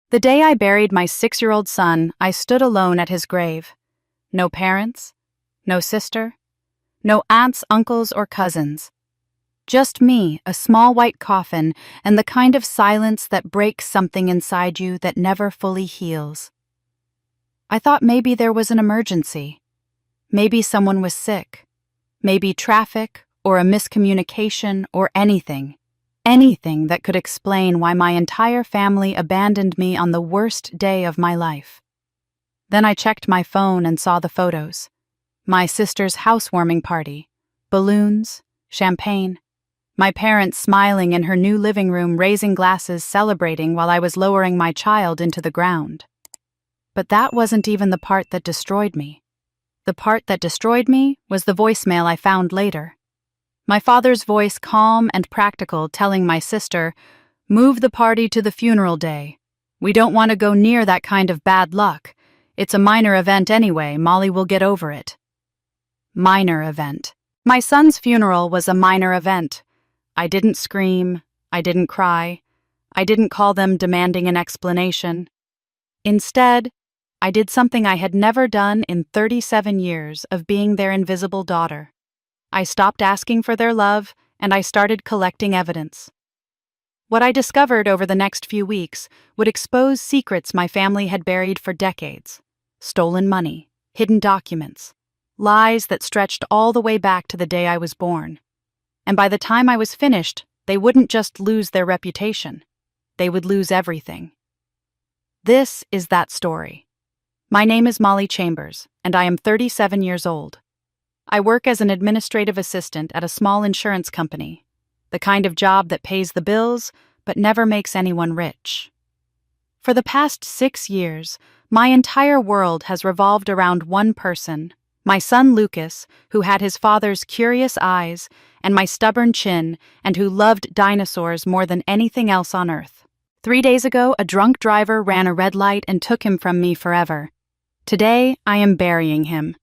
The day I buried my 6-year-old son, I stood alone at his grave. No parents, no sister, no aunts, uncles, or cousins. Just me, a small white coffin, and the kind of silence that breaks something inside you that never fully heals. I thought maybe there was an emergency. Maybe someone was sick. Maybe traffic, or a miscommunication, or anything. Anything that could explain why my entire family abandoned me on the worst day of my life. Then I checked my phone and saw the photos. My sister's housewarming party, balloons, champagne, my parents smiling in her new living room, raising glasses, celebrating while I was lowering my child into the ground. But that wasn't even the part that destroyed me. The part that destroyed me was the voicemail I found later. My father's voice, calm and practical, telling my sister, "Move the party to the funeral day. We don't want to go near that kind of bad luck. It's a minor event anyway, Molly will get over it." Minor event. My son's funeral was a minor event. I didn't scream, I didn't cry, I didn't call them demanding an explanation. Instead, I did something I had never done in 37 years of being their invisible daughter. I stopped asking for their love, and I started collecting evidence. What I discovered over the next few weeks would expose secrets my family had buried for decades. Stolen money, hidden documents, lies that stretched all the way back to the day I was born. And by the time I was finished, they wouldn't just lose their reputation. They would lose everything. This is that story. My name is Molly Chambers, and I am 37 years old. I work as an administrative assistant at a small insurance company, the kind of job that pays the bills but never makes anyone rich. For the past 6 years, my entire world has revolved around one person, my son Lucas, who had his father's curious eyes and my stubborn chin and who loved dinosaurs more than anything else on earth. 3 days ago, a drunk driver ran a red light and took him from me forever. Today, I am burying him.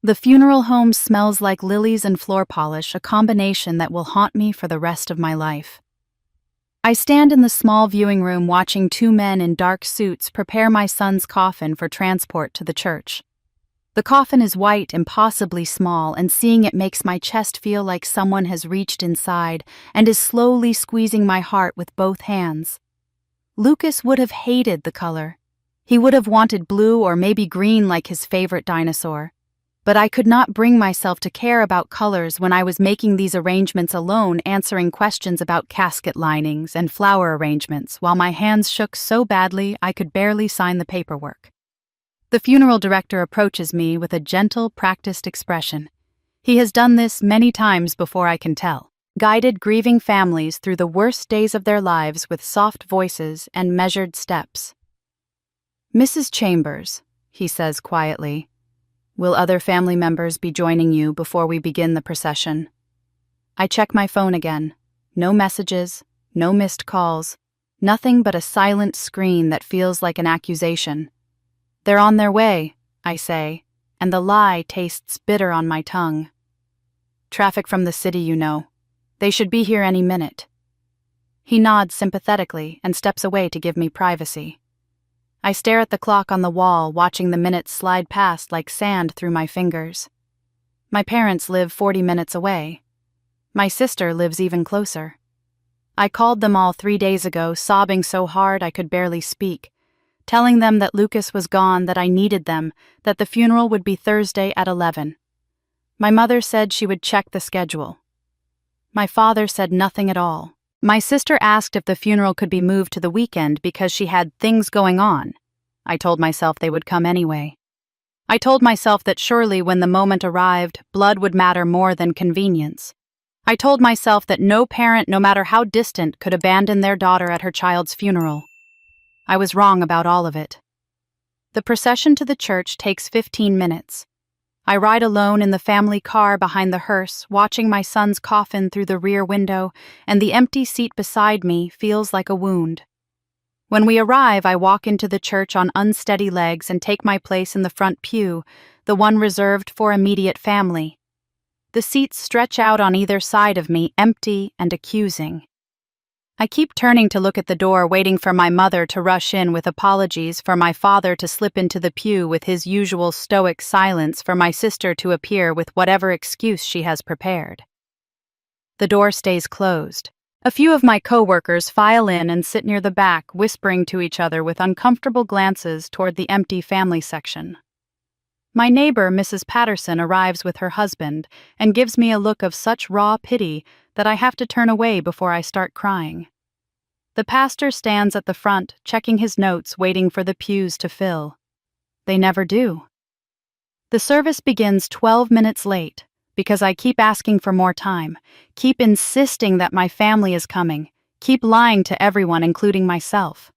The funeral home smells like lilies and floor polish, a combination that will haunt me for the rest of my life. I stand in the small viewing room watching 2 men in dark suits prepare my son's coffin for transport to the church. The coffin is white, impossibly small, and seeing it makes my chest feel like someone has reached inside and is slowly squeezing my heart with both hands. Lucas would have hated the color. He would have wanted blue or maybe green like his favorite dinosaur. But I could not bring myself to care about colors when I was making these arrangements alone, answering questions about casket linings and flower arrangements while my hands shook so badly I could barely sign the paperwork. The funeral director approaches me with a gentle, practiced expression. He has done this many times before, I can tell. Guided grieving families through the worst days of their lives with soft voices and measured steps. "Mrs. Chambers," he says quietly, "will other family members be joining you before we begin the procession?" I check my phone again. No messages, no missed calls, nothing but a silent screen that feels like an accusation. "They're on their way," I say, and the lie tastes bitter on my tongue. "Traffic from the city, you know. They should be here any minute." He nods sympathetically and steps away to give me privacy. I stare at the clock on the wall, watching the minutes slide past like sand through my fingers. My parents live 40 minutes away. My sister lives even closer. I called them all 3 days ago, sobbing so hard I could barely speak, telling them that Lucas was gone, that I needed them, that the funeral would be Thursday at 11. My mother said she would check the schedule. My father said nothing at all. My sister asked if the funeral could be moved to the weekend because she had things going on. I told myself they would come anyway. I told myself that surely when the moment arrived, blood would matter more than convenience. I told myself that no parent, no matter how distant, could abandon their daughter at her child's funeral. I was wrong about all of it. The procession to the church takes 15 minutes. I ride alone in the family car behind the hearse, watching my son's coffin through the rear window, and the empty seat beside me feels like a wound. When we arrive, I walk into the church on unsteady legs and take my place in the front pew, the one reserved for immediate family. The seats stretch out on either side of me, empty and accusing. I keep turning to look at the door, waiting for my mother to rush in with apologies, for my father to slip into the pew with his usual stoic silence, for my sister to appear with whatever excuse she has prepared. The door stays closed. A few of my co-workers file in and sit near the back, whispering to each other with uncomfortable glances toward the empty family section. My neighbor, Mrs. Patterson, arrives with her husband and gives me a look of such raw pity that I have to turn away before I start crying. The pastor stands at the front, checking his notes, waiting for the pews to fill. They never do. The service begins 12 minutes late because I keep asking for more time, keep insisting that my family is coming, keep lying to everyone, including myself.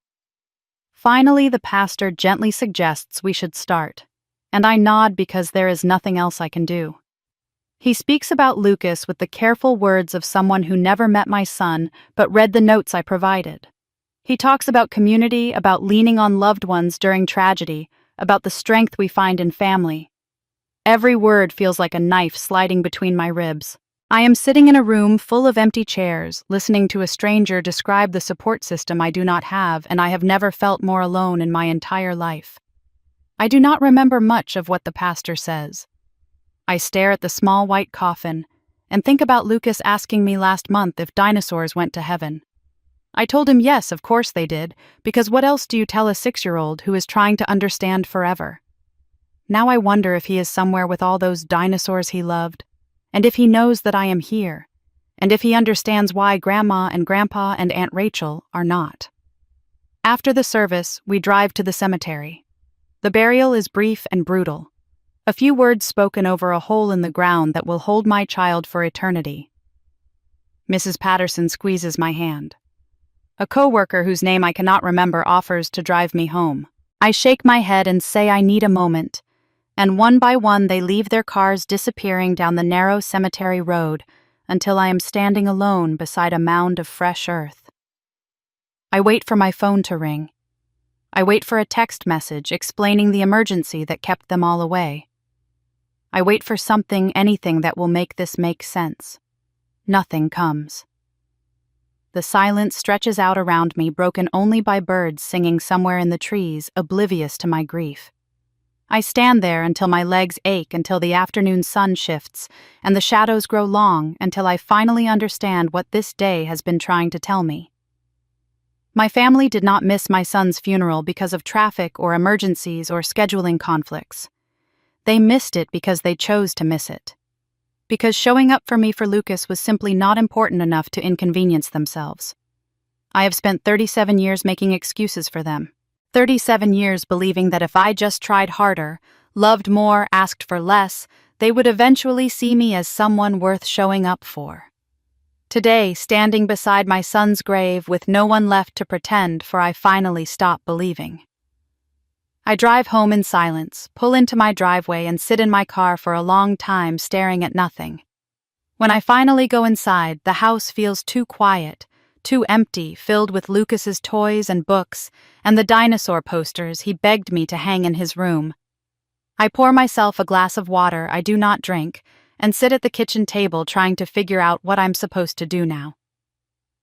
Finally, the pastor gently suggests we should start, and I nod because there is nothing else I can do. He speaks about Lucas with the careful words of someone who never met my son but read the notes I provided. He talks about community, about leaning on loved ones during tragedy, about the strength we find in family. Every word feels like a knife sliding between my ribs. I am sitting in a room full of empty chairs, listening to a stranger describe the support system I do not have, and I have never felt more alone in my entire life. I do not remember much of what the pastor says. I stare at the small white coffin and think about Lucas asking me last month if dinosaurs went to heaven. I told him yes, of course they did, because what else do you tell a 6-year-old who is trying to understand forever? Now I wonder if he is somewhere with all those dinosaurs he loved, and if he knows that I am here, and if he understands why Grandma and Grandpa and Aunt Rachel are not. After the service, we drive to the cemetery. The burial is brief and brutal. A few words spoken over a hole in the ground that will hold my child for eternity. Mrs. Patterson squeezes my hand. A co-worker whose name I cannot remember offers to drive me home. I shake my head and say I need a moment, and one by one they leave their cars, disappearing down the narrow cemetery road until I am standing alone beside a mound of fresh earth. I wait for my phone to ring. I wait for a text message explaining the emergency that kept them all away. I wait for something, anything that will make this make sense. Nothing comes. The silence stretches out around me, broken only by birds singing somewhere in the trees, oblivious to my grief. I stand there until my legs ache, until the afternoon sun shifts, and the shadows grow long, until I finally understand what this day has been trying to tell me. My family did not miss my son's funeral because of traffic or emergencies or scheduling conflicts. They missed it because they chose to miss it. Because showing up for me for Lucas was simply not important enough to inconvenience themselves. I have spent 37 years making excuses for them. 37 years believing that if I just tried harder, loved more, asked for less, they would eventually see me as someone worth showing up for. Today, standing beside my son's grave with no one left to pretend for, I finally stop believing. I drive home in silence, pull into my driveway, and sit in my car for a long time staring at nothing. When I finally go inside, the house feels too quiet, too empty, filled with Lucas's toys and books and the dinosaur posters he begged me to hang in his room. I pour myself a glass of water I do not drink and sit at the kitchen table trying to figure out what I'm supposed to do now.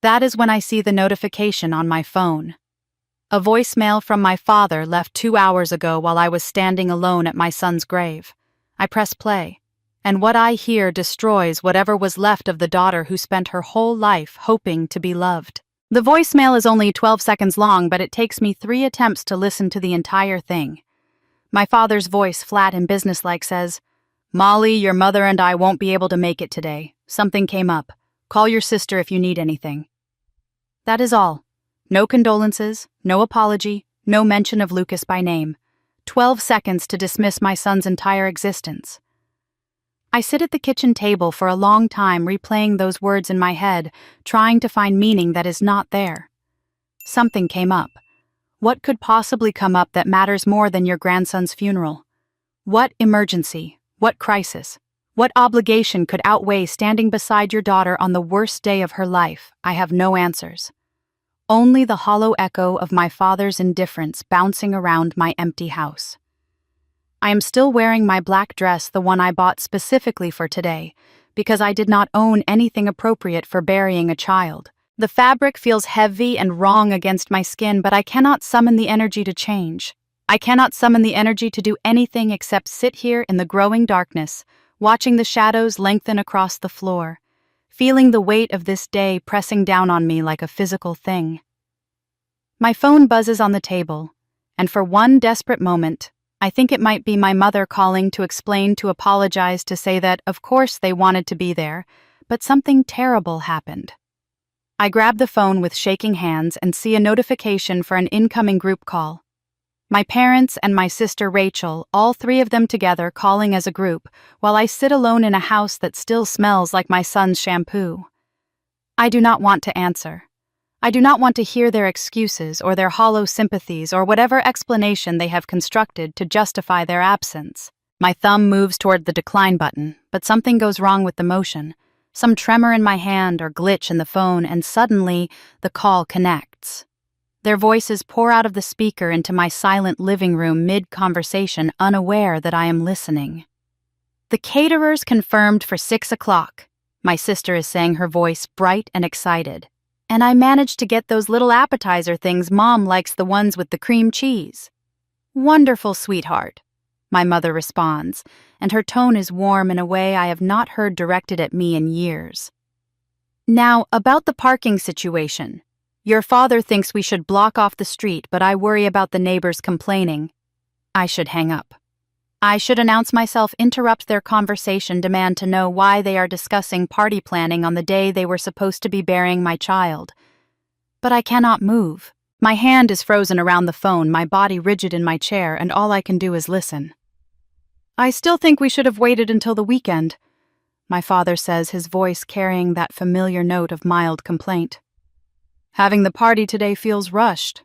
That is when I see the notification on my phone. A voicemail from my father left 2 hours ago while I was standing alone at my son's grave. I press play, and what I hear destroys whatever was left of the daughter who spent her whole life hoping to be loved. The voicemail is only 12 seconds long, but it takes me 3 attempts to listen to the entire thing. My father's voice, flat and businesslike, says, "Molly, your mother and I won't be able to make it today. Something came up. Call your sister if you need anything." That is all. No condolences, no apology, no mention of Lucas by name. 12 seconds to dismiss my son's entire existence. I sit at the kitchen table for a long time, replaying those words in my head, trying to find meaning that is not there. Something came up. What could possibly come up that matters more than your grandson's funeral? What emergency? What crisis? What obligation could outweigh standing beside your daughter on the worst day of her life? I have no answers. Only the hollow echo of my father's indifference bouncing around my empty house. I am still wearing my black dress, the one I bought specifically for today, because I did not own anything appropriate for burying a child. The fabric feels heavy and wrong against my skin, but I cannot summon the energy to change. I cannot summon the energy to do anything except sit here in the growing darkness, watching the shadows lengthen across the floor, feeling the weight of this day pressing down on me like a physical thing. My phone buzzes on the table, and for one desperate moment, I think it might be my mother calling to explain, to apologize, to say that, of course, they wanted to be there, but something terrible happened. I grab the phone with shaking hands and see a notification for an incoming group call. My parents and my sister Rachel, all three of them together calling as a group, while I sit alone in a house that still smells like my son's shampoo. I do not want to answer. I do not want to hear their excuses or their hollow sympathies or whatever explanation they have constructed to justify their absence. My thumb moves toward the decline button, but something goes wrong with the motion. Some tremor in my hand or glitch in the phone, and suddenly the call connects. Their voices pour out of the speaker into my silent living room mid-conversation, unaware that I am listening. "The caterer's confirmed for 6 o'clock, my sister is saying, her voice bright and excited. "And I managed to get those little appetizer things. Mom likes the ones with the cream cheese." "Wonderful, sweetheart," my mother responds, and her tone is warm in a way I have not heard directed at me in years. "Now, about the parking situation. Your father thinks we should block off the street, but I worry about the neighbors complaining." I should hang up. I should announce myself, interrupt their conversation, demand to know why they are discussing party planning on the day they were supposed to be burying my child. But I cannot move. My hand is frozen around the phone, my body rigid in my chair, and all I can do is listen. "I still think we should have waited until the weekend," my father says, his voice carrying that familiar note of mild complaint. "Having the party today feels rushed."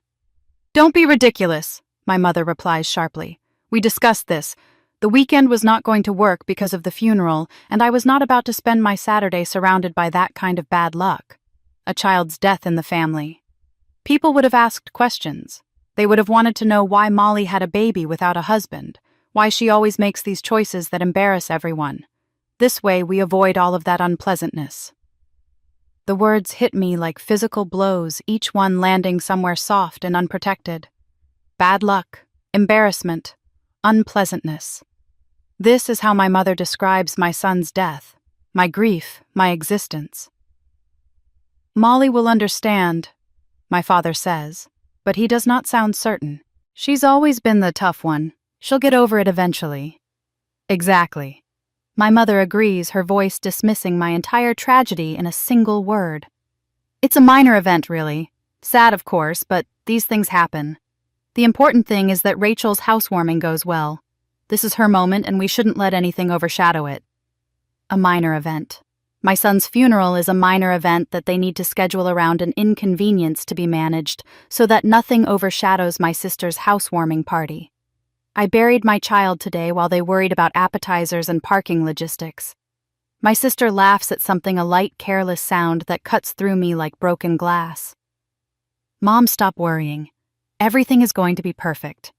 "Don't be ridiculous," my mother replies sharply. "We discussed this. The weekend was not going to work because of the funeral, and I was not about to spend my Saturday surrounded by that kind of bad luck. A child's death in the family. People would have asked questions. They would have wanted to know why Molly had a baby without a husband, why she always makes these choices that embarrass everyone. This way we avoid all of that unpleasantness." The words hit me like physical blows, each one landing somewhere soft and unprotected. Bad luck, embarrassment, unpleasantness. This is how my mother describes my son's death, my grief, my existence. "Molly will understand," my father says, but he does not sound certain. "She's always been the tough one. She'll get over it eventually." "Exactly." My mother agrees, her voice dismissing my entire tragedy in a single word. "It's a minor event, really. Sad, of course, but these things happen. The important thing is that Rachel's housewarming goes well. This is her moment, and we shouldn't let anything overshadow it." A minor event. My son's funeral is a minor event that they need to schedule around an inconvenience to be managed so that nothing overshadows my sister's housewarming party. I buried my child today while they worried about appetizers and parking logistics. My sister laughs at something, a light, careless sound that cuts through me like broken glass. "Mom, stop worrying. Everything is going to be perfect.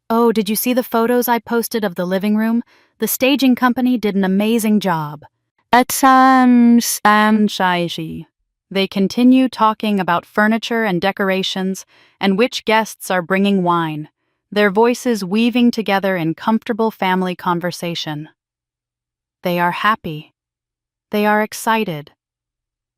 Oh, did you see the photos I posted of the living room? The staging company did an amazing job." They continue talking about furniture and decorations and which guests are bringing wine, their voices weaving together in comfortable family conversation. They are happy. They are excited.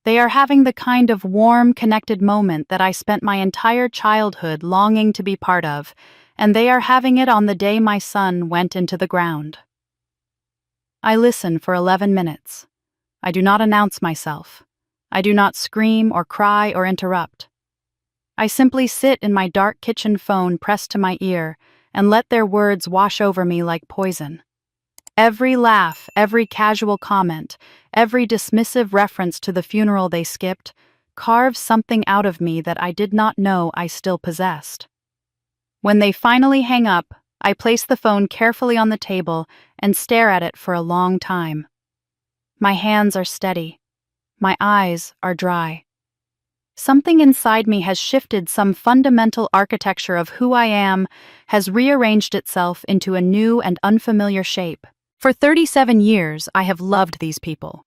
They are having the kind of warm, connected moment that I spent my entire childhood longing to be part of, and they are having it on the day my son went into the ground. I listen for 11 minutes. I do not announce myself. I do not scream or cry or interrupt. I simply sit in my dark kitchen phone pressed to my ear and let their words wash over me like poison. Every laugh, every casual comment, every dismissive reference to the funeral they skipped carves something out of me that I did not know I still possessed. When they finally hang up, I place the phone carefully on the table and stare at it for a long time. My hands are steady. My eyes are dry. Something inside me has shifted. Some fundamental architecture of who I am has rearranged itself into a new and unfamiliar shape. For 37 years, I have loved these people.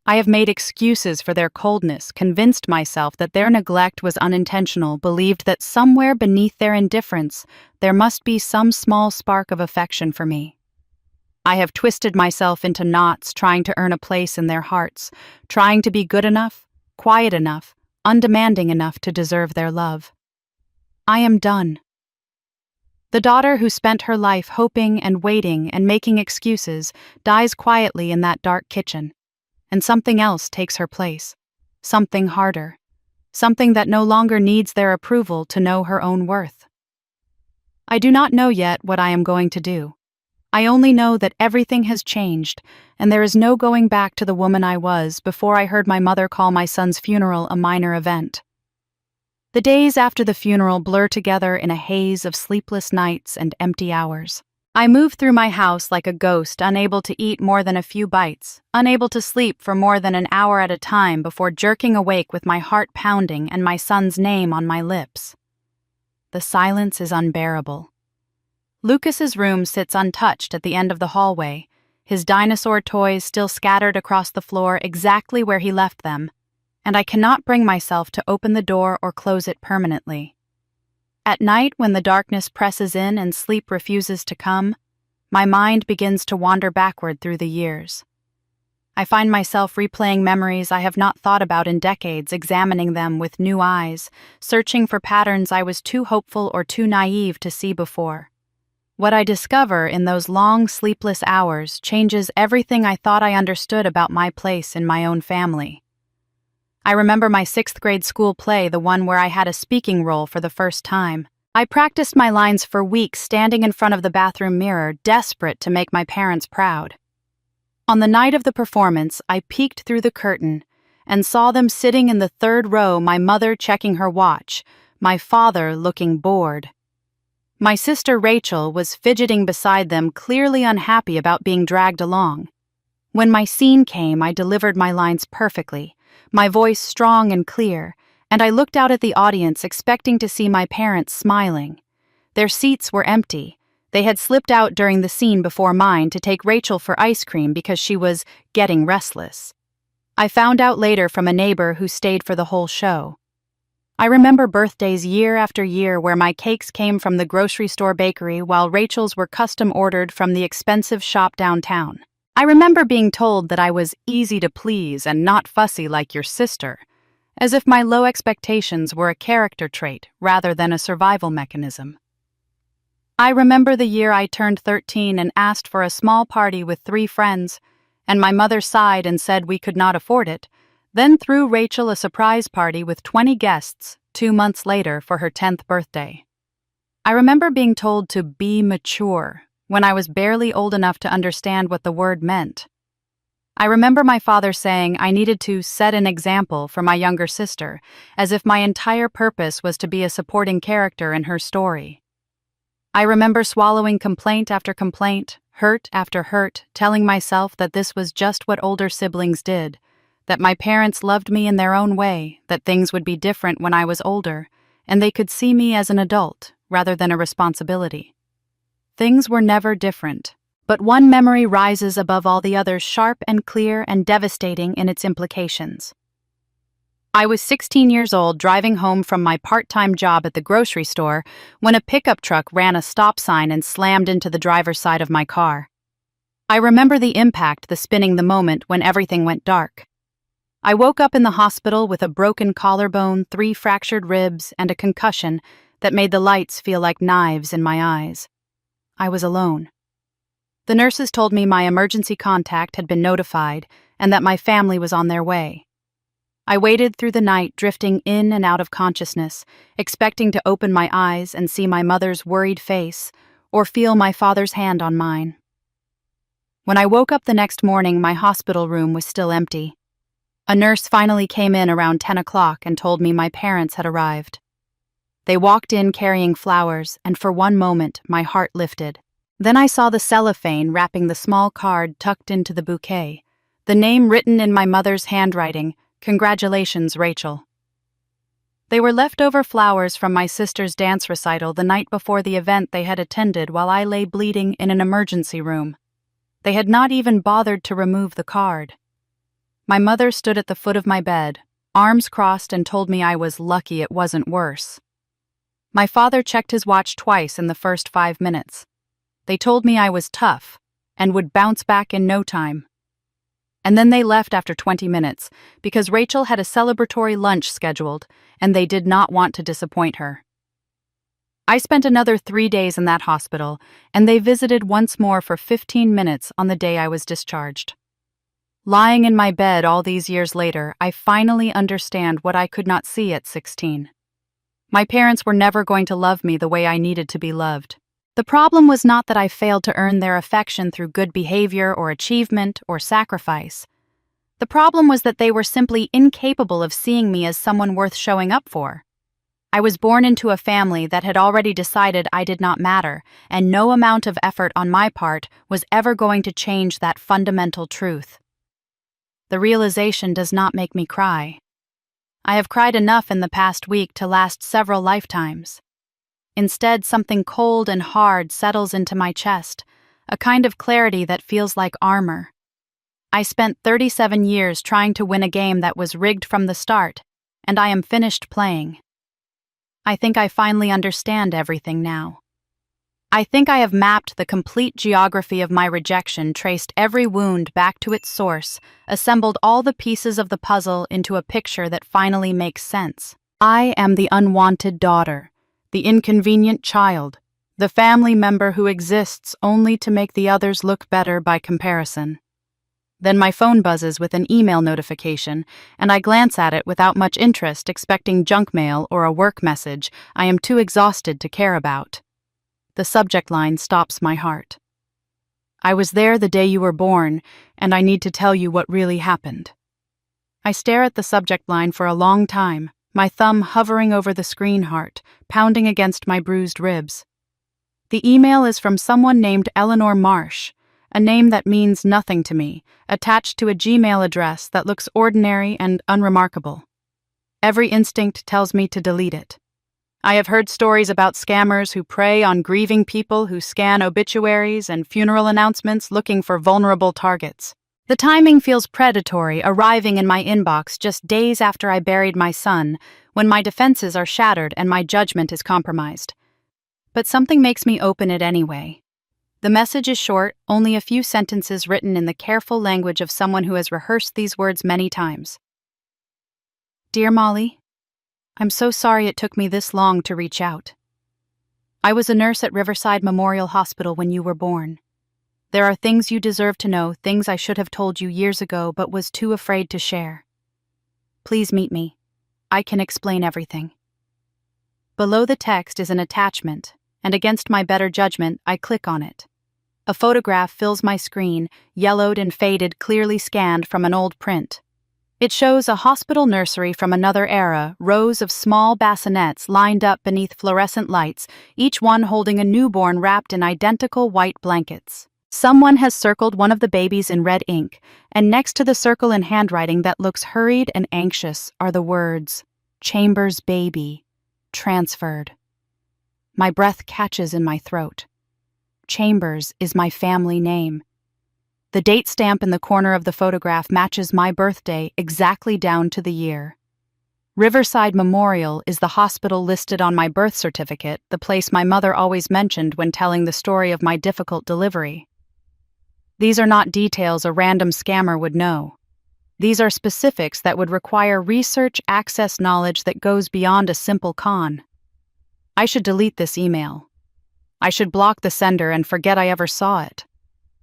I have made excuses for their coldness, convinced myself that their neglect was unintentional, believed that somewhere beneath their indifference there must be some small spark of affection for me. I have twisted myself into knots trying to earn a place in their hearts, trying to be good enough, quiet enough, undemanding enough to deserve their love. I am done. The daughter who spent her life hoping and waiting and making excuses dies quietly in that dark kitchen, and something else takes her place, something harder, something that no longer needs their approval to know her own worth. I do not know yet what I am going to do. I only know that everything has changed, and there is no going back to the woman I was before I heard my mother call my son's funeral a minor event. The days after the funeral blur together in a haze of sleepless nights and empty hours. I move through my house like a ghost, unable to eat more than a few bites, unable to sleep for more than an hour at a time before jerking awake with my heart pounding and my son's name on my lips. The silence is unbearable. Lucas's room sits untouched at the end of the hallway, his dinosaur toys still scattered across the floor exactly where he left them, and I cannot bring myself to open the door or close it permanently. At night, when the darkness presses in and sleep refuses to come, my mind begins to wander backward through the years. I find myself replaying memories I have not thought about in decades, examining them with new eyes, searching for patterns I was too hopeful or too naive to see before. What I discover in those long, sleepless hours changes everything I thought I understood about my place in my own family. I remember my 6th grade school play, the one where I had a speaking role for the first time. I practiced my lines for weeks standing in front of the bathroom mirror, desperate to make my parents proud. On the night of the performance, I peeked through the curtain and saw them sitting in the 3rd row, my mother checking her watch, my father looking bored. My sister Rachel was fidgeting beside them, clearly unhappy about being dragged along. When my scene came, I delivered my lines perfectly, my voice strong and clear, and I looked out at the audience expecting to see my parents smiling. Their seats were empty. They had slipped out during the scene before mine to take Rachel for ice cream because she was getting restless. I found out later from a neighbor who stayed for the whole show. I remember birthdays year after year where my cakes came from the grocery store bakery while Rachel's were custom ordered from the expensive shop downtown. I remember being told that I was easy to please and not fussy like your sister, as if my low expectations were a character trait rather than a survival mechanism. I remember the year I turned 13 and asked for a small party with 3 friends, and my mother sighed and said we could not afford it, then threw Rachel a surprise party with 20 guests 2 months later for her 10th birthday. I remember being told to be mature when I was barely old enough to understand what the word meant. I remember my father saying I needed to set an example for my younger sister, as if my entire purpose was to be a supporting character in her story. I remember swallowing complaint after complaint, hurt after hurt, telling myself that this was just what older siblings did, that my parents loved me in their own way, that things would be different when I was older, and they could see me as an adult rather than a responsibility. Things were never different, but one memory rises above all the others, sharp and clear and devastating in its implications. I was 16 years old, driving home from my part-time job at the grocery store when a pickup truck ran a stop sign and slammed into the driver's side of my car. I remember the impact, the spinning, the moment when everything went dark. I woke up in the hospital with a broken collarbone, 3 fractured ribs, and a concussion that made the lights feel like knives in my eyes. I was alone. The nurses told me my emergency contact had been notified and that my family was on their way. I waited through the night, drifting in and out of consciousness, expecting to open my eyes and see my mother's worried face or feel my father's hand on mine. When I woke up the next morning, my hospital room was still empty. A nurse finally came in around 10 o'clock and told me my parents had arrived. They walked in carrying flowers, and for one moment, my heart lifted. Then I saw the cellophane wrapping the small card tucked into the bouquet, the name written in my mother's handwriting, "Congratulations, Rachel." They were leftover flowers from my sister's dance recital the night before the event they had attended while I lay bleeding in an emergency room. They had not even bothered to remove the card. My mother stood at the foot of my bed, arms crossed, and told me I was lucky it wasn't worse. My father checked his watch twice in the first 5 minutes. They told me I was tough and would bounce back in no time. And then they left after 20 minutes because Rachel had a celebratory lunch scheduled and they did not want to disappoint her. I spent another 3 days in that hospital, and they visited once more for 15 minutes on the day I was discharged. Lying in my bed all these years later, I finally understand what I could not see at 16. My parents were never going to love me the way I needed to be loved. The problem was not that I failed to earn their affection through good behavior or achievement or sacrifice. The problem was that they were simply incapable of seeing me as someone worth showing up for. I was born into a family that had already decided I did not matter, and no amount of effort on my part was ever going to change that fundamental truth. The realization does not make me cry. I have cried enough in the past week to last several lifetimes. Instead, something cold and hard settles into my chest, a kind of clarity that feels like armor. I spent 37 years trying to win a game that was rigged from the start, and I am finished playing. I think I finally understand everything now. I think I have mapped the complete geography of my rejection, traced every wound back to its source, assembled all the pieces of the puzzle into a picture that finally makes sense. I am the unwanted daughter, the inconvenient child, the family member who exists only to make the others look better by comparison. Then my phone buzzes with an email notification, and I glance at it without much interest, expecting junk mail or a work message I am too exhausted to care about. The subject line stops my heart. I was there the day you were born, and I need to tell you what really happened. I stare at the subject line for a long time, my thumb hovering over the screen heart, pounding against my bruised ribs. The email is from someone named Eleanor Marsh, a name that means nothing to me, attached to a Gmail address that looks ordinary and unremarkable. Every instinct tells me to delete it. I have heard stories about scammers who prey on grieving people who scan obituaries and funeral announcements looking for vulnerable targets. The timing feels predatory, arriving in my inbox just days after I buried my son, when my defenses are shattered and my judgment is compromised. But something makes me open it anyway. The message is short, only a few sentences written in the careful language of someone who has rehearsed these words many times. Dear Molly, I'm so sorry it took me this long to reach out. I was a nurse at Riverside Memorial Hospital when you were born. There are things you deserve to know, things I should have told you years ago but was too afraid to share. Please meet me. I can explain everything. Below the text is an attachment, and against my better judgment, I click on it. A photograph fills my screen, yellowed and faded, clearly scanned from an old print. It shows a hospital nursery from another era, rows of small bassinets lined up beneath fluorescent lights, each one holding a newborn wrapped in identical white blankets. Someone has circled one of the babies in red ink, and next to the circle in handwriting that looks hurried and anxious are the words, Chambers baby, transferred. My breath catches in my throat. Chambers is my family name. The date stamp in the corner of the photograph matches my birthday exactly down to the year. Riverside Memorial is the hospital listed on my birth certificate, the place my mother always mentioned when telling the story of my difficult delivery. These are not details a random scammer would know. These are specifics that would require research access knowledge that goes beyond a simple con. I should delete this email. I should block the sender and forget I ever saw it.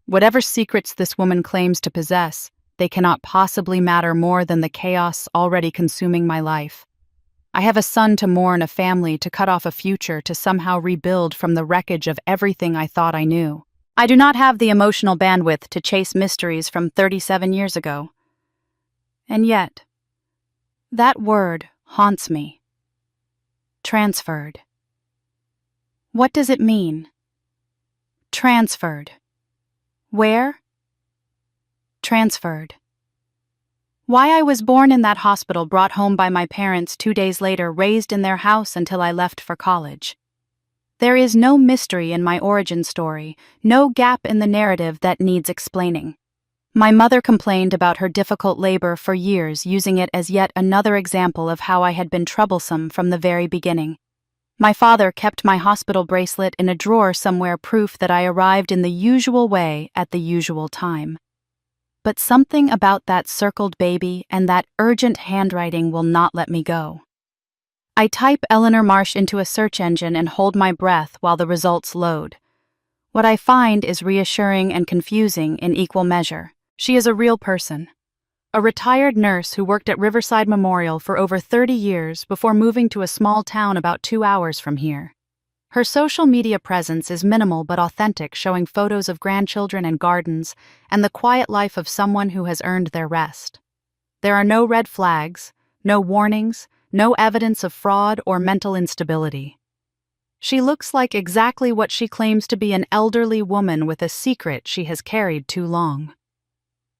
Whatever secrets this woman claims to possess, they cannot possibly matter more than the chaos already consuming my life. I have a son to mourn, a family to cut off, a future to somehow rebuild from the wreckage of everything I thought I knew. I do not have the emotional bandwidth to chase mysteries from 37 years ago. And yet, that word haunts me. Transferred. What does it mean? Transferred. Where? Transferred. Why I was born in that hospital, brought home by my parents 2 days later, raised in their house until I left for college. There is no mystery in my origin story, no gap in the narrative that needs explaining. My mother complained about her difficult labor for years, using it as yet another example of how I had been troublesome from the very beginning. My father kept my hospital bracelet in a drawer somewhere, proof that I arrived in the usual way at the usual time. But something about that circled baby and that urgent handwriting will not let me go. I type Eleanor Marsh into a search engine and hold my breath while the results load. What I find is reassuring and confusing in equal measure. She is a real person. A retired nurse who worked at Riverside Memorial for over 30 years before moving to a small town about 2 hours from here. Her social media presence is minimal but authentic, showing photos of grandchildren and gardens, and the quiet life of someone who has earned their rest. There are no red flags, no warnings, no evidence of fraud or mental instability. She looks like exactly what she claims to be, an elderly woman with a secret she has carried too long.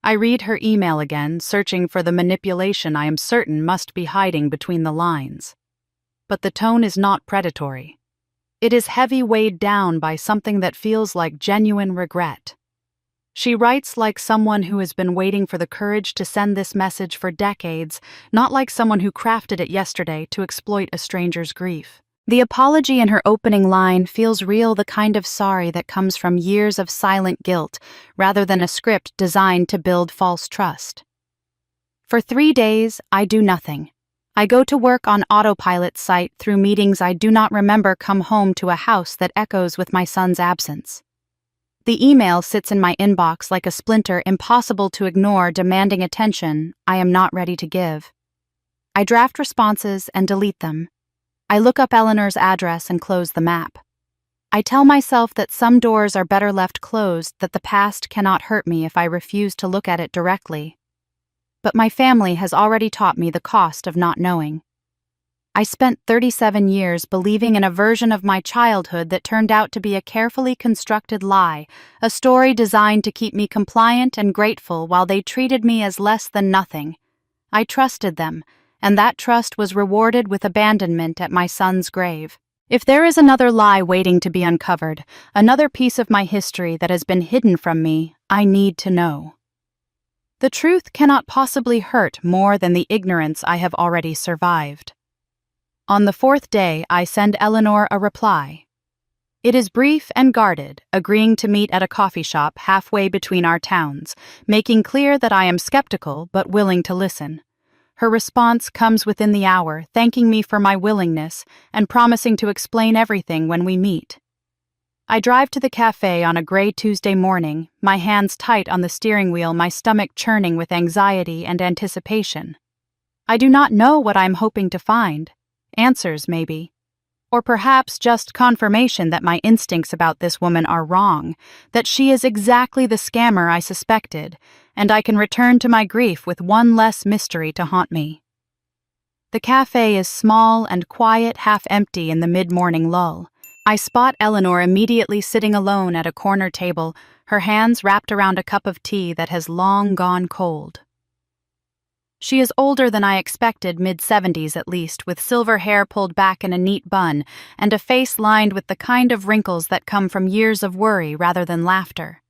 I read her email again, searching for the manipulation I am certain must be hiding between the lines. But the tone is not predatory. It is heavy, weighed down by something that feels like genuine regret. She writes like someone who has been waiting for the courage to send this message for decades, not like someone who crafted it yesterday to exploit a stranger's grief. The apology in her opening line feels real, the kind of sorry that comes from years of silent guilt, rather than a script designed to build false trust. For 3 days, I do nothing. I go to work on autopilot, site through meetings I do not remember, come home to a house that echoes with my son's absence. The email sits in my inbox like a splinter, impossible to ignore, demanding attention I am not ready to give. I draft responses and delete them. I look up Eleanor's address and close the map. I tell myself that some doors are better left closed, that the past cannot hurt me if I refuse to look at it directly. But my family has already taught me the cost of not knowing. I spent 37 years believing in a version of my childhood that turned out to be a carefully constructed lie, a story designed to keep me compliant and grateful while they treated me as less than nothing. I trusted them, and that trust was rewarded with abandonment at my son's grave. If there is another lie waiting to be uncovered, another piece of my history that has been hidden from me, I need to know. The truth cannot possibly hurt more than the ignorance I have already survived. On the 4th day, I send Eleanor a reply. It is brief and guarded, agreeing to meet at a coffee shop halfway between our towns, making clear that I am skeptical but willing to listen. Her response comes within the hour, thanking me for my willingness and promising to explain everything when we meet. I drive to the cafe on a gray Tuesday morning, my hands tight on the steering wheel, my stomach churning with anxiety and anticipation. I do not know what I am hoping to find. Answers, maybe. Or perhaps just confirmation that my instincts about this woman are wrong, that she is exactly the scammer I suspected, and I can return to my grief with one less mystery to haunt me. The cafe is small and quiet, half empty in the mid-morning lull. I spot Eleanor immediately sitting alone at a corner table, her hands wrapped around a cup of tea that has long gone cold. She is older than I expected, mid-70s at least, with silver hair pulled back in a neat bun and a face lined with the kind of wrinkles that come from years of worry rather than laughter.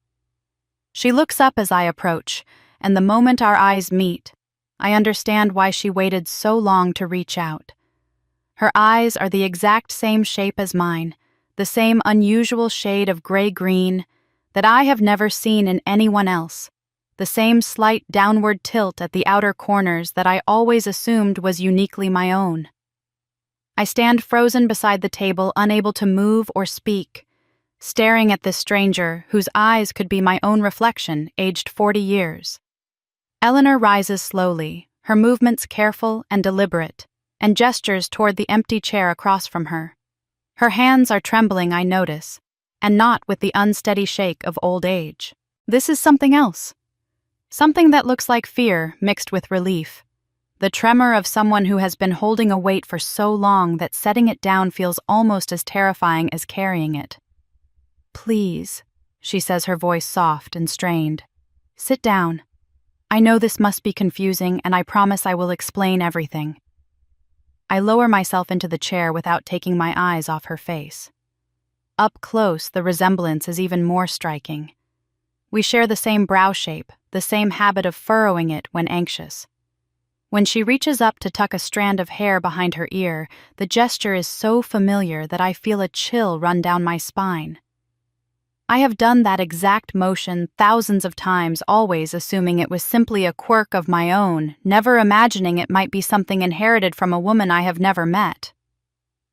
She looks up as I approach, and the moment our eyes meet, I understand why she waited so long to reach out. Her eyes are the exact same shape as mine, the same unusual shade of gray-green that I have never seen in anyone else. The same slight downward tilt at the outer corners that I always assumed was uniquely my own. I stand frozen beside the table, unable to move or speak, staring at this stranger whose eyes could be my own reflection, aged 40 years. Eleanor rises slowly, her movements careful and deliberate, and gestures toward the empty chair across from her. Her hands are trembling, I notice, and not with the unsteady shake of old age. This is something else. Something that looks like fear mixed with relief. The tremor of someone who has been holding a weight for so long that setting it down feels almost as terrifying as carrying it. "Please," she says, her voice soft and strained. "Sit down. I know this must be confusing, and I promise I will explain everything." I lower myself into the chair without taking my eyes off her face. Up close, the resemblance is even more striking. We share the same brow shape, the same habit of furrowing it when anxious. When she reaches up to tuck a strand of hair behind her ear, the gesture is so familiar that I feel a chill run down my spine. I have done that exact motion thousands of times, always assuming it was simply a quirk of my own, never imagining it might be something inherited from a woman I have never met.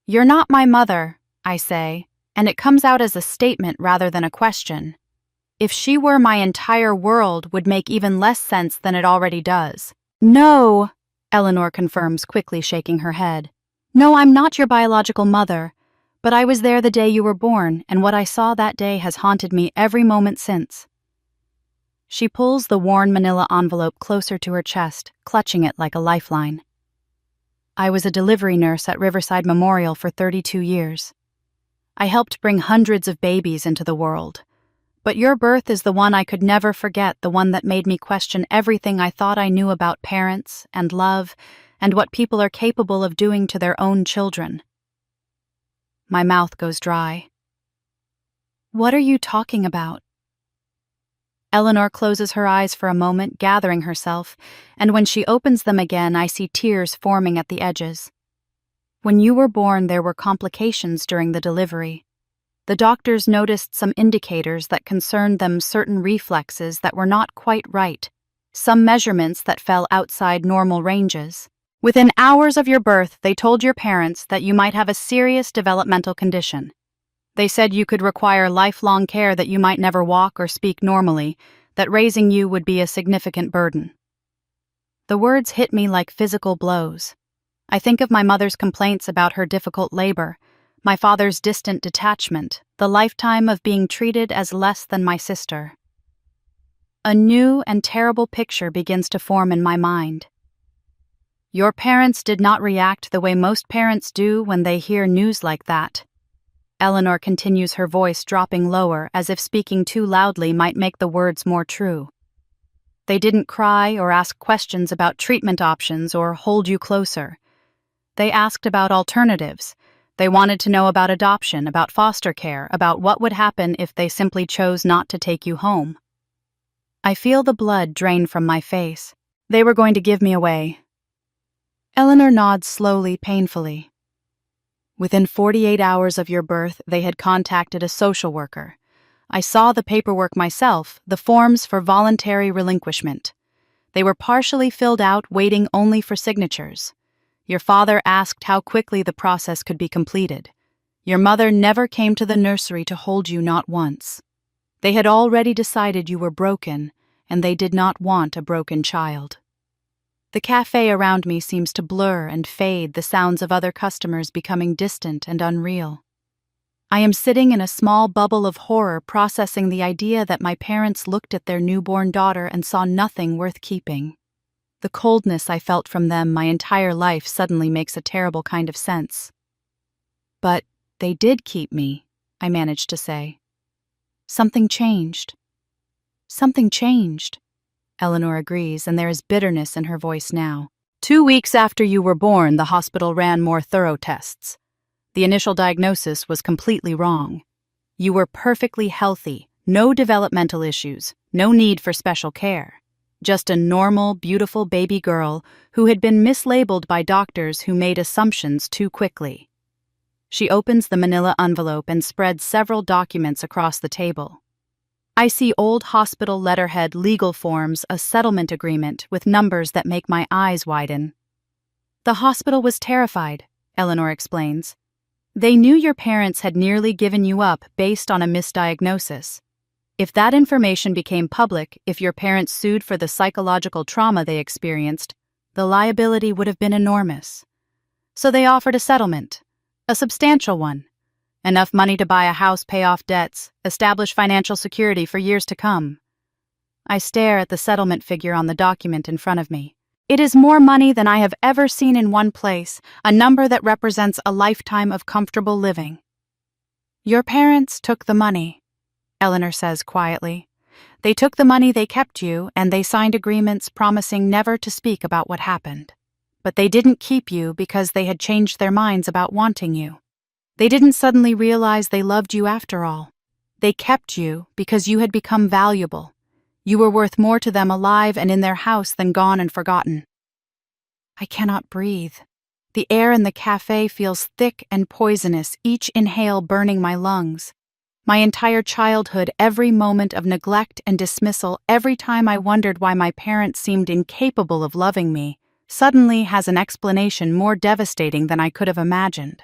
"You're not my mother," I say, and it comes out as a statement rather than a question. If she were my entire world, would make even less sense than it already does. "No," Eleanor confirms, quickly shaking her head. "No, I'm not your biological mother. But I was there the day you were born, and what I saw that day has haunted me every moment since." She pulls the worn manila envelope closer to her chest, clutching it like a lifeline. "I was a delivery nurse at Riverside Memorial for 32 years. I helped bring hundreds of babies into the world. But your birth is the one I could never forget, the one that made me question everything I thought I knew about parents and love and what people are capable of doing to their own children." My mouth goes dry. "What are you talking about?" Eleanor closes her eyes for a moment, gathering herself, and when she opens them again, I see tears forming at the edges. "When you were born, there were complications during the delivery. The doctors noticed some indicators that concerned them, certain reflexes that were not quite right, some measurements that fell outside normal ranges. Within hours of your birth, they told your parents that you might have a serious developmental condition. They said you could require lifelong care, that you might never walk or speak normally, that raising you would be a significant burden." The words hit me like physical blows. I think of my mother's complaints about her difficult labor, my father's distant detachment, the lifetime of being treated as less than my sister. A new and terrible picture begins to form in my mind. Your parents did not react the way most parents do when they hear news like that. Eleanor continues, her voice dropping lower, as if speaking too loudly might make the words more true. They didn't cry or ask questions about treatment options or hold you closer. They asked about alternatives. They wanted to know about adoption, about foster care, about what would happen if they simply chose not to take you home. I feel the blood drain from my face. They were going to give me away. Eleanor nods slowly, painfully. Within 48 hours of your birth, they had contacted a social worker. I saw the paperwork myself, the forms for voluntary relinquishment. They were partially filled out, waiting only for signatures. Your father asked how quickly the process could be completed. Your mother never came to the nursery to hold you, not once. They had already decided you were broken, and they did not want a broken child. The cafe around me seems to blur and fade, the sounds of other customers becoming distant and unreal. I am sitting in a small bubble of horror, processing the idea that my parents looked at their newborn daughter and saw nothing worth keeping. The coldness I felt from them my entire life suddenly makes a terrible kind of sense. "But they did keep me," I managed to say. "Something changed." "Something changed." Eleanor agrees, and there is bitterness in her voice now. 2 weeks after you were born, the hospital ran more thorough tests. The initial diagnosis was completely wrong. You were perfectly healthy, no developmental issues, no need for special care. Just a normal, beautiful baby girl who had been mislabeled by doctors who made assumptions too quickly. She opens the manila envelope and spreads several documents across the table. I see old hospital letterhead, legal forms, a settlement agreement with numbers that make my eyes widen. "The hospital was terrified," Eleanor explains. "They knew your parents had nearly given you up based on a misdiagnosis. If that information became public, if your parents sued for the psychological trauma they experienced, the liability would have been enormous. So they offered a settlement, a substantial one. Enough money to buy a house, pay off debts, establish financial security for years to come." I stare at the settlement figure on the document in front of me. It is more money than I have ever seen in one place, a number that represents a lifetime of comfortable living. "Your parents took the money," Eleanor says quietly. "They took the money, they kept you, and they signed agreements promising never to speak about what happened. But they didn't keep you because they had changed their minds about wanting you. They didn't suddenly realize they loved you after all. They kept you because you had become valuable. You were worth more to them alive and in their house than gone and forgotten. I cannot breathe. The air in the cafe feels thick and poisonous, each inhale burning my lungs. My entire childhood, every moment of neglect and dismissal, every time I wondered why my parents seemed incapable of loving me, suddenly has an explanation more devastating than I could have imagined.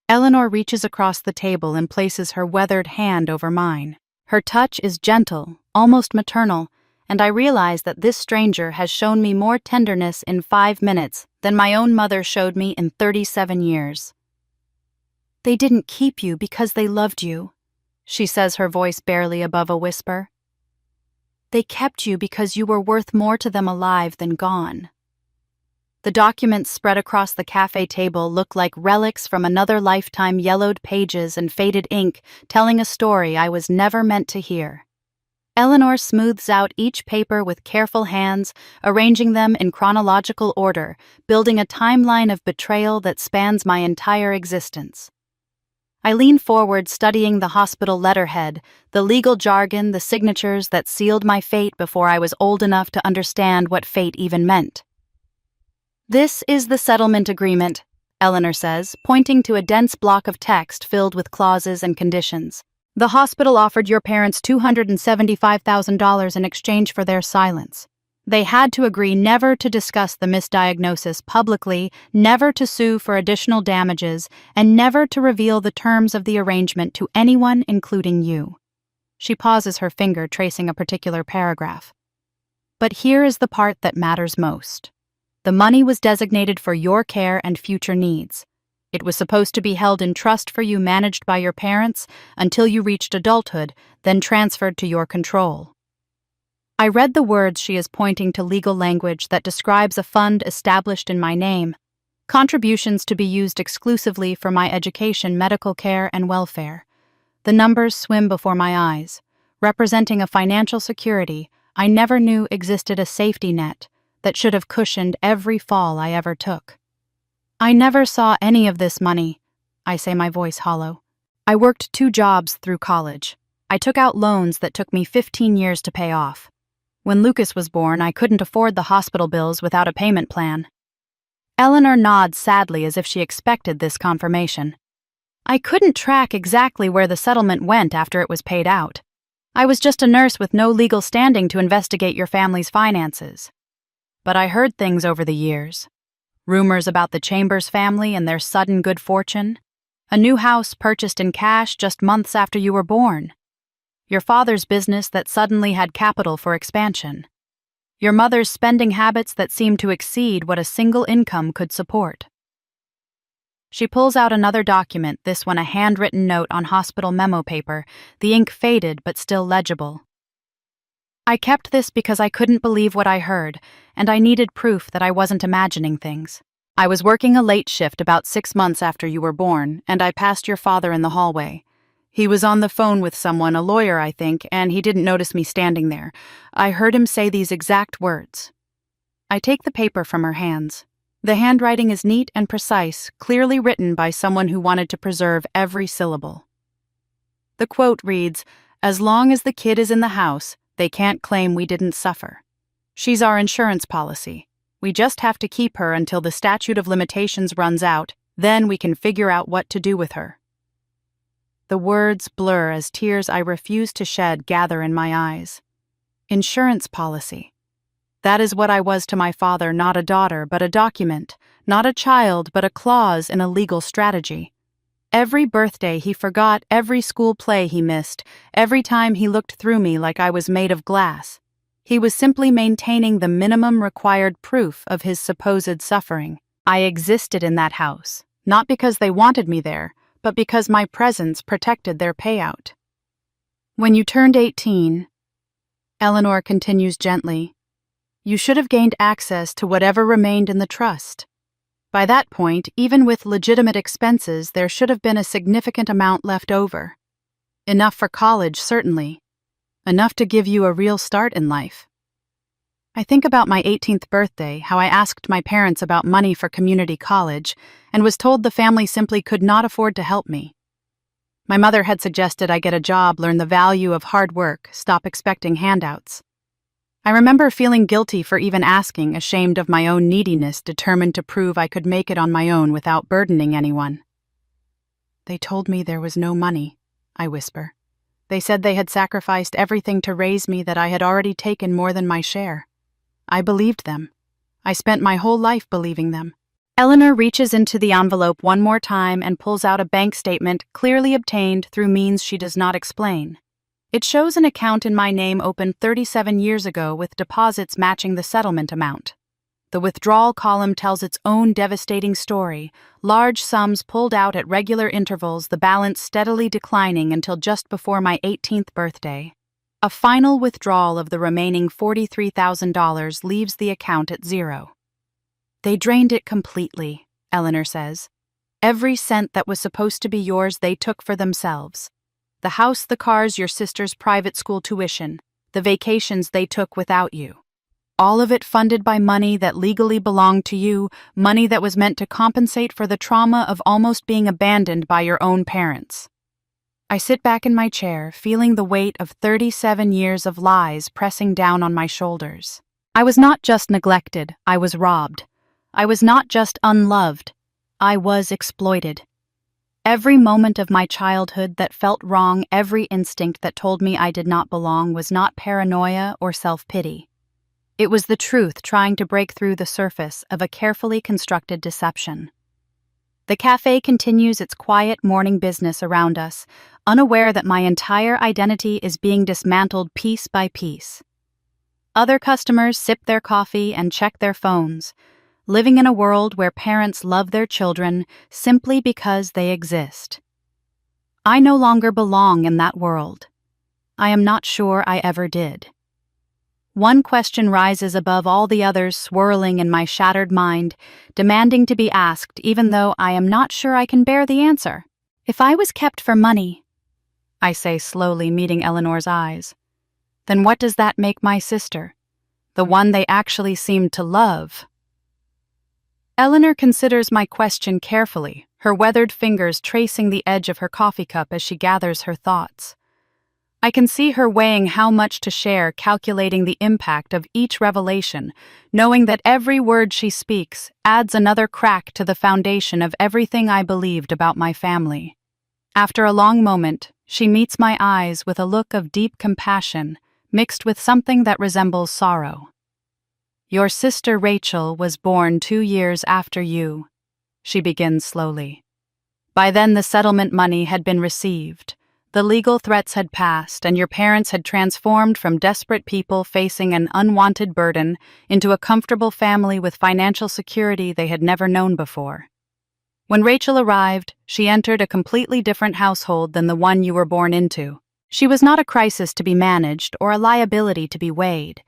Eleanor reaches across the table and places her weathered hand over mine. Her touch is gentle, almost maternal, and I realize that this stranger has shown me more tenderness in 5 minutes than my own mother showed me in 37 years. They didn't keep you because they loved you, she says, her voice barely above a whisper. They kept you because you were worth more to them alive than gone. The documents spread across the cafe table look like relics from another lifetime, yellowed pages and faded ink, telling a story I was never meant to hear. Eleanor smooths out each paper with careful hands, arranging them in chronological order, building a timeline of betrayal that spans my entire existence. I lean forward, studying the hospital letterhead, the legal jargon, the signatures that sealed my fate before I was old enough to understand what fate even meant. This is the settlement agreement, Eleanor says, pointing to a dense block of text filled with clauses and conditions. The hospital offered your parents $275,000 in exchange for their silence. They had to agree never to discuss the misdiagnosis publicly, never to sue for additional damages, and never to reveal the terms of the arrangement to anyone, including you. She pauses, her finger tracing a particular paragraph. But here is the part that matters most. The money was designated for your care and future needs. It was supposed to be held in trust for you, managed by your parents, until you reached adulthood, then transferred to your control. I read the words she is pointing to, legal language that describes a fund established in my name, contributions to be used exclusively for my education, medical care, and welfare. The numbers swim before my eyes, representing a financial security I never knew existed, a safety net that should have cushioned every fall I ever took. I never saw any of this money, I say, my voice hollow. I worked 2 jobs through college. I took out loans that took me 15 years to pay off. When Lucas was born, I couldn't afford the hospital bills without a payment plan. Eleanor nods sadly as if she expected this confirmation. I couldn't track exactly where the settlement went after it was paid out. I was just a nurse with no legal standing to investigate your family's finances. But I heard things over the years. Rumors about the Chambers family and their sudden good fortune. A new house purchased in cash just months after you were born. Your father's business that suddenly had capital for expansion. Your mother's spending habits that seemed to exceed what a single income could support. She pulls out another document, this one a handwritten note on hospital memo paper, the ink faded but still legible. I kept this because I couldn't believe what I heard, and I needed proof that I wasn't imagining things. I was working a late shift about 6 months after you were born, and I passed your father in the hallway. He was on the phone with someone, a lawyer, I think, and he didn't notice me standing there. I heard him say these exact words. I take the paper from her hands. The handwriting is neat and precise, clearly written by someone who wanted to preserve every syllable. The quote reads, "As long as the kid is in the house, they can't claim we didn't suffer. She's our insurance policy. We just have to keep her until the statute of limitations runs out, then we can figure out what to do with her." The words blur as tears I refuse to shed gather in my eyes. Insurance policy. That is what I was to my father, not a daughter, but a document, not a child, but a clause in a legal strategy. Every birthday he forgot, every school play he missed, every time he looked through me like I was made of glass. He was simply maintaining the minimum required proof of his supposed suffering. I existed in that house, not because they wanted me there, but because my presence protected their payout. When you turned 18, Eleanor continues gently, you should have gained access to whatever remained in the trust. By that point, even with legitimate expenses, there should have been a significant amount left over. Enough for college, certainly. Enough to give you a real start in life. I think about my 18th birthday, how I asked my parents about money for community college, and was told the family simply could not afford to help me. My mother had suggested I get a job, learn the value of hard work, stop expecting handouts. I remember feeling guilty for even asking, ashamed of my own neediness, determined to prove I could make it on my own without burdening anyone. "They told me there was no money," I whisper. "They said they had sacrificed everything to raise me, that I had already taken more than my share. I believed them. I spent my whole life believing them." Eleanor reaches into the envelope one more time and pulls out a bank statement clearly obtained through means she does not explain. It shows an account in my name opened 37 years ago with deposits matching the settlement amount. The withdrawal column tells its own devastating story, large sums pulled out at regular intervals, the balance steadily declining until just before my 18th birthday. A final withdrawal of the remaining $43,000 leaves the account at zero. "They drained it completely," Eleanor says. "Every cent that was supposed to be yours they took for themselves. The house, the cars, your sister's private school tuition, the vacations they took without you. All of it funded by money that legally belonged to you, money that was meant to compensate for the trauma of almost being abandoned by your own parents." I sit back in my chair, feeling the weight of 37 years of lies pressing down on my shoulders. I was not just neglected, I was robbed. I was not just unloved, I was exploited. Every moment of my childhood that felt wrong, every instinct that told me I did not belong, was not paranoia or self-pity. It was the truth trying to break through the surface of a carefully constructed deception. The cafe continues its quiet morning business around us, unaware that my entire identity is being dismantled piece by piece. Other customers sip their coffee and check their phones, living in a world where parents love their children simply because they exist. I no longer belong in that world. I am not sure I ever did. One question rises above all the others swirling in my shattered mind, demanding to be asked even though I am not sure I can bear the answer. "If I was kept for money," I say slowly, meeting Eleanor's eyes, "then what does that make my sister? The one they actually seemed to love?" Eleanor considers my question carefully, her weathered fingers tracing the edge of her coffee cup as she gathers her thoughts. I can see her weighing how much to share, calculating the impact of each revelation, knowing that every word she speaks adds another crack to the foundation of everything I believed about my family. After a long moment, she meets my eyes with a look of deep compassion, mixed with something that resembles sorrow. "Your sister Rachel was born 2 years after you," she begins slowly. "By then the settlement money had been received. The legal threats had passed, and your parents had transformed from desperate people facing an unwanted burden into a comfortable family with financial security they had never known before. When Rachel arrived, she entered a completely different household than the one you were born into. She was not a crisis to be managed or a liability to be weighed.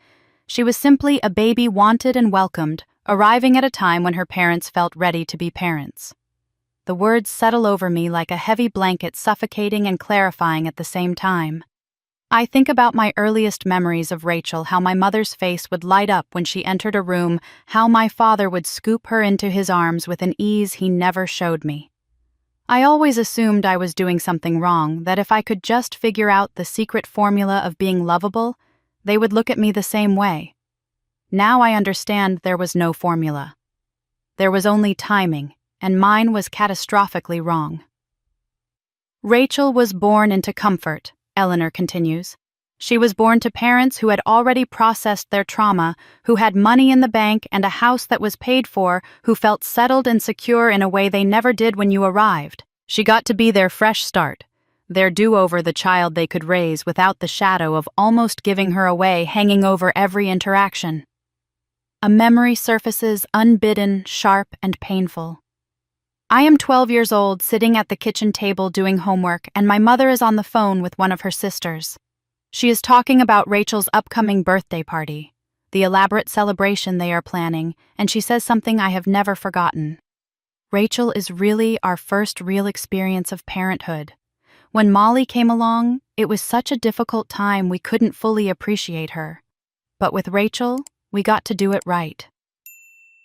She was simply a baby wanted and welcomed, arriving at a time when her parents felt ready to be parents." The words settle over me like a heavy blanket, suffocating and clarifying at the same time. I think about my earliest memories of Rachel, how my mother's face would light up when she entered a room, how my father would scoop her into his arms with an ease he never showed me. I always assumed I was doing something wrong, that if I could just figure out the secret formula of being lovable, they would look at me the same way. Now I understand there was no formula. There was only timing, and mine was catastrophically wrong. "Rachel was born into comfort," Eleanor continues. "She was born to parents who had already processed their trauma, who had money in the bank and a house that was paid for, who felt settled and secure in a way they never did when you arrived. She got to be their fresh start, their do-over, the child they could raise without the shadow of almost giving her away hanging over every interaction." A memory surfaces, unbidden, sharp, and painful. I am 12 years old, sitting at the kitchen table doing homework, and my mother is on the phone with one of her sisters. She is talking about Rachel's upcoming birthday party, the elaborate celebration they are planning, and she says something I have never forgotten. "Rachel is really our first real experience of parenthood. When Molly came along, it was such a difficult time we couldn't fully appreciate her. But with Rachel, we got to do it right."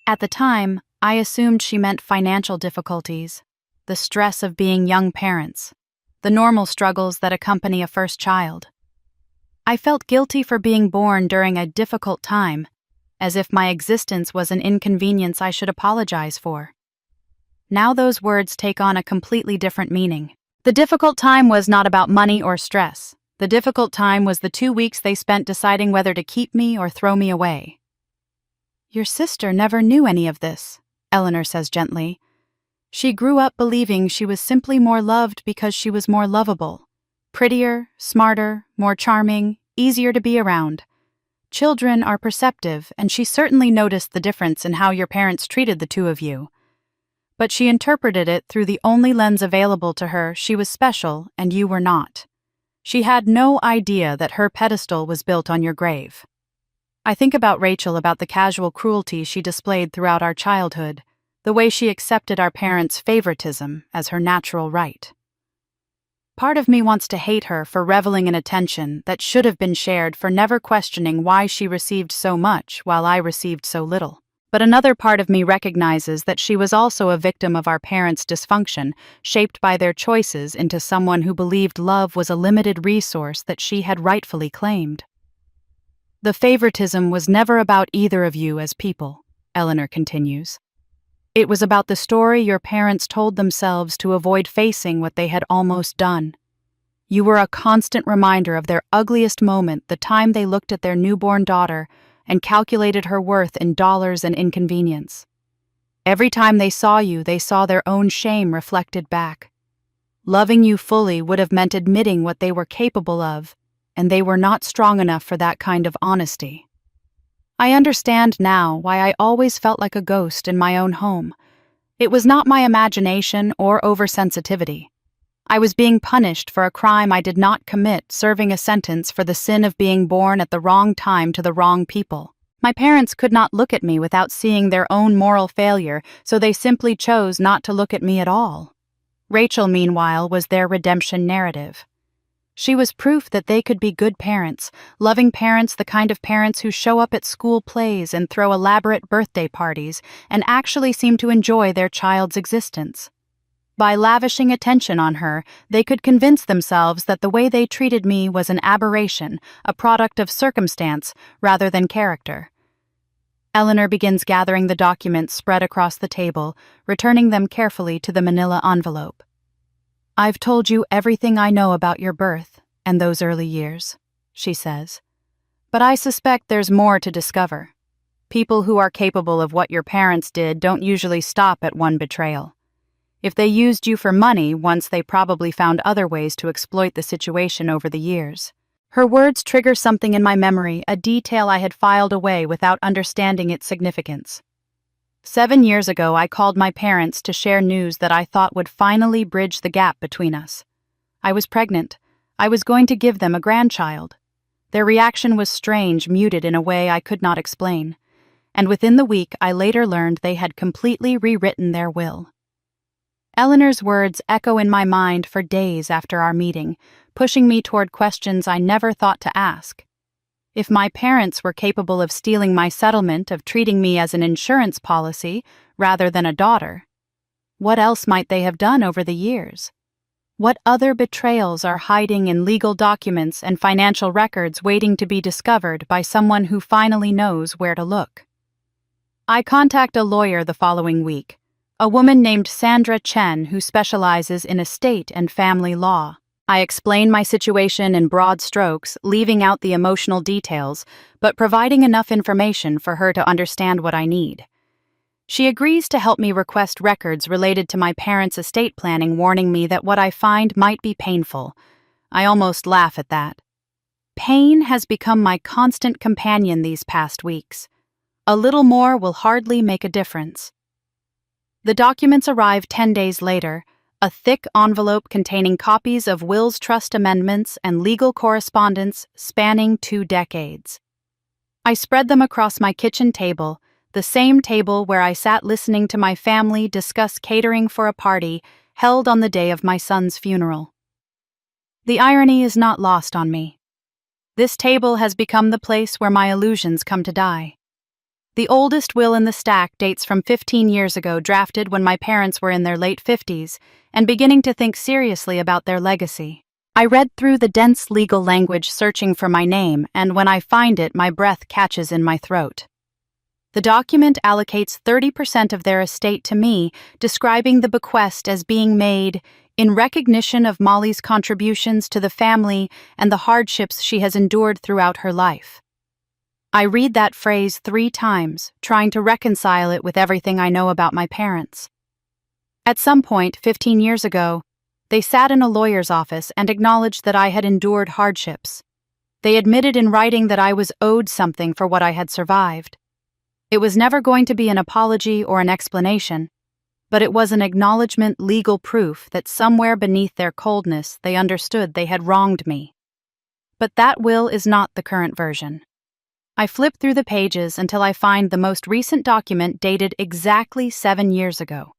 At the time, I assumed she meant financial difficulties, the stress of being young parents. the normal struggles that accompany a first child. I felt guilty for being born during a difficult time, as if my existence was an inconvenience I should apologize for. Now those words take on a completely different meaning. The difficult time was not about money or stress. The difficult time was the 2 weeks they spent deciding whether to keep me or throw me away. "Your sister never knew any of this," Eleanor says gently. "She grew up believing she was simply more loved because she was more lovable. Prettier, smarter, more charming, easier to be around. Children are perceptive, and she certainly noticed the difference in how your parents treated the two of you. But she interpreted it through the only lens available to her. She was special, and you were not. She had no idea that her pedestal was built on your grave." I think about Rachel, about the casual cruelty she displayed throughout our childhood, the way she accepted our parents' favoritism as her natural right. Part of me wants to hate her for reveling in attention that should have been shared, for never questioning why she received so much while I received so little. But another part of me recognizes that she was also a victim of our parents' dysfunction, shaped by their choices into someone who believed love was a limited resource that she had rightfully claimed. "The favoritism was never about either of you as people," Eleanor continues. "It was about the story your parents told themselves to avoid facing what they had almost done. You were a constant reminder of their ugliest moment, the time they looked at their newborn daughter and calculated her worth in dollars and inconvenience. Every time they saw you, they saw their own shame reflected back. Loving you fully would have meant admitting what they were capable of, and they were not strong enough for that kind of honesty. I understand now why I always felt like a ghost in my own home. It was not my imagination or oversensitivity. I was being punished for a crime I did not commit, serving a sentence for the sin of being born at the wrong time to the wrong people. My parents could not look at me without seeing their own moral failure, so they simply chose not to look at me at all. Rachel, meanwhile, was their redemption narrative. She was proof that they could be good parents, loving parents, the kind of parents who show up at school plays and throw elaborate birthday parties and actually seem to enjoy their child's existence. By lavishing attention on her, they could convince themselves that the way they treated me was an aberration, a product of circumstance rather than character. Eleanor begins gathering the documents spread across the table, returning them carefully to the manila envelope. "I've told you everything I know about your birth and those early years," she says. "But I suspect there's more to discover. People who are capable of what your parents did don't usually stop at one betrayal. If they used you for money once, they probably found other ways to exploit the situation over the years." Her words trigger something in my memory, a detail I had filed away without understanding its significance. 7 years ago, I called my parents to share news that I thought would finally bridge the gap between us. I was pregnant. I was going to give them a grandchild. Their reaction was strange, muted in a way I could not explain. And within the week, I later learned they had completely rewritten their will. Eleanor's words echo in my mind for days after our meeting, pushing me toward questions I never thought to ask. If my parents were capable of stealing my settlement, of treating me as an insurance policy rather than a daughter, what else might they have done over the years? What other betrayals are hiding in legal documents and financial records waiting to be discovered by someone who finally knows where to look? I contact a lawyer the following week, a woman named Sandra Chen who specializes in estate and family law. I explain my situation in broad strokes, leaving out the emotional details, but providing enough information for her to understand what I need. She agrees to help me request records related to my parents' estate planning, warning me that what I find might be painful. I almost laugh at that. Pain has become my constant companion these past weeks. A little more will hardly make a difference. The documents arrive 10 days later, a thick envelope containing copies of wills, trust amendments, and legal correspondence spanning 2 decades. I spread them across my kitchen table, the same table where I sat listening to my family discuss catering for a party held on the day of my son's funeral. The irony is not lost on me. This table has become the place where my illusions come to die. The oldest will in the stack dates from 15 years ago, drafted when my parents were in their late 50s, and beginning to think seriously about their legacy. I read through the dense legal language searching for my name, and when I find it, my breath catches in my throat. The document allocates 30% of their estate to me, describing the bequest as being made in recognition of Molly's contributions to the family and the hardships she has endured throughout her life. I read that phrase 3 times, trying to reconcile it with everything I know about my parents. At some point, 15 years ago, they sat in a lawyer's office and acknowledged that I had endured hardships. They admitted in writing that I was owed something for what I had survived. It was never going to be an apology or an explanation, but it was an acknowledgement, legal proof that somewhere beneath their coldness they understood they had wronged me. But that will is not the current version. I flip through the pages until I find the most recent document dated exactly 7 years ago.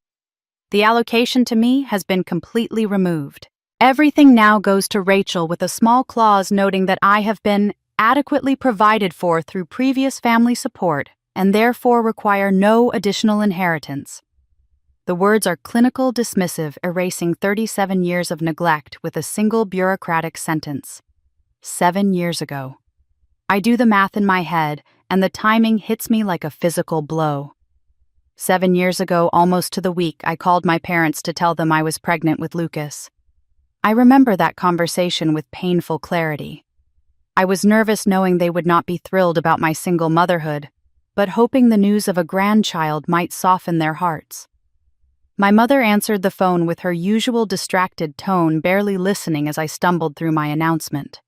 The allocation to me has been completely removed. Everything now goes to Rachel with a small clause noting that I have been adequately provided for through previous family support and therefore require no additional inheritance. The words are clinical dismissive, erasing 37 years of neglect with a single bureaucratic sentence. 7 years ago. I do the math in my head, and the timing hits me like a physical blow. 7 years ago, almost to the week, I called my parents to tell them I was pregnant with Lucas. I remember that conversation with painful clarity. I was nervous knowing they would not be thrilled about my single motherhood, but hoping the news of a grandchild might soften their hearts. My mother answered the phone with her usual distracted tone, barely listening as I stumbled through my announcement.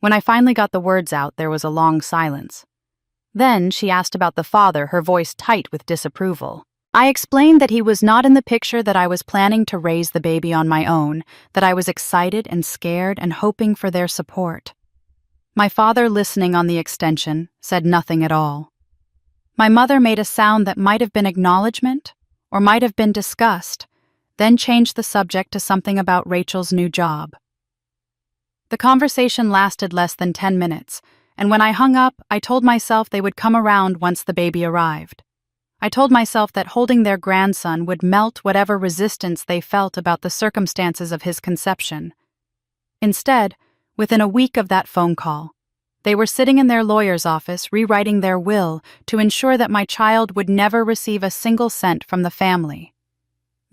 When I finally got the words out, there was a long silence. Then she asked about the father, her voice tight with disapproval. I explained that he was not in the picture, that I was planning to raise the baby on my own, that I was excited and scared and hoping for their support. My father, listening on the extension, said nothing at all. My mother made a sound that might have been acknowledgement or might have been disgust, then changed the subject to something about Rachel's new job. The conversation lasted less than 10 minutes, and when I hung up, I told myself they would come around once the baby arrived. I told myself that holding their grandson would melt whatever resistance they felt about the circumstances of his conception. Instead, within a week of that phone call, they were sitting in their lawyer's office rewriting their will to ensure that my child would never receive a single cent from the family.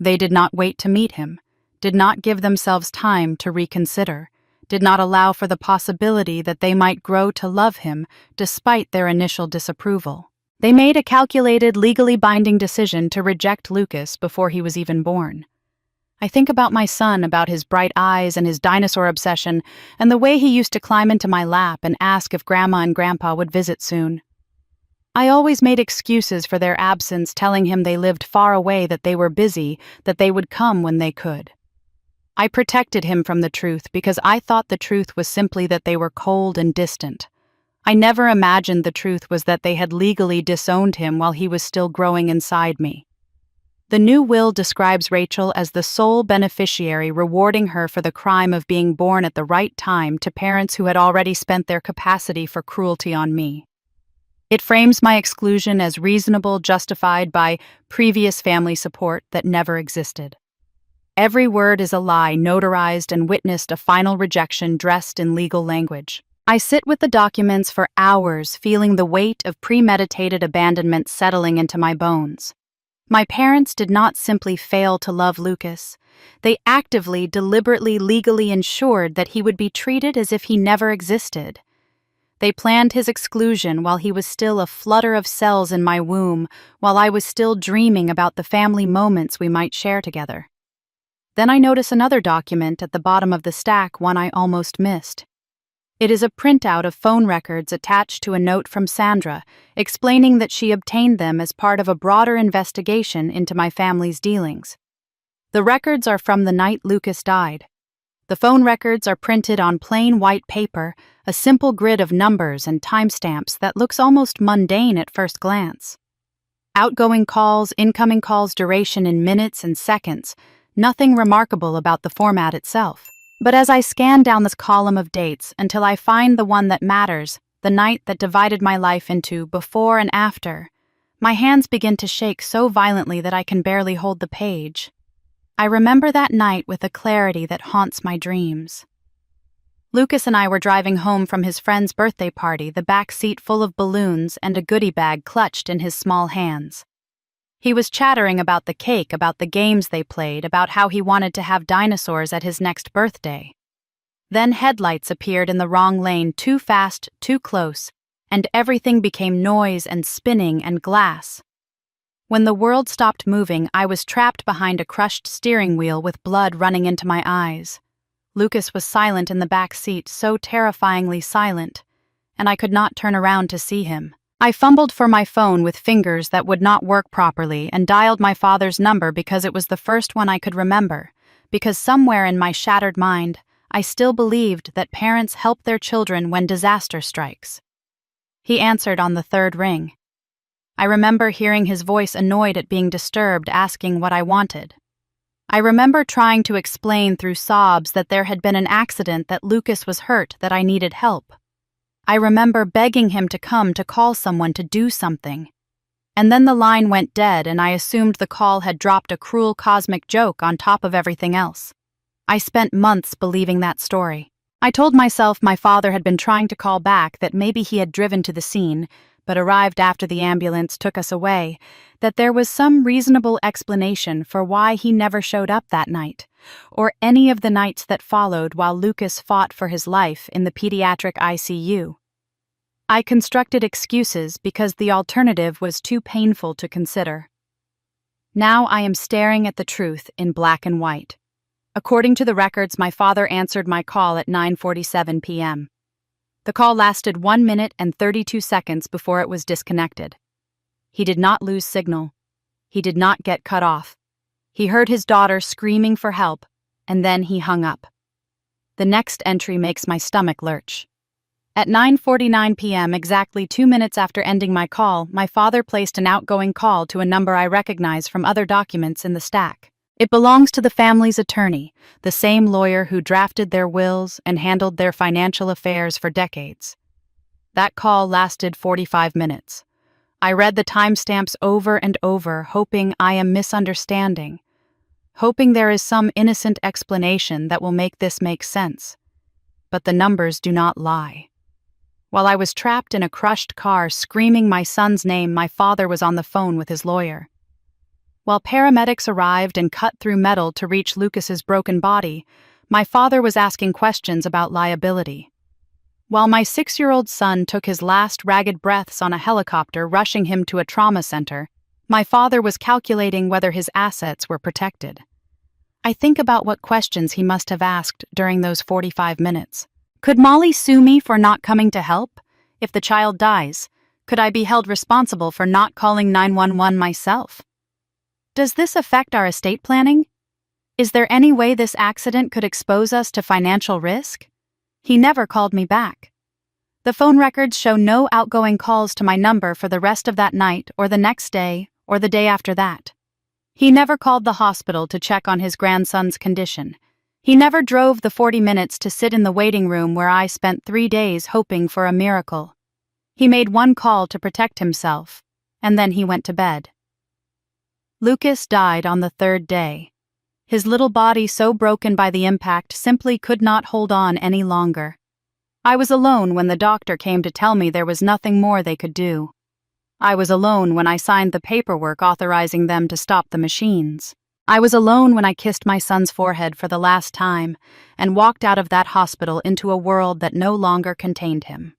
They did not wait to meet him, did not give themselves time to reconsider, did not allow for the possibility that they might grow to love him despite their initial disapproval. They made a calculated, legally binding decision to reject Lucas before he was even born. I think about my son, about his bright eyes and his dinosaur obsession, and the way he used to climb into my lap and ask if Grandma and Grandpa would visit soon. I always made excuses for their absence, telling him they lived far away, that they were busy, that they would come when they could. I protected him from the truth because I thought the truth was simply that they were cold and distant. I never imagined the truth was that they had legally disowned him while he was still growing inside me. The new will describes Rachel as the sole beneficiary, rewarding her for the crime of being born at the right time to parents who had already spent their capacity for cruelty on me. It frames my exclusion as reasonable, justified by previous family support that never existed. Every word is a lie, notarized and witnessed a final rejection dressed in legal language. I sit with the documents for hours, feeling the weight of premeditated abandonment settling into my bones. My parents did not simply fail to love Lucas. They actively, deliberately, legally ensured that he would be treated as if he never existed. They planned his exclusion while he was still a flutter of cells in my womb, while I was still dreaming about the family moments we might share together. Then I notice another document at the bottom of the stack, one I almost missed. It is a printout of phone records attached to a note from Sandra, explaining that she obtained them as part of a broader investigation into my family's dealings. The records are from the night Lucas died. The phone records are printed on plain white paper, a simple grid of numbers and timestamps that looks almost mundane at first glance. Outgoing calls, incoming calls, duration in minutes and seconds, nothing remarkable about the format itself. But as I scan down this column of dates until I find the one that matters, the night that divided my life into before and after, my hands begin to shake so violently that I can barely hold the page. I remember that night with a clarity that haunts my dreams. Lucas and I were driving home from his friend's birthday party, the back seat full of balloons and a goodie bag clutched in his small hands. He was chattering about the cake, about the games they played, about how he wanted to have dinosaurs at his next birthday. Then headlights appeared in the wrong lane, too fast, too close, and everything became noise and spinning and glass. When the world stopped moving, I was trapped behind a crushed steering wheel with blood running into my eyes. Lucas was silent in the back seat, so terrifyingly silent, and I could not turn around to see him. I fumbled for my phone with fingers that would not work properly and dialed my father's number because it was the first one I could remember, because somewhere in my shattered mind, I still believed that parents help their children when disaster strikes. He answered on the third ring. I remember hearing his voice, annoyed at being disturbed, asking what I wanted. I remember trying to explain through sobs that there had been an accident, that Lucas was hurt, that I needed help. I remember begging him to come, to call someone, to do something. And then the line went dead and I assumed the call had dropped a cruel cosmic joke on top of everything else. I spent months believing that story. I told myself my father had been trying to call back, that maybe he had driven to the scene, but arrived after the ambulance took us away, that there was some reasonable explanation for why he never showed up that night, or any of the nights that followed while Lucas fought for his life in the pediatric ICU. I constructed excuses because the alternative was too painful to consider. Now I am staring at the truth in black and white. According to the records, my father answered my call at 9:47 p.m. The call lasted 1 minute and 32 seconds before it was disconnected. He did not lose signal. He did not get cut off. He heard his daughter screaming for help, and then he hung up. The next entry makes my stomach lurch. At 9:49 p.m., exactly 2 minutes after ending my call, my father placed an outgoing call to a number I recognize from other documents in the stack. It belongs to the family's attorney, the same lawyer who drafted their wills and handled their financial affairs for decades. That call lasted 45 minutes. I read the timestamps over and over, hoping I am misunderstanding, hoping there is some innocent explanation that will make this make sense. But the numbers do not lie. While I was trapped in a crushed car screaming my son's name, my father was on the phone with his lawyer. While paramedics arrived and cut through metal to reach Lucas's broken body, my father was asking questions about liability. While my 6-year-old son took his last ragged breaths on a helicopter rushing him to a trauma center, my father was calculating whether his assets were protected. I think about what questions he must have asked during those 45 minutes. Could Molly sue me for not coming to help? If the child dies, could I be held responsible for not calling 911 myself? Does this affect our estate planning? Is there any way this accident could expose us to financial risk? He never called me back. The phone records show no outgoing calls to my number for the rest of that night or the next day or the day after that. He never called the hospital to check on his grandson's condition. He never drove the 40 minutes to sit in the waiting room where I spent 3 days hoping for a miracle. He made one call to protect himself, and then he went to bed. Lucas died on the third day. His little body, so broken by the impact, simply could not hold on any longer. I was alone when the doctor came to tell me there was nothing more they could do. I was alone when I signed the paperwork authorizing them to stop the machines. I was alone when I kissed my son's forehead for the last time and walked out of that hospital into a world that no longer contained him.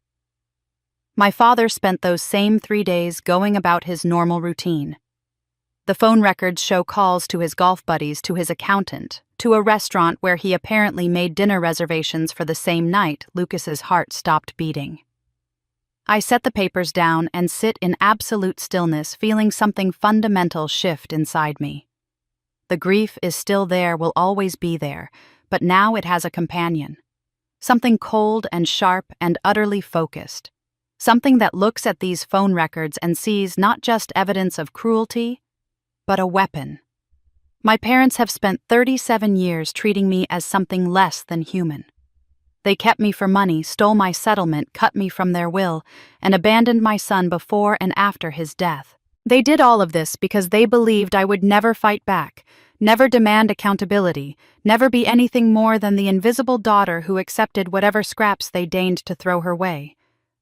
My father spent those same 3 days going about his normal routine. The phone records show calls to his golf buddies, to his accountant, to a restaurant where he apparently made dinner reservations for the same night Lucas's heart stopped beating. I set the papers down and sit in absolute stillness, feeling something fundamental shift inside me. The grief is still there, will always be there, but now it has a companion. Something cold and sharp and utterly focused. Something that looks at these phone records and sees not just evidence of cruelty, but a weapon. My parents have spent 37 years treating me as something less than human. They kept me for money, stole my settlement, cut me from their will, and abandoned my son before and after his death. They did all of this because they believed I would never fight back, Never demand accountability, never be anything more than the invisible daughter who accepted whatever scraps they deigned to throw her way.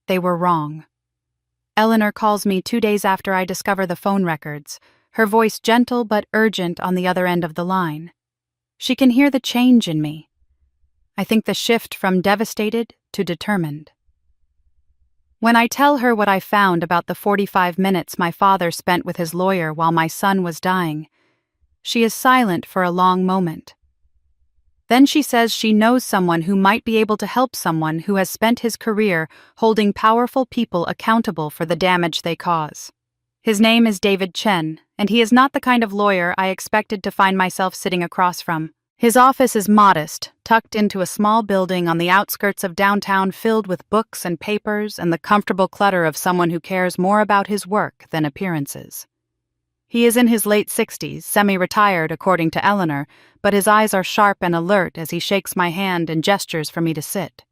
They were wrong. Eleanor calls me 2 days after I discover the phone records, her voice gentle but urgent on the other end of the line. She can hear the change in me. I think the shift from devastated to determined. When I tell her what I found about the 45 minutes my father spent with his lawyer while my son was dying, she is silent for a long moment. Then she says she knows someone who might be able to help someone who has spent his career holding powerful people accountable for the damage they cause. His name is David Chen, and he is not the kind of lawyer I expected to find myself sitting across from. His office is modest, tucked into a small building on the outskirts of downtown filled with books and papers and the comfortable clutter of someone who cares more about his work than appearances. He is in his late 60s, semi-retired according to Eleanor, but his eyes are sharp and alert as he shakes my hand and gestures for me to sit.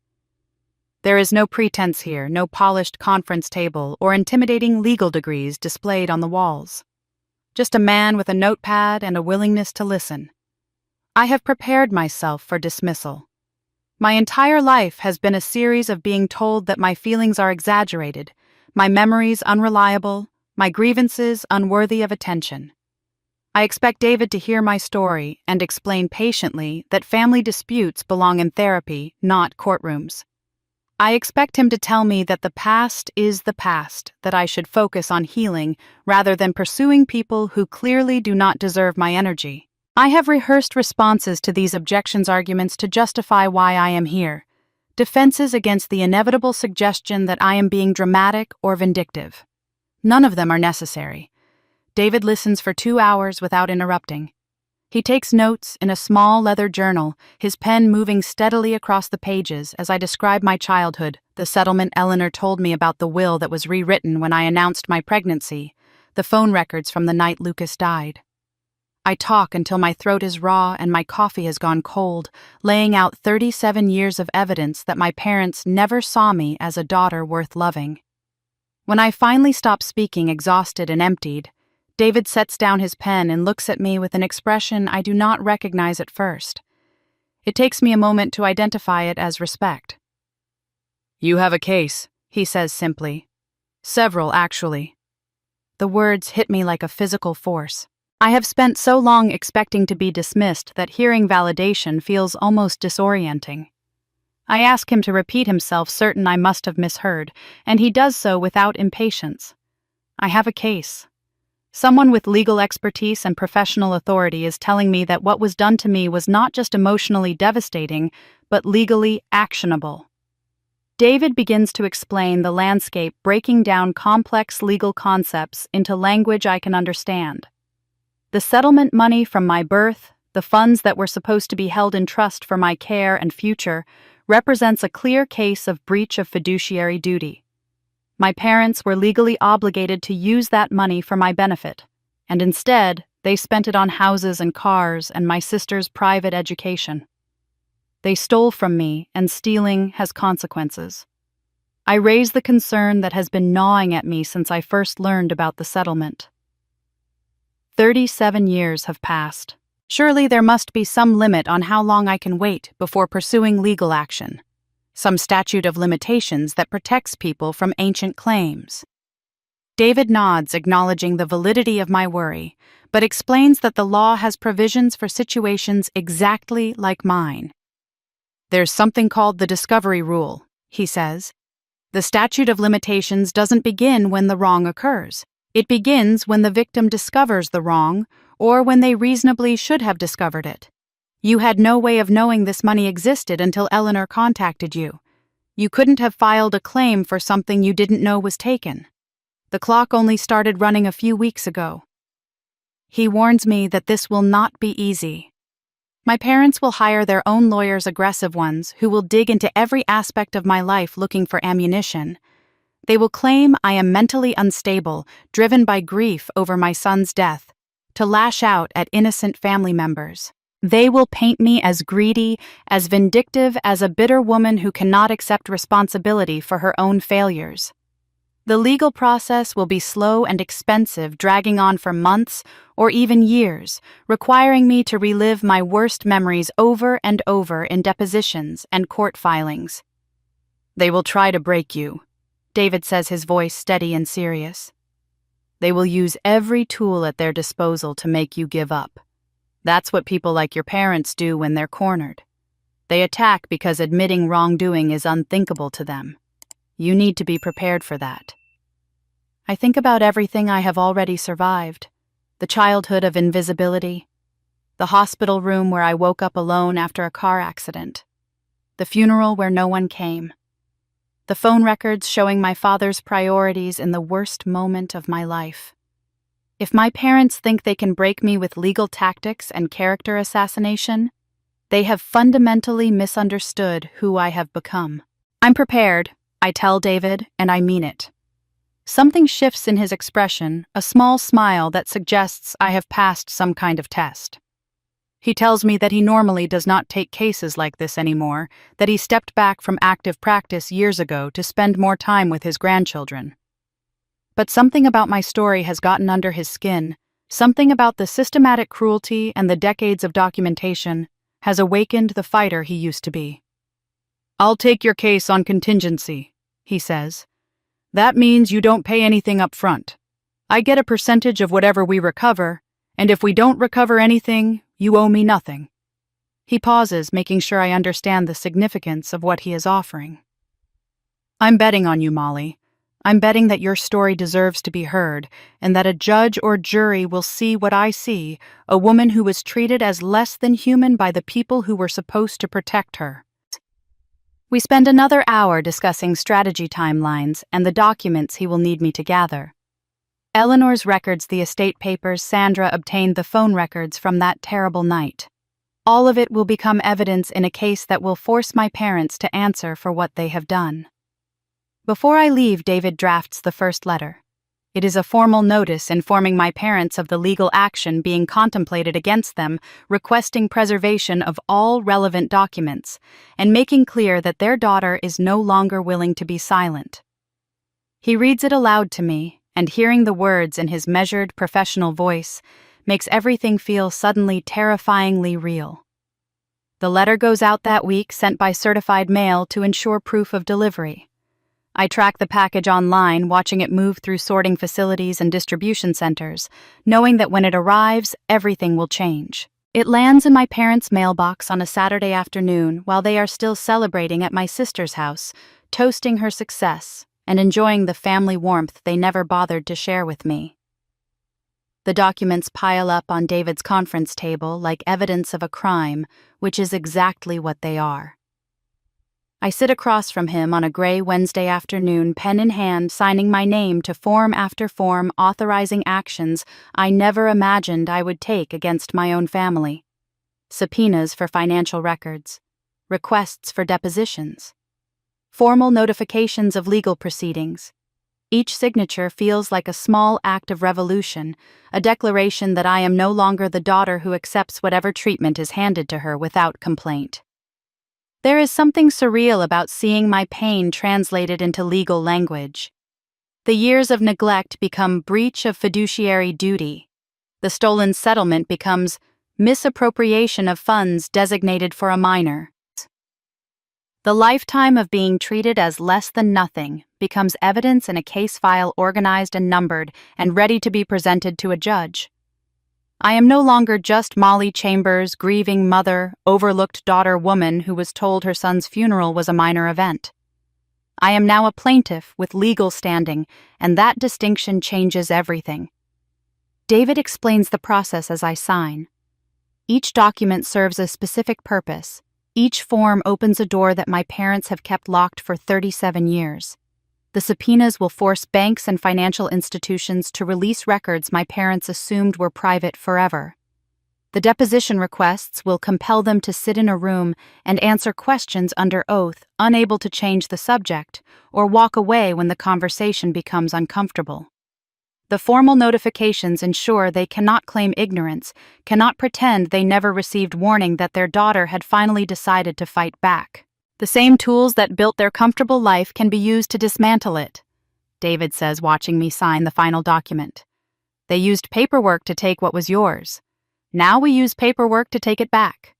There is no pretense here, no polished conference table or intimidating legal degrees displayed on the walls. Just a man with a notepad and a willingness to listen. I have prepared myself for dismissal. My entire life has been a series of being told that my feelings are exaggerated, my memories unreliable, my grievances unworthy of attention. I expect David to hear my story and explain patiently that family disputes belong in therapy, not courtrooms. I expect him to tell me that the past is the past, that I should focus on healing rather than pursuing people who clearly do not deserve my energy. I have rehearsed responses to these objections arguments to justify why I am here, defenses against the inevitable suggestion that I am being dramatic or vindictive. None of them are necessary. David listens for 2 hours without interrupting. He takes notes in a small leather journal, his pen moving steadily across the pages as I describe my childhood, the settlement Eleanor told me about, the will that was rewritten when I announced my pregnancy, the phone records from the night Lucas died. I talk until my throat is raw and my coffee has gone cold, laying out 37 years of evidence that my parents never saw me as a daughter worth loving. When I finally stop speaking, exhausted and emptied, David sets down his pen and looks at me with an expression I do not recognize at first. It takes me a moment to identify it as respect. "You have a case," he says simply. "Several, actually." The words hit me like a physical force. I have spent so long expecting to be dismissed that hearing validation feels almost disorienting. I ask him to repeat himself, certain I must have misheard, and he does so without impatience. I have a case. Someone with legal expertise and professional authority is telling me that what was done to me was not just emotionally devastating, but legally actionable. David begins to explain the landscape, breaking down complex legal concepts into language I can understand. The settlement money from my birth, the funds that were supposed to be held in trust for my care and future, represents a clear case of breach of fiduciary duty. My parents were legally obligated to use that money for my benefit, and instead, they spent it on houses and cars and my sister's private education. They stole from me, and stealing has consequences. I raise the concern that has been gnawing at me since I first learned about the settlement. 37 years have passed. Surely there must be some limit on how long I can wait before pursuing legal action. Some statute of limitations that protects people from ancient claims. David nods, acknowledging the validity of my worry, but explains that the law has provisions for situations exactly like mine. "There's something called the discovery rule," he says. "The statute of limitations doesn't begin when the wrong occurs. It begins when the victim discovers the wrong, or when they reasonably should have discovered it. You had no way of knowing this money existed until Eleanor contacted you. You couldn't have filed a claim for something you didn't know was taken. The clock only started running a few weeks ago." He warns me that this will not be easy. My parents will hire their own lawyers, aggressive ones, who will dig into every aspect of my life looking for ammunition. They will claim I am mentally unstable, driven by grief over my son's death, to lash out at innocent family members. They will paint me as greedy, as vindictive as a bitter woman who cannot accept responsibility for her own failures. The legal process will be slow and expensive, dragging on for months or even years, requiring me to relive my worst memories over and over in depositions and court filings. They will try to break you, David says, his voice steady and serious. They will use every tool at their disposal to make you give up. That's what people like your parents do when they're cornered. They attack because admitting wrongdoing is unthinkable to them. You need to be prepared for that. I think about everything I have already survived. The childhood of invisibility, the hospital room where I woke up alone after a car accident, the funeral where no one came, the phone records showing my father's priorities in the worst moment of my life. If my parents think they can break me with legal tactics and character assassination, they have fundamentally misunderstood who I have become. I'm prepared, I tell David, and I mean it. Something shifts in his expression, a small smile that suggests I have passed some kind of test. He tells me that he normally does not take cases like this anymore, that he stepped back from active practice years ago to spend more time with his grandchildren. But something about my story has gotten under his skin, something about the systematic cruelty and the decades of documentation has awakened the fighter he used to be. "I'll take your case on contingency," he says. "That means you don't pay anything up front. I get a percentage of whatever we recover, and if we don't recover anything, you owe me nothing." He pauses, making sure I understand the significance of what he is offering. "I'm betting on you, Molly. I'm betting that your story deserves to be heard, and that a judge or jury will see what I see, a woman who was treated as less than human by the people who were supposed to protect her." We spend another hour discussing strategy timelines and the documents he will need me to gather. Eleanor's records the estate papers, Sandra obtained the phone records from that terrible night. All of it will become evidence in a case that will force my parents to answer for what they have done. Before I leave, David drafts the first letter. It is a formal notice informing my parents of the legal action being contemplated against them, requesting preservation of all relevant documents, and making clear that their daughter is no longer willing to be silent. He reads it aloud to me, and hearing the words in his measured, professional voice makes everything feel suddenly terrifyingly real. The letter goes out that week, sent by certified mail to ensure proof of delivery. I track the package online, watching it move through sorting facilities and distribution centers, knowing that when it arrives, everything will change. It lands in my parents' mailbox on a Saturday afternoon while they are still celebrating at my sister's house, toasting her success and enjoying the family warmth they never bothered to share with me. The documents pile up on David's conference table like evidence of a crime, which is exactly what they are. I sit across from him on a gray Wednesday afternoon, pen in hand, signing my name to form after form authorizing actions I never imagined I would take against my own family. Subpoenas for financial records, requests for depositions, formal notifications of legal proceedings. Each signature feels like a small act of revolution, a declaration that I am no longer the daughter who accepts whatever treatment is handed to her without complaint. There is something surreal about seeing my pain translated into legal language. The years of neglect become breach of fiduciary duty. The stolen settlement becomes misappropriation of funds designated for a minor. The lifetime of being treated as less than nothing becomes evidence in a case file organized and numbered and ready to be presented to a judge. I am no longer just Molly Chambers, grieving mother, overlooked daughter woman who was told her son's funeral was a minor event. I am now a plaintiff with legal standing, and that distinction changes everything. David explains the process as I sign. Each document serves a specific purpose. Each form opens a door that my parents have kept locked for 37 years. The subpoenas will force banks and financial institutions to release records my parents assumed were private forever. The deposition requests will compel them to sit in a room and answer questions under oath, unable to change the subject, or walk away when the conversation becomes uncomfortable. The formal notifications ensure they cannot claim ignorance, cannot pretend they never received warning that their daughter had finally decided to fight back. The same tools that built their comfortable life can be used to dismantle it. David says, watching me sign the final document. They used paperwork to take what was yours. Now we use paperwork to take it back.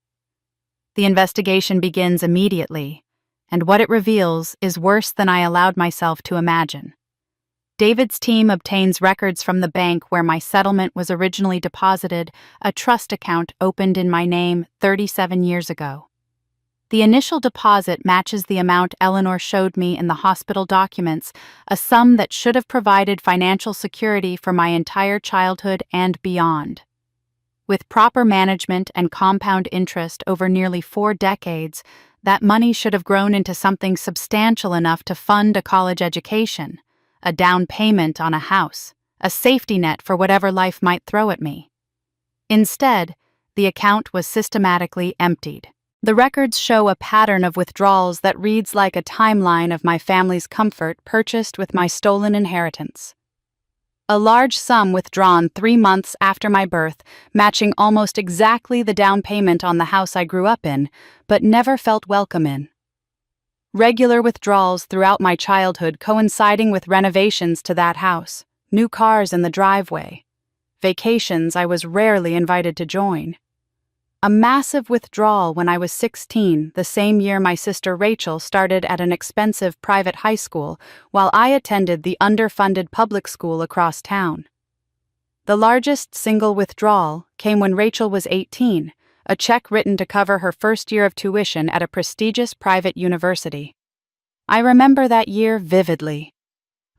The investigation begins immediately, and what it reveals is worse than I allowed myself to imagine. David's team obtains records from the bank where my settlement was originally deposited, a trust account opened in my name 37 years ago. The initial deposit matches the amount Eleanor showed me in the hospital documents, a sum that should have provided financial security for my entire childhood and beyond. With proper management and compound interest over nearly 4 decades, that money should have grown into something substantial enough to fund a college education, a down payment on a house, a safety net for whatever life might throw at me. Instead, the account was systematically emptied. The records show a pattern of withdrawals that reads like a timeline of my family's comfort purchased with my stolen inheritance. A large sum withdrawn 3 months after my birth, matching almost exactly the down payment on the house I grew up in, but never felt welcome in. Regular withdrawals throughout my childhood coinciding with renovations to that house, new cars in the driveway, vacations I was rarely invited to join. A massive withdrawal when I was 16, the same year my sister Rachel started at an expensive private high school, while I attended the underfunded public school across town. The largest single withdrawal came when Rachel was 18, a check written to cover her first year of tuition at a prestigious private university. I remember that year vividly.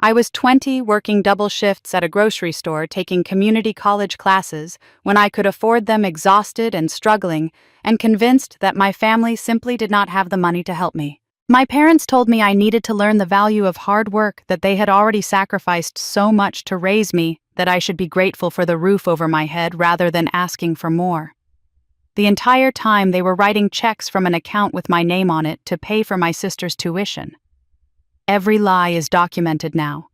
I was 20, working double shifts at a grocery store taking community college classes when I could afford them, exhausted and struggling, and convinced that my family simply did not have the money to help me. My parents told me I needed to learn the value of hard work, that they had already sacrificed so much to raise me that I should be grateful for the roof over my head rather than asking for more. The entire time they were writing checks from an account with my name on it to pay for my sister's tuition. Every lie is documented now.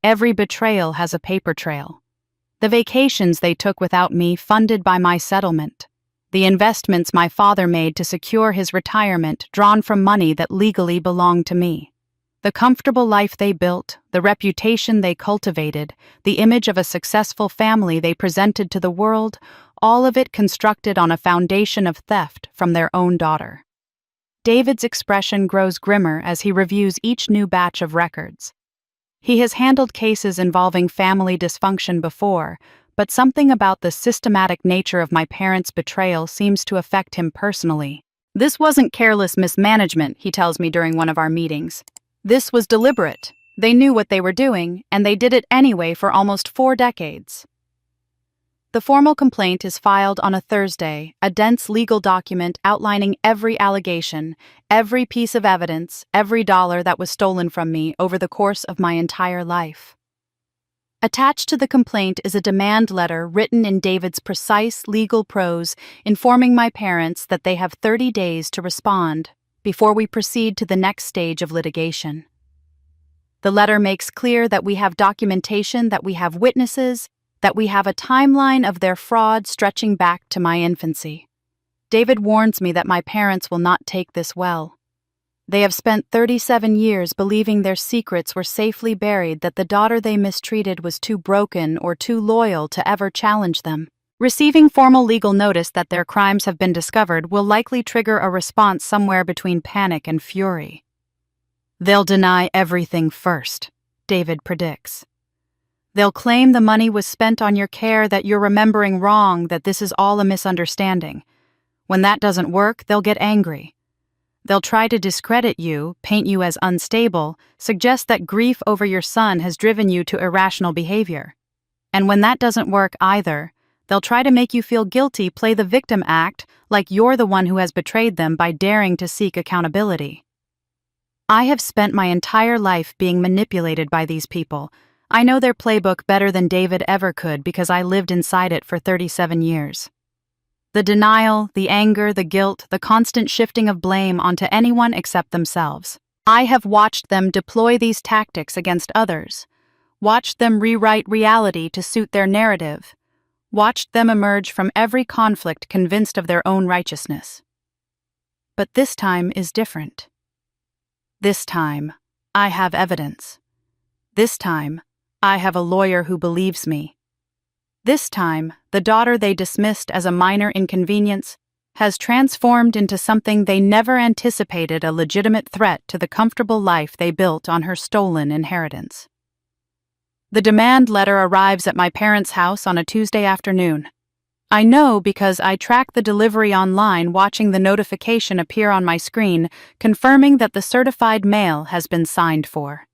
Every betrayal has a paper trail. The vacations they took without me funded by my settlement. The investments my father made to secure his retirement drawn from money that legally belonged to me. The comfortable life they built, the reputation they cultivated, the image of a successful family they presented to the world, all of it constructed on a foundation of theft from their own daughter. David's expression grows grimmer as he reviews each new batch of records. He has handled cases involving family dysfunction before, but something about the systematic nature of my parents' betrayal seems to affect him personally. This wasn't careless mismanagement, he tells me during one of our meetings. This was deliberate. They knew what they were doing, and they did it anyway for almost 4 decades. The formal complaint is filed on a Thursday, a dense legal document outlining every allegation, every piece of evidence, every dollar that was stolen from me over the course of my entire life. Attached to the complaint is a demand letter written in David's precise legal prose, informing my parents that they have 30 days to respond before we proceed to the next stage of litigation. The letter makes clear that we have documentation, that we have witnesses, that we have a timeline of their fraud stretching back to my infancy. David warns me that my parents will not take this well. They have spent 37 years believing their secrets were safely buried, that the daughter they mistreated was too broken or too loyal to ever challenge them. Receiving formal legal notice that their crimes have been discovered will likely trigger a response somewhere between panic and fury. They'll deny everything first, David predicts. They'll claim the money was spent on your care, that you're remembering wrong, that this is all a misunderstanding. When that doesn't work, they'll get angry. They'll try to discredit you, paint you as unstable, suggest that grief over your son has driven you to irrational behavior. And when that doesn't work either, they'll try to make you feel guilty, play the victim act, like you're the one who has betrayed them by daring to seek accountability. I have spent my entire life being manipulated by these people. I know their playbook better than David ever could because I lived inside it for 37 years. The denial, the anger, the guilt, the constant shifting of blame onto anyone except themselves. I have watched them deploy these tactics against others, watched them rewrite reality to suit their narrative, watched them emerge from every conflict convinced of their own righteousness. But this time is different. This time, I have evidence. This time, I have a lawyer who believes me. This time, the daughter they dismissed as a minor inconvenience has transformed into something they never anticipated, a legitimate threat to the comfortable life they built on her stolen inheritance. The demand letter arrives at my parents' house on a Tuesday afternoon. I know because I track the delivery online, watching the notification appear on my screen, confirming that the certified mail has been signed for.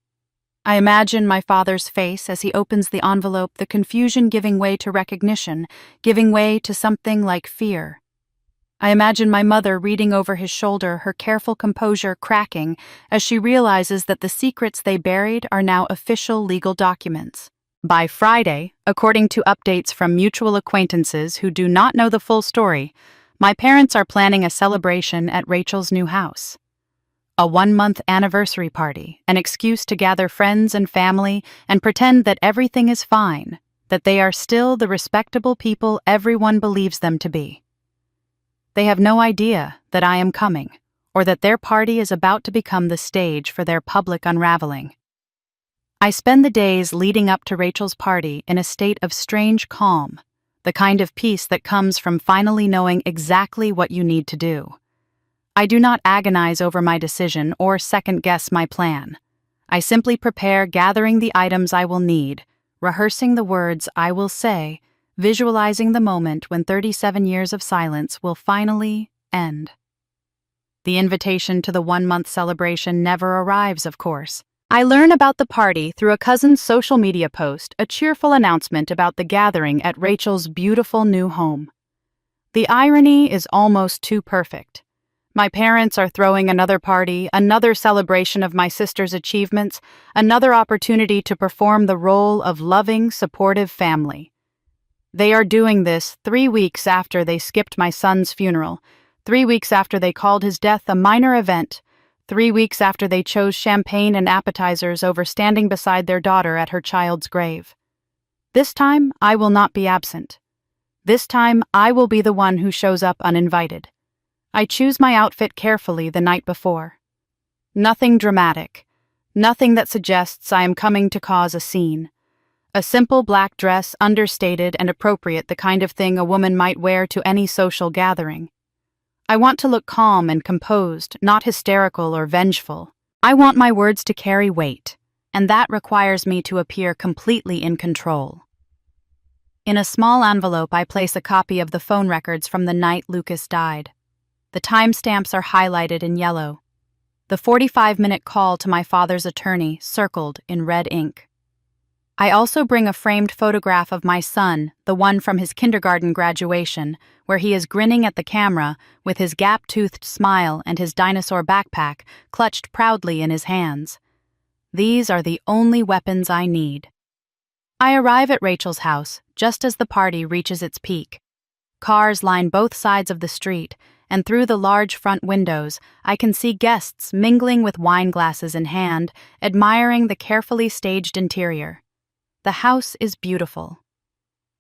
I imagine my father's face as he opens the envelope, the confusion giving way to recognition, giving way to something like fear. I imagine my mother reading over his shoulder, her careful composure cracking as she realizes that the secrets they buried are now official legal documents. By Friday, according to updates from mutual acquaintances who do not know the full story, my parents are planning a celebration at Rachel's new house. A 1-month anniversary party, an excuse to gather friends and family and pretend that everything is fine, that they are still the respectable people everyone believes them to be. They have no idea that I am coming, or that their party is about to become the stage for their public unraveling. I spend the days leading up to Rachel's party in a state of strange calm, the kind of peace that comes from finally knowing exactly what you need to do. I do not agonize over my decision or second-guess my plan. I simply prepare, gathering the items I will need, rehearsing the words I will say, visualizing the moment when 37 years of silence will finally end. The invitation to the 1-month celebration never arrives, of course. I learn about the party through a cousin's social media post, a cheerful announcement about the gathering at Rachel's beautiful new home. The irony is almost too perfect. My parents are throwing another party, another celebration of my sister's achievements, another opportunity to perform the role of loving, supportive family. They are doing this 3 weeks after they skipped my son's funeral, 3 weeks after they called his death a minor event, 3 weeks after they chose champagne and appetizers over standing beside their daughter at her child's grave. This time, I will not be absent. This time, I will be the one who shows up uninvited. I choose my outfit carefully the night before. Nothing dramatic, nothing that suggests I am coming to cause a scene. A simple black dress, understated and appropriate, the kind of thing a woman might wear to any social gathering. I want to look calm and composed, not hysterical or vengeful. I want my words to carry weight, and that requires me to appear completely in control. In a small envelope, I place a copy of the phone records from the night Lucas died. The timestamps are highlighted in yellow. The 45-minute call to my father's attorney circled in red ink. I also bring a framed photograph of my son, the one from his kindergarten graduation, where he is grinning at the camera with his gap-toothed smile and his dinosaur backpack clutched proudly in his hands. These are the only weapons I need. I arrive at Rachel's house just as the party reaches its peak. Cars line both sides of the street, and through the large front windows, I can see guests mingling with wine glasses in hand, admiring the carefully staged interior. The house is beautiful.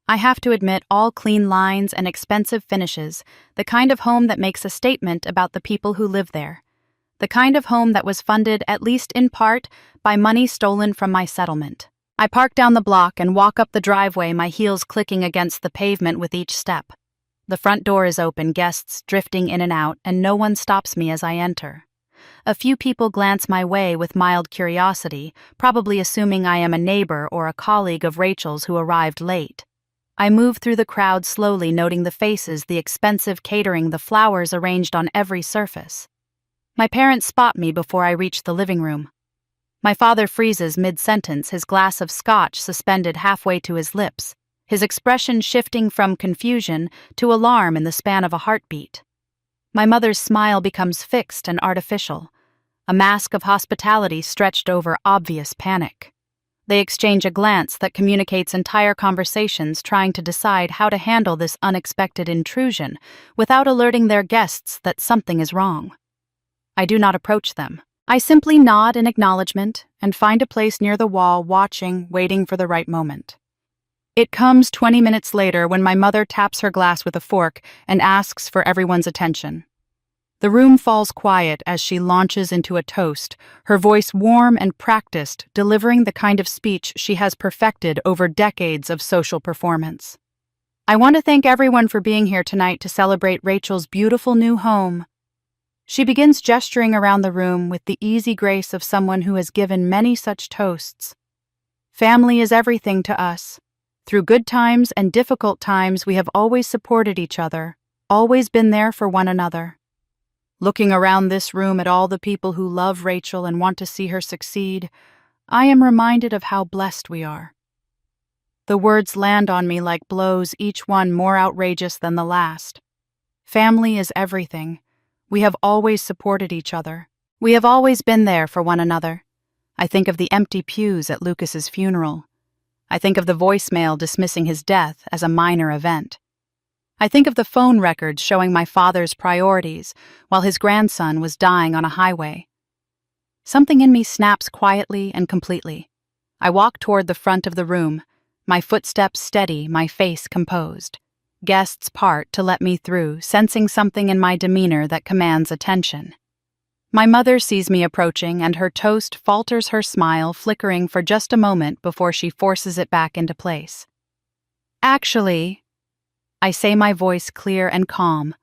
I have to admit, all clean lines and expensive finishes, the kind of home that makes a statement about the people who live there. The kind of home that was funded, at least in part, by money stolen from my settlement. I park down the block and walk up the driveway, my heels clicking against the pavement with each step. The front door is open, guests drifting in and out, and no one stops me as I enter. A few people glance my way with mild curiosity, probably assuming I am a neighbor or a colleague of Rachel's who arrived late. I move through the crowd slowly, noting the faces, the expensive catering, the flowers arranged on every surface. My parents spot me before I reach the living room. My father freezes mid-sentence, his glass of scotch suspended halfway to his lips, his expression shifting from confusion to alarm in the span of a heartbeat. My mother's smile becomes fixed and artificial, a mask of hospitality stretched over obvious panic. They exchange a glance that communicates entire conversations, trying to decide how to handle this unexpected intrusion without alerting their guests that something is wrong. I do not approach them. I simply nod in acknowledgement and find a place near the wall, watching, waiting for the right moment. It comes 20 minutes later when my mother taps her glass with a fork and asks for everyone's attention. The room falls quiet as she launches into a toast, her voice warm and practiced, delivering the kind of speech she has perfected over decades of social performance. I want to thank everyone for being here tonight to celebrate Rachel's beautiful new home. She begins gesturing around the room with the easy grace of someone who has given many such toasts. Family is everything to us. Through good times and difficult times, we have always supported each other, always been there for one another. Looking around this room at all the people who love Rachel and want to see her succeed, I am reminded of how blessed we are. The words land on me like blows, each one more outrageous than the last. Family is everything. We have always supported each other. We have always been there for one another. I think of the empty pews at Lucas's funeral. I think of the voicemail dismissing his death as a minor event. I think of the phone records showing my father's priorities while his grandson was dying on a highway. Something in me snaps quietly and completely. I walk toward the front of the room, my footsteps steady, my face composed. Guests part to let me through, sensing something in my demeanor that commands attention. My mother sees me approaching, and her toast falters, her smile flickering for just a moment before she forces it back into place. Actually, I say, my voice clear and calm,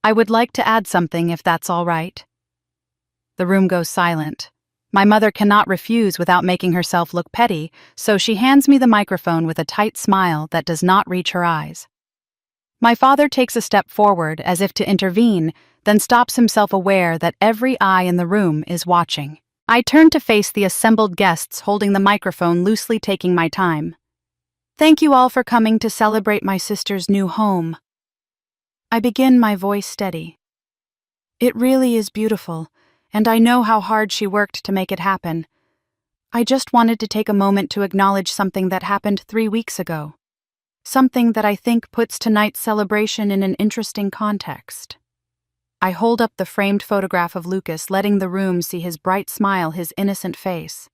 I would like to add something if that's all right. The room goes silent. My mother cannot refuse without making herself look petty, so she hands me the microphone with a tight smile that does not reach her eyes. My father takes a step forward as if to intervene, then stops himself, aware that every eye in the room is watching. I turn to face the assembled guests, holding the microphone loosely, taking my time. Thank you all for coming to celebrate my sister's new home. I begin, my voice steady. It really is beautiful, and I know how hard she worked to make it happen. I just wanted to take a moment to acknowledge something that happened 3 weeks ago. Something that I think puts tonight's celebration in an interesting context. I hold up the framed photograph of Lucas, letting the room see his bright smile, his innocent face.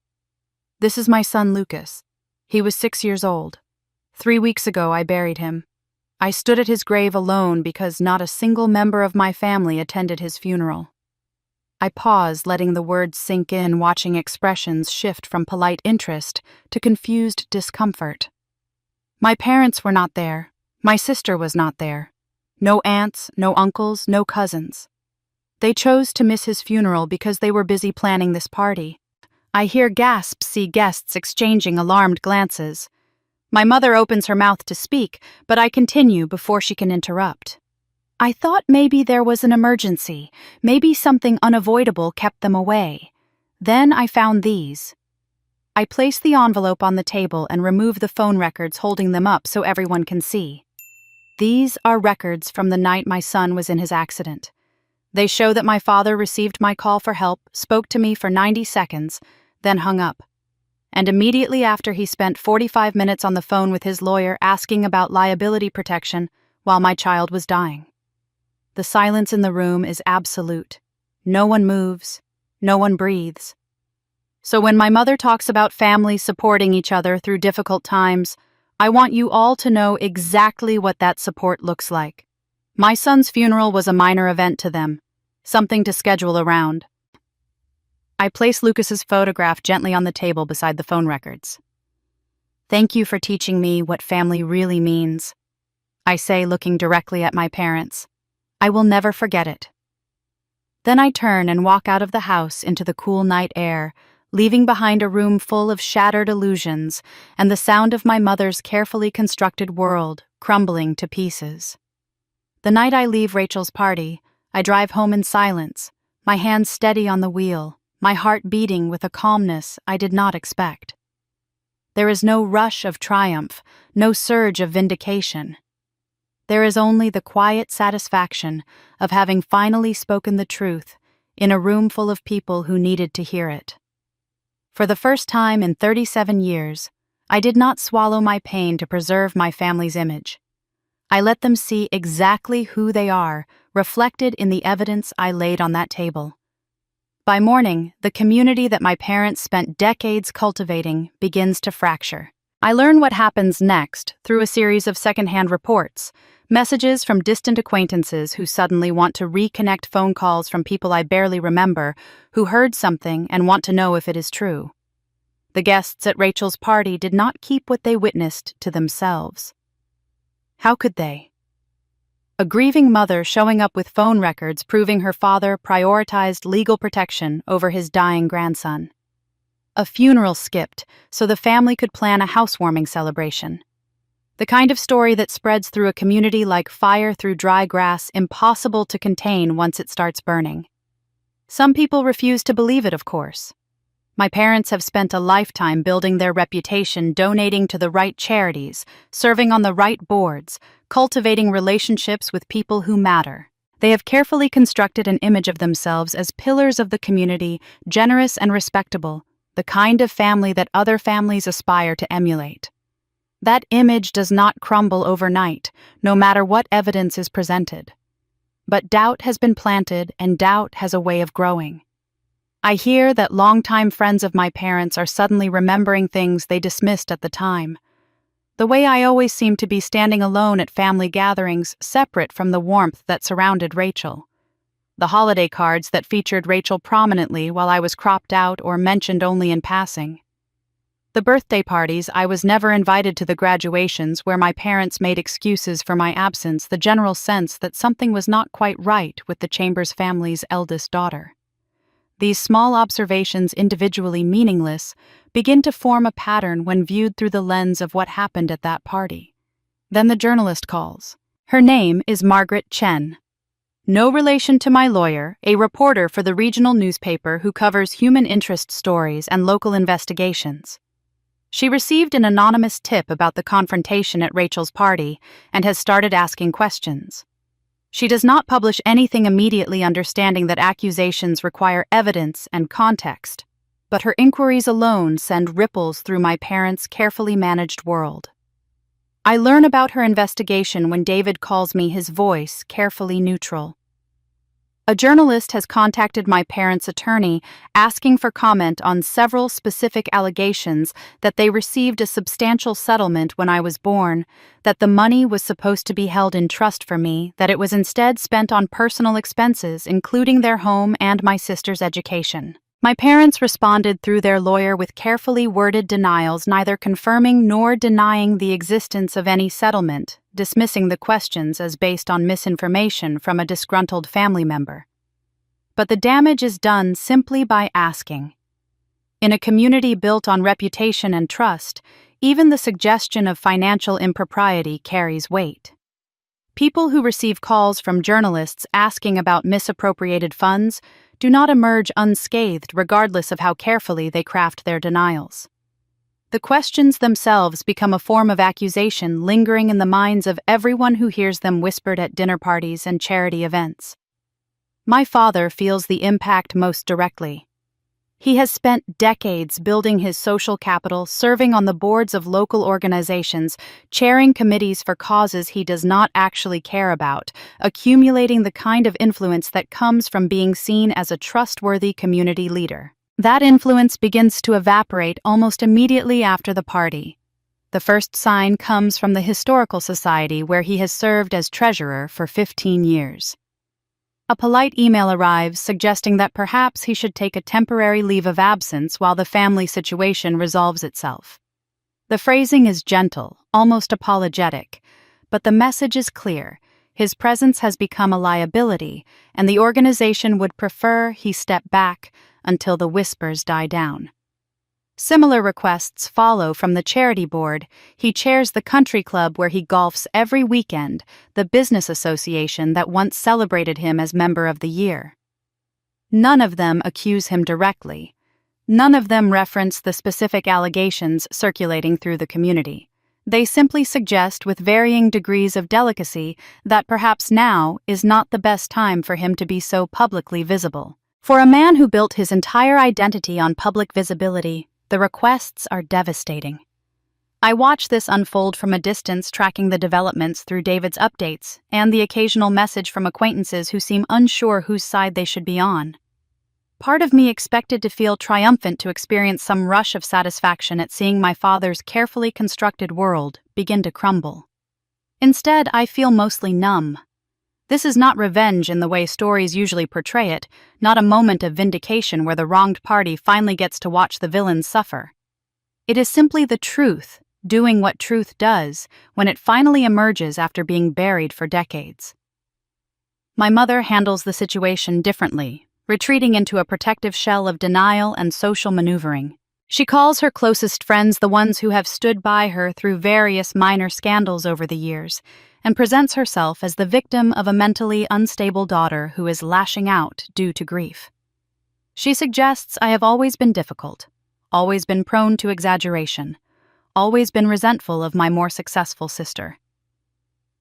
This is my son Lucas. He was 6 years old. 3 weeks ago I buried him. I stood at his grave alone because not a single member of my family attended his funeral. I pause, letting the words sink in, watching expressions shift from polite interest to confused discomfort. My parents were not there. My sister was not there. No aunts, no uncles, no cousins. They chose to miss his funeral because they were busy planning this party. I hear gasps, see guests exchanging alarmed glances. My mother opens her mouth to speak, but I continue before she can interrupt. I thought maybe there was an emergency, maybe something unavoidable kept them away. Then I found these. I place the envelope on the table and remove the phone records, holding them up so everyone can see. These are records from the night my son was in his accident. They show that my father received my call for help, spoke to me for 90 seconds, then hung up. And immediately after, he spent 45 minutes on the phone with his lawyer asking about liability protection while my child was dying. The silence in the room is absolute. No one moves. No one breathes. So when my mother talks about families supporting each other through difficult times, I want you all to know exactly what that support looks like. My son's funeral was a minor event to them, something to schedule around. I place Lucas's photograph gently on the table beside the phone records. Thank you for teaching me what family really means, I say, looking directly at my parents. I will never forget it. Then I turn and walk out of the house into the cool night air, leaving behind a room full of shattered illusions and the sound of my mother's carefully constructed world crumbling to pieces. The night I leave Rachel's party, I drive home in silence, my hands steady on the wheel, my heart beating with a calmness I did not expect. There is no rush of triumph, no surge of vindication. There is only the quiet satisfaction of having finally spoken the truth in a room full of people who needed to hear it. For the first time in 37 years, I did not swallow my pain to preserve my family's image. I let them see exactly who they are, reflected in the evidence I laid on that table. By morning, the community that my parents spent decades cultivating begins to fracture. I learn what happens next through a series of secondhand reports, messages from distant acquaintances who suddenly want to reconnect, phone calls from people I barely remember who heard something and want to know if it is true. The guests at Rachel's party did not keep what they witnessed to themselves. How could they? A grieving mother showing up with phone records proving her father prioritized legal protection over his dying grandson. A funeral skipped so the family could plan a housewarming celebration. The kind of story that spreads through a community like fire through dry grass, impossible to contain once it starts burning. Some people refuse to believe it, of course. My parents have spent a lifetime building their reputation, donating to the right charities, serving on the right boards, cultivating relationships with people who matter. They have carefully constructed an image of themselves as pillars of the community, generous and respectable, the kind of family that other families aspire to emulate. That image does not crumble overnight, no matter what evidence is presented. But doubt has been planted, and doubt has a way of growing. I hear that longtime friends of my parents are suddenly remembering things they dismissed at the time. The way I always seemed to be standing alone at family gatherings, separate from the warmth that surrounded Rachel. The holiday cards that featured Rachel prominently while I was cropped out or mentioned only in passing. The birthday parties I was never invited to, the graduations where my parents made excuses for my absence, the general sense that something was not quite right with the Chambers family's eldest daughter. These small observations, individually meaningless, begin to form a pattern when viewed through the lens of what happened at that party. Then the journalist calls. Her name is Margaret Chen. No relation to my lawyer, a reporter for the regional newspaper who covers human interest stories and local investigations. She received an anonymous tip about the confrontation at Rachel's party and has started asking questions. She does not publish anything immediately, understanding that accusations require evidence and context, but her inquiries alone send ripples through my parents' carefully managed world. I learn about her investigation when David calls me, his voice carefully neutral. A journalist has contacted my parents' attorney asking for comment on several specific allegations that they received a substantial settlement when I was born, that the money was supposed to be held in trust for me, that it was instead spent on personal expenses, including their home and my sister's education. My parents responded through their lawyer with carefully worded denials, neither confirming nor denying the existence of any settlement, dismissing the questions as based on misinformation from a disgruntled family member. But the damage is done simply by asking. In a community built on reputation and trust, even the suggestion of financial impropriety carries weight. People who receive calls from journalists asking about misappropriated funds do not emerge unscathed, regardless of how carefully they craft their denials. The questions themselves become a form of accusation lingering in the minds of everyone who hears them whispered at dinner parties and charity events. My father feels the impact most directly. He has spent decades building his social capital, serving on the boards of local organizations, chairing committees for causes he does not actually care about, accumulating the kind of influence that comes from being seen as a trustworthy community leader. That influence begins to evaporate almost immediately after the party. The first sign comes from the Historical Society, where he has served as treasurer for 15 years. A polite email arrives suggesting that perhaps he should take a temporary leave of absence while the family situation resolves itself. The phrasing is gentle, almost apologetic, but the message is clear. His presence has become a liability, and the organization would prefer he step back until the whispers die down. Similar requests follow from the charity board. He chairs the country club where he golfs every weekend, the business association that once celebrated him as Member of the Year. None of them accuse him directly. None of them reference the specific allegations circulating through the community. They simply suggest, with varying degrees of delicacy, that perhaps now is not the best time for him to be so publicly visible. For a man who built his entire identity on public visibility, the requests are devastating. I watch this unfold from a distance, tracking the developments through David's updates and the occasional message from acquaintances who seem unsure whose side they should be on. Part of me expected to feel triumphant, to experience some rush of satisfaction at seeing my father's carefully constructed world begin to crumble. Instead, I feel mostly numb. This is not revenge in the way stories usually portray it, not a moment of vindication where the wronged party finally gets to watch the villains suffer. It is simply the truth, doing what truth does when it finally emerges after being buried for decades. My mother handles the situation differently, retreating into a protective shell of denial and social maneuvering. She calls her closest friends the ones who have stood by her through various minor scandals over the years, and presents herself as the victim of a mentally unstable daughter who is lashing out due to grief. She suggests I have always been difficult, always been prone to exaggeration, always been resentful of my more successful sister.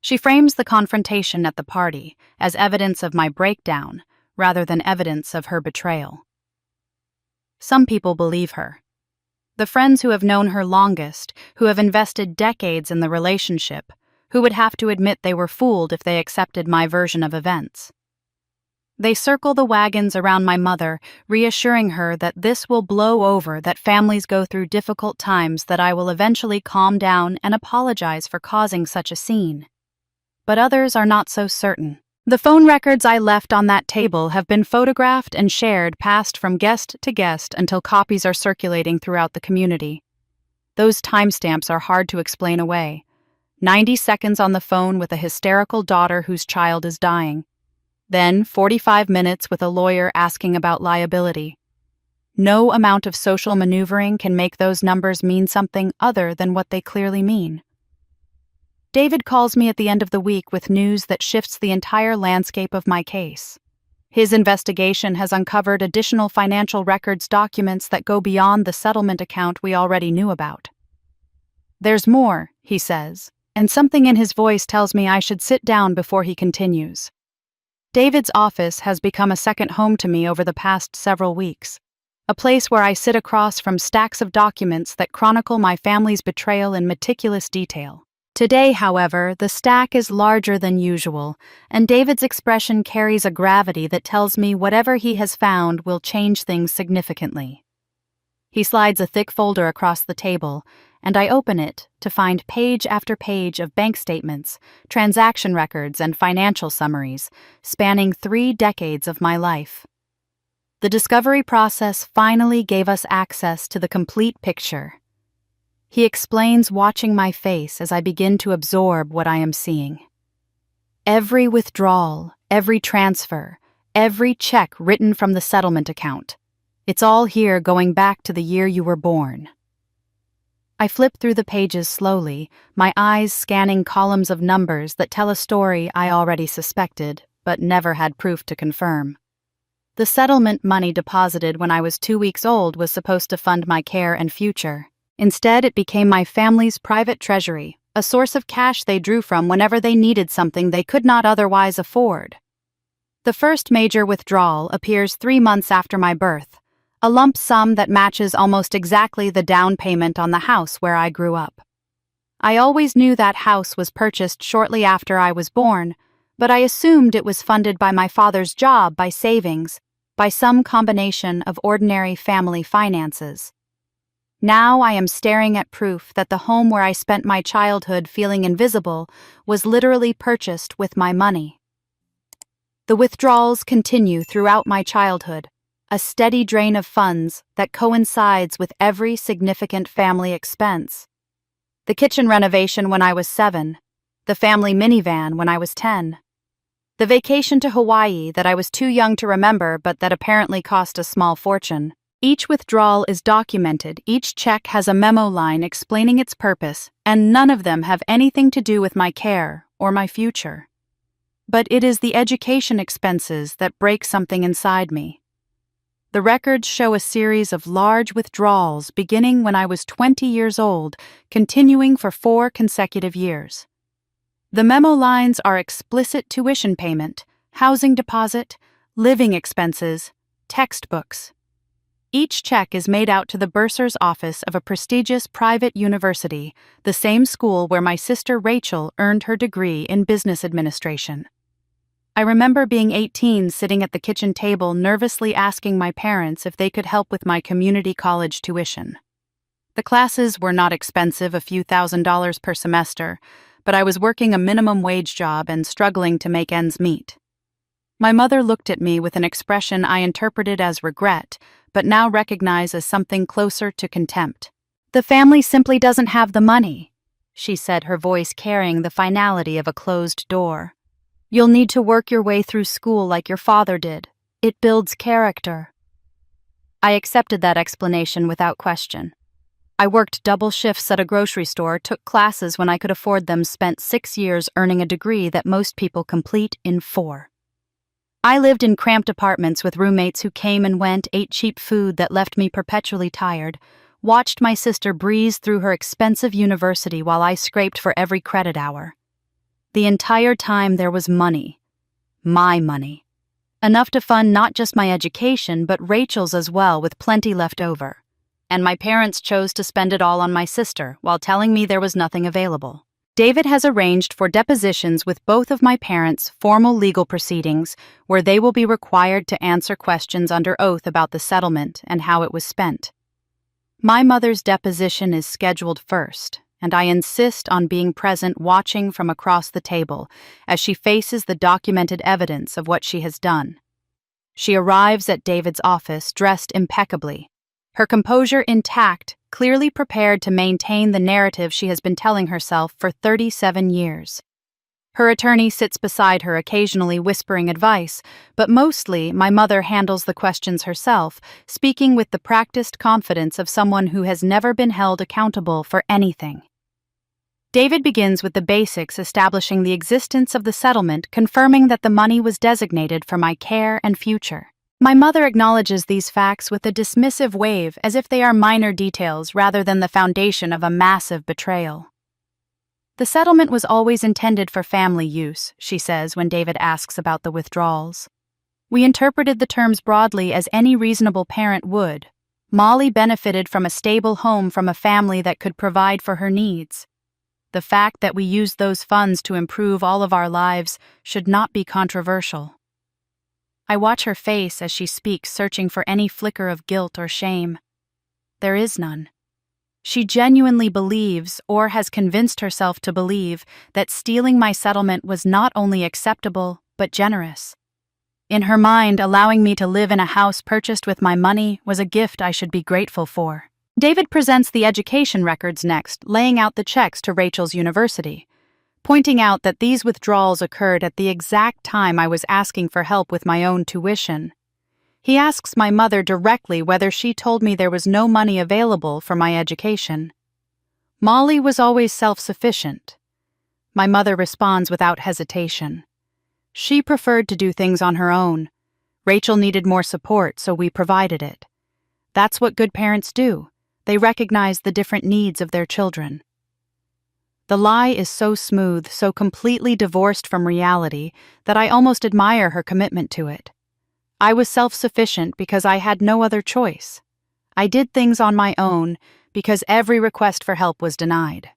She frames the confrontation at the party as evidence of my breakdown, rather than evidence of her betrayal. Some people believe her. The friends who have known her longest, who have invested decades in the relationship, who would have to admit they were fooled if they accepted my version of events. They circle the wagons around my mother, reassuring her that this will blow over, that families go through difficult times, that I will eventually calm down and apologize for causing such a scene. But others are not so certain. The phone records I left on that table have been photographed and shared, passed from guest to guest until copies are circulating throughout the community. Those timestamps are hard to explain away. 90 seconds on the phone with a hysterical daughter whose child is dying. Then 45 minutes with a lawyer asking about liability. No amount of social maneuvering can make those numbers mean something other than what they clearly mean. David calls me at the end of the week with news that shifts the entire landscape of my case. His investigation has uncovered additional financial records, documents that go beyond the settlement account we already knew about. "There's more," he says, and something in his voice tells me I should sit down before he continues. David's office has become a second home to me over the past several weeks, a place where I sit across from stacks of documents that chronicle my family's betrayal in meticulous detail. Today, however, the stack is larger than usual, and David's expression carries a gravity that tells me whatever he has found will change things significantly. He slides a thick folder across the table, and I open it to find page after page of bank statements, transaction records, and financial summaries, spanning 3 decades of my life. The discovery process finally gave us access to the complete picture. He explains, watching my face as I begin to absorb what I am seeing. Every withdrawal, every transfer, every check written from the settlement account. It's all here, going back to the year you were born. I flip through the pages slowly, my eyes scanning columns of numbers that tell a story I already suspected, but never had proof to confirm. The settlement money deposited when I was 2 weeks old was supposed to fund my care and future. Instead, it became my family's private treasury, a source of cash they drew from whenever they needed something they could not otherwise afford. The first major withdrawal appears 3 months after my birth, a lump sum that matches almost exactly the down payment on the house where I grew up. I always knew that house was purchased shortly after I was born, but I assumed it was funded by my father's job, by savings, by some combination of ordinary family finances. Now I am staring at proof that the home where I spent my childhood feeling invisible was literally purchased with my money. The withdrawals continue throughout my childhood, a steady drain of funds that coincides with every significant family expense. The kitchen renovation when I was 7, the family minivan when I was 10, the vacation to Hawaii that I was too young to remember but that apparently cost a small fortune. Each withdrawal is documented, each check has a memo line explaining its purpose, and none of them have anything to do with my care or my future. But it is the education expenses that break something inside me. The records show a series of large withdrawals beginning when I was 20 years old, continuing for 4 consecutive years. The memo lines are explicit tuition payment, housing deposit, living expenses, textbooks. Each check is made out to the bursar's office of a prestigious private university, the same school where my sister Rachel earned her degree in business administration. I remember being 18, sitting at the kitchen table, nervously asking my parents if they could help with my community college tuition. The classes were not expensive, a few $1,000s per semester, but I was working a minimum wage job and struggling to make ends meet. My mother looked at me with an expression I interpreted as regret, but now recognize as something closer to contempt. "The family simply doesn't have the money," she said, her voice carrying the finality of a closed door. "You'll need to work your way through school like your father did. It builds character." I accepted that explanation without question. I worked double shifts at a grocery store, took classes when I could afford them, spent 6 years earning a degree that most people complete in 4. I lived in cramped apartments with roommates who came and went, ate cheap food that left me perpetually tired, watched my sister breeze through her expensive university while I scraped for every credit hour. The entire time there was money. My money. Enough to fund not just my education, but Rachel's as well, with plenty left over. And my parents chose to spend it all on my sister, while telling me there was nothing available. David has arranged for depositions with both of my parents, formal legal proceedings, where they will be required to answer questions under oath about the settlement and how it was spent. My mother's deposition is scheduled first, and I insist on being present, watching from across the table as she faces the documented evidence of what she has done. She arrives at David's office dressed impeccably, her composure intact, clearly prepared to maintain the narrative she has been telling herself for 37 years. Her attorney sits beside her, occasionally whispering advice, but mostly my mother handles the questions herself, speaking with the practiced confidence of someone who has never been held accountable for anything. David begins with the basics, establishing the existence of the settlement, confirming that the money was designated for my care and future. My mother acknowledges these facts with a dismissive wave, as if they are minor details rather than the foundation of a massive betrayal. "The settlement was always intended for family use," she says when David asks about the withdrawals. "We interpreted the terms broadly, as any reasonable parent would. Molly benefited from a stable home from a family that could provide for her needs. The fact that we used those funds to improve all of our lives should not be controversial." I watch her face as she speaks, searching for any flicker of guilt or shame. There is none. She genuinely believes, or has convinced herself to believe, that stealing my settlement was not only acceptable, but generous. In her mind, allowing me to live in a house purchased with my money was a gift I should be grateful for. David presents the education records next, laying out the checks to Rachel's university, pointing out that these withdrawals occurred at the exact time I was asking for help with my own tuition. He asks my mother directly whether she told me there was no money available for my education. Molly was always self-sufficient. My mother responds without hesitation. She preferred to do things on her own. Rachel needed more support, so we provided it. That's what good parents do. They recognize the different needs of their children. The lie is so smooth, so completely divorced from reality, that I almost admire her commitment to it. I was self-sufficient because I had no other choice. I did things on my own because every request for help was denied.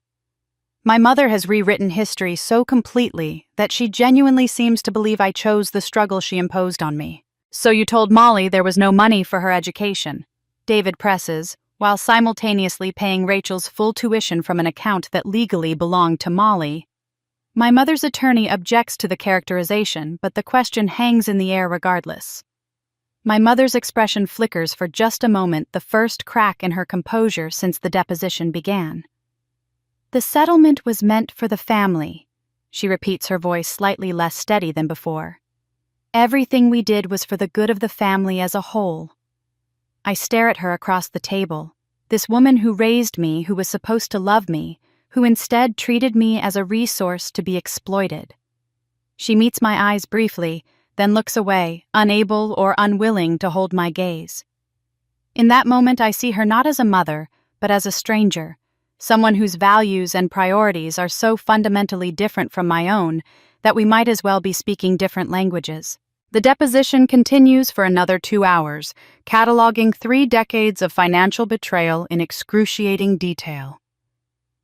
My mother has rewritten history so completely that she genuinely seems to believe I chose the struggle she imposed on me. "So you told Molly there was no money for her education," David presses, while simultaneously paying Rachel's full tuition from an account that legally belonged to Molly. My mother's attorney objects to the characterization, but the question hangs in the air regardless. My mother's expression flickers for just a moment, the first crack in her composure since the deposition began. "The settlement was meant for the family," she repeats, her voice slightly less steady than before. "Everything we did was for the good of the family as a whole." I stare at her across the table, this woman who raised me, who was supposed to love me, who instead treated me as a resource to be exploited. She meets my eyes briefly, then looks away, unable or unwilling to hold my gaze. In that moment, I see her not as a mother, but as a stranger, someone whose values and priorities are so fundamentally different from my own that we might as well be speaking different languages. The deposition continues for another 2 hours, cataloging 3 decades of financial betrayal in excruciating detail.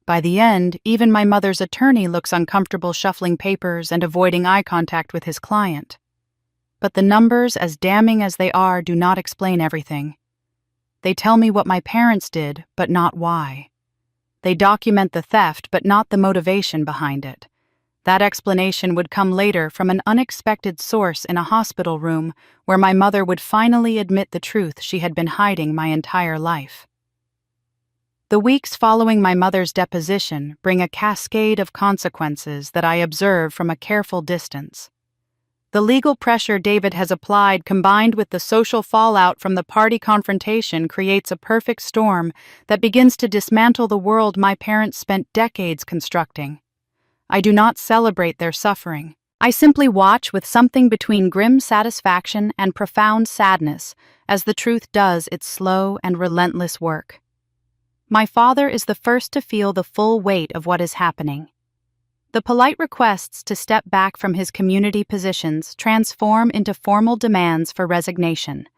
By the end, even my mother's attorney looks uncomfortable shuffling papers and avoiding eye contact with his client. But the numbers, as damning as they are, do not explain everything. They tell me what my parents did, but not why. They document the theft, but not the motivation behind it. That explanation would come later from an unexpected source in a hospital room where my mother would finally admit the truth she had been hiding my entire life. The weeks following my mother's deposition bring a cascade of consequences that I observe from a careful distance. The legal pressure David has applied, combined with the social fallout from the party confrontation, creates a perfect storm that begins to dismantle the world my parents spent decades constructing. I do not celebrate their suffering. I simply watch with something between grim satisfaction and profound sadness as the truth does its slow and relentless work. My father is the first to feel the full weight of what is happening. The polite requests to step back from his community positions transform into formal demands for resignation.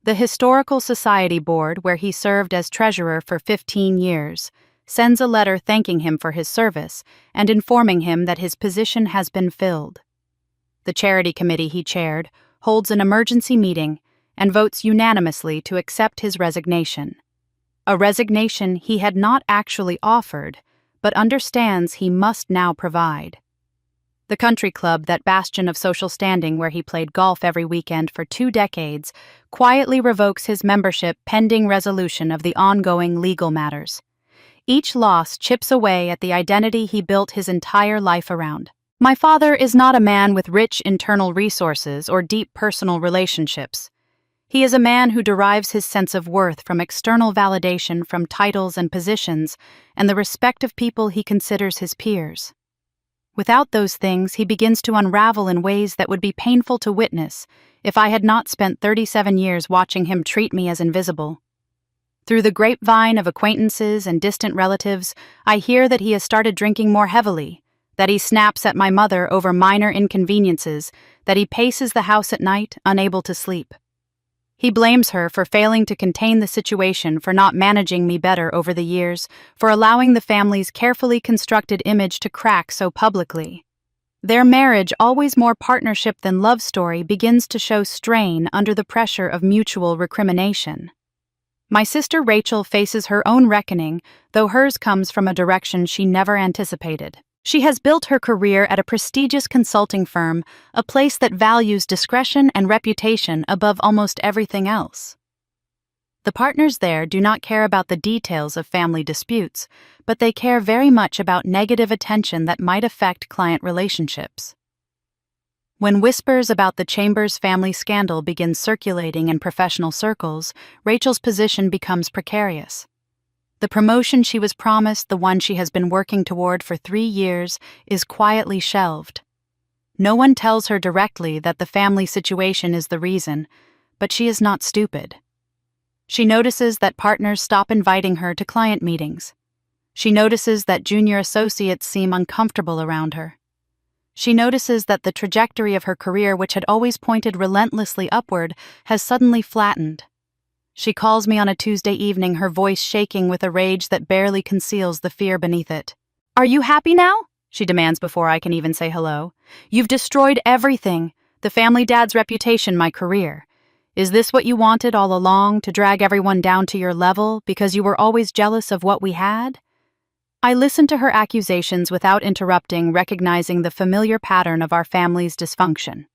The Historical Society Board, where he served as treasurer for 15 years, sends a letter thanking him for his service and informing him that his position has been filled. The charity committee he chaired holds an emergency meeting and votes unanimously to accept his resignation. A resignation he had not actually offered, but understands he must now provide. The country club, that bastion of social standing where he played golf every weekend for 2 decades, quietly revokes his membership pending resolution of the ongoing legal matters. Each loss chips away at the identity he built his entire life around. My father is not a man with rich internal resources or deep personal relationships. He is a man who derives his sense of worth from external validation from titles and positions and the respect of people he considers his peers. Without those things, he begins to unravel in ways that would be painful to witness if I had not spent 37 years watching him treat me as invisible. Through the grapevine of acquaintances and distant relatives, I hear that he has started drinking more heavily, that he snaps at my mother over minor inconveniences, that he paces the house at night, unable to sleep. He blames her for failing to contain the situation, for not managing me better over the years, for allowing the family's carefully constructed image to crack so publicly. Their marriage, always more partnership than love story, begins to show strain under the pressure of mutual recrimination. My sister Rachel faces her own reckoning, though hers comes from a direction she never anticipated. She has built her career at a prestigious consulting firm, a place that values discretion and reputation above almost everything else. The partners there do not care about the details of family disputes, but they care very much about negative attention that might affect client relationships. When whispers about the Chambers family scandal begin circulating in professional circles, Rachel's position becomes precarious. The promotion she was promised, the one she has been working toward for 3 years, is quietly shelved. No one tells her directly that the family situation is the reason, but she is not stupid. She notices that partners stop inviting her to client meetings. She notices that junior associates seem uncomfortable around her. She notices that the trajectory of her career, which had always pointed relentlessly upward, has suddenly flattened. She calls me on a Tuesday evening, her voice shaking with a rage that barely conceals the fear beneath it. "Are you happy now?" she demands before I can even say hello. "You've destroyed everything. The family dad's reputation, my career. Is this what you wanted all along, to drag everyone down to your level because you were always jealous of what we had?" I listen to her accusations without interrupting, recognizing the familiar pattern of our family's dysfunction.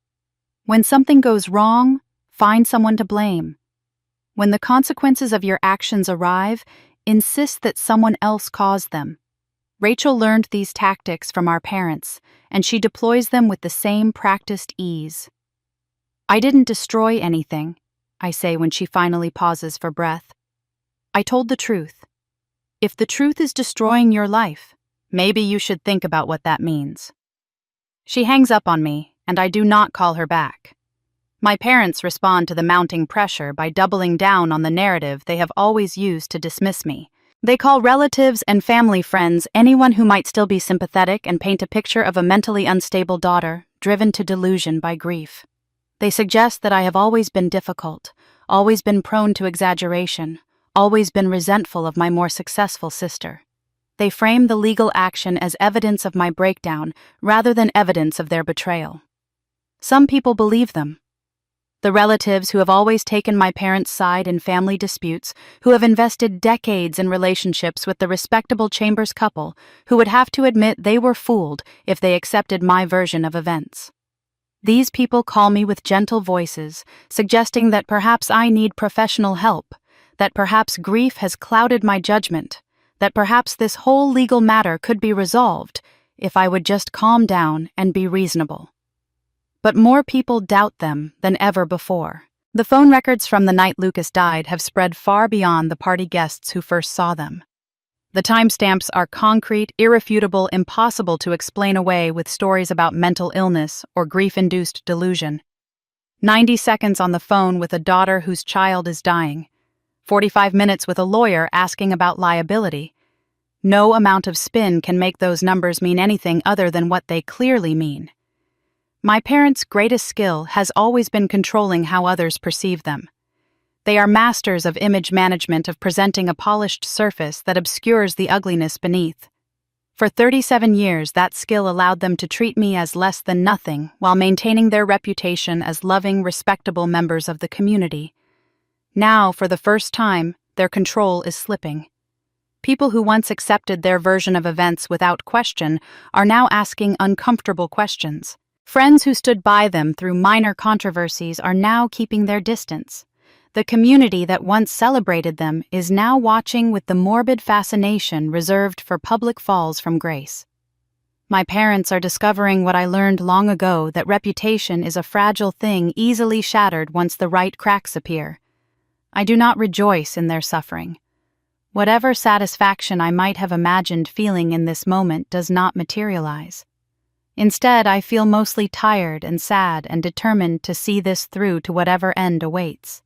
When something goes wrong, find someone to blame. When the consequences of your actions arrive, insist that someone else caused them. Rachel learned these tactics from our parents, and she deploys them with the same practiced ease. "I didn't destroy anything," I say when she finally pauses for breath. "I told the truth. If the truth is destroying your life, maybe you should think about what that means." She hangs up on me, and I do not call her back. My parents respond to the mounting pressure by doubling down on the narrative they have always used to dismiss me. They call relatives and family friends anyone who might still be sympathetic and paint a picture of a mentally unstable daughter, driven to delusion by grief. They suggest that I have always been difficult, always been prone to exaggeration, always been resentful of my more successful sister. They frame the legal action as evidence of my breakdown rather than evidence of their betrayal. Some people believe them. The relatives who have always taken my parents' side in family disputes, who have invested decades in relationships with the respectable Chambers couple, who would have to admit they were fooled if they accepted my version of events. These people call me with gentle voices, suggesting that perhaps I need professional help, that perhaps grief has clouded my judgment, that perhaps this whole legal matter could be resolved if I would just calm down and be reasonable. But more people doubt them than ever before. The phone records from the night Lucas died have spread far beyond the party guests who first saw them. The timestamps are concrete, irrefutable, impossible to explain away with stories about mental illness or grief-induced delusion. 90 seconds on the phone with a daughter whose child is dying. 45 minutes with a lawyer asking about liability. No amount of spin can make those numbers mean anything other than what they clearly mean. My parents' greatest skill has always been controlling how others perceive them. They are masters of image management, of presenting a polished surface that obscures the ugliness beneath. For 37 years, that skill allowed them to treat me as less than nothing while maintaining their reputation as loving, respectable members of the community. Now, for the first time, their control is slipping. People who once accepted their version of events without question are now asking uncomfortable questions. Friends who stood by them through minor controversies are now keeping their distance. The community that once celebrated them is now watching with the morbid fascination reserved for public falls from grace. My parents are discovering what I learned long ago, that reputation is a fragile thing easily shattered once the right cracks appear. I do not rejoice in their suffering. Whatever satisfaction I might have imagined feeling in this moment does not materialize. Instead, I feel mostly tired and sad and determined to see this through to whatever end awaits.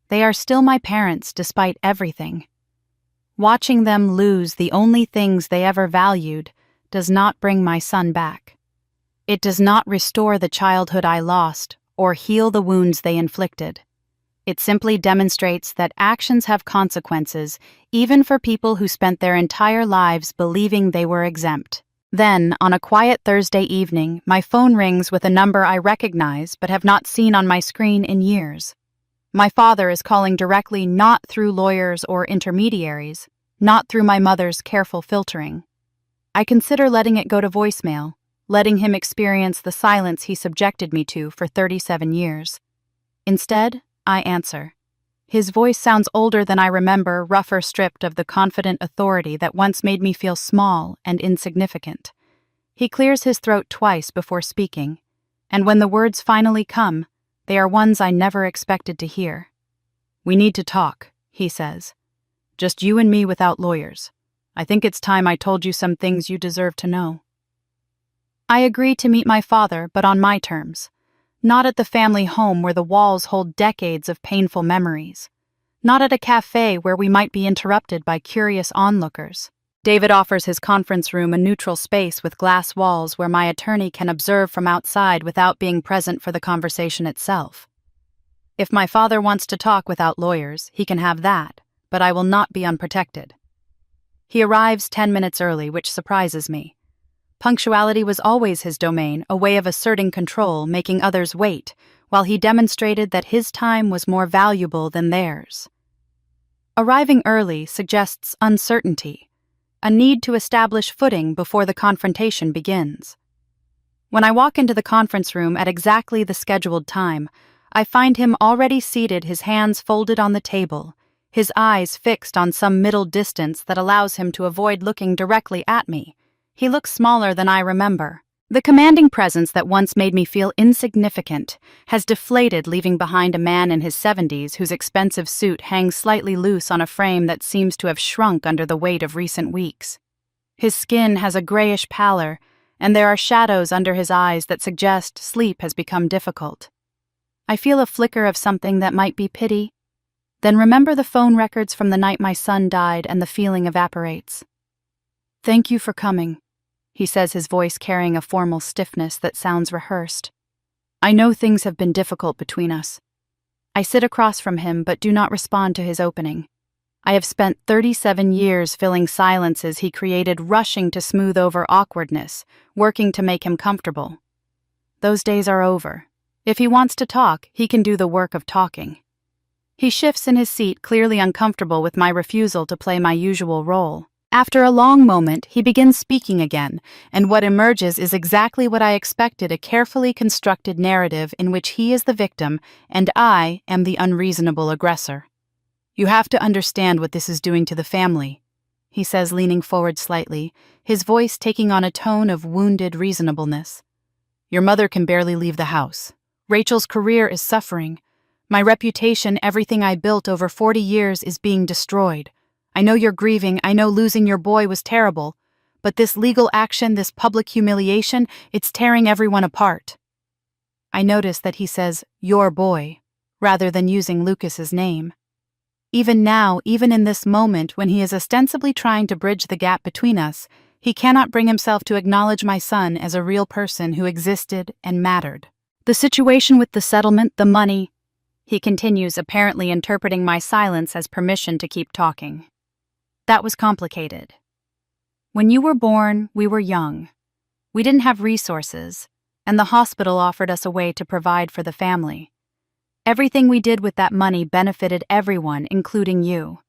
They are still my parents despite everything. Watching them lose the only things they ever valued does not bring my son back. It does not restore the childhood I lost or heal the wounds they inflicted. It simply demonstrates that actions have consequences, even for people who spent their entire lives believing they were exempt. Then, on a quiet Thursday evening, my phone rings with a number I recognize but have not seen on my screen in years. My father is calling directly, not through lawyers or intermediaries, not through my mother's careful filtering. I consider letting it go to voicemail, letting him experience the silence he subjected me to for 37 years. Instead, I answer. His voice sounds older than I remember, rougher, stripped of the confident authority that once made me feel small and insignificant. He clears his throat twice before speaking, and when the words finally come, they are ones I never expected to hear. "We need to talk," he says. "Just you and me without lawyers. I think it's time I told you some things you deserve to know." I agree to meet my father, but on my terms. Not at the family home where the walls hold decades of painful memories. Not at a cafe where we might be interrupted by curious onlookers. David offers his conference room a neutral space with glass walls where my attorney can observe from outside without being present for the conversation itself. If my father wants to talk without lawyers, he can have that, but I will not be unprotected. He arrives 10 minutes early, which surprises me. Punctuality was always his domain, a way of asserting control, making others wait, while he demonstrated that his time was more valuable than theirs. Arriving early suggests uncertainty, a need to establish footing before the confrontation begins. When I walk into the conference room at exactly the scheduled time, I find him already seated, his hands folded on the table, his eyes fixed on some middle distance that allows him to avoid looking directly at me. He looks smaller than I remember. The commanding presence that once made me feel insignificant has deflated, leaving behind a man in his 70s whose expensive suit hangs slightly loose on a frame that seems to have shrunk under the weight of recent weeks. His skin has a grayish pallor, and there are shadows under his eyes that suggest sleep has become difficult. I feel a flicker of something that might be pity, then remember the phone records from the night my son died and the feeling evaporates. "Thank you for coming," he says, his voice carrying a formal stiffness that sounds rehearsed. "I know things have been difficult between us." I sit across from him but do not respond to his opening. I have spent 37 years filling silences he created, rushing to smooth over awkwardness, working to make him comfortable. Those days are over. If he wants to talk, he can do the work of talking. He shifts in his seat, clearly uncomfortable with my refusal to play my usual role. After a long moment, he begins speaking again, and what emerges is exactly what I expected: a carefully constructed narrative in which he is the victim and I am the unreasonable aggressor. "You have to understand what this is doing to the family," he says, leaning forward slightly, his voice taking on a tone of wounded reasonableness. "Your mother can barely leave the house. Rachel's career is suffering. My reputation, everything I built over 40 years, is being destroyed. I know you're grieving, I know losing your boy was terrible, but this legal action, this public humiliation, it's tearing everyone apart." I notice that he says, "your boy," rather than using Lucas's name. Even now, even in this moment when he is ostensibly trying to bridge the gap between us, he cannot bring himself to acknowledge my son as a real person who existed and mattered. "The situation with the settlement, the money," he continues, apparently interpreting my silence as permission to keep talking. "That was complicated. When you were born, we were young. We didn't have resources, and the hospital offered us a way to provide for the family. Everything we did with that money benefited everyone, including you.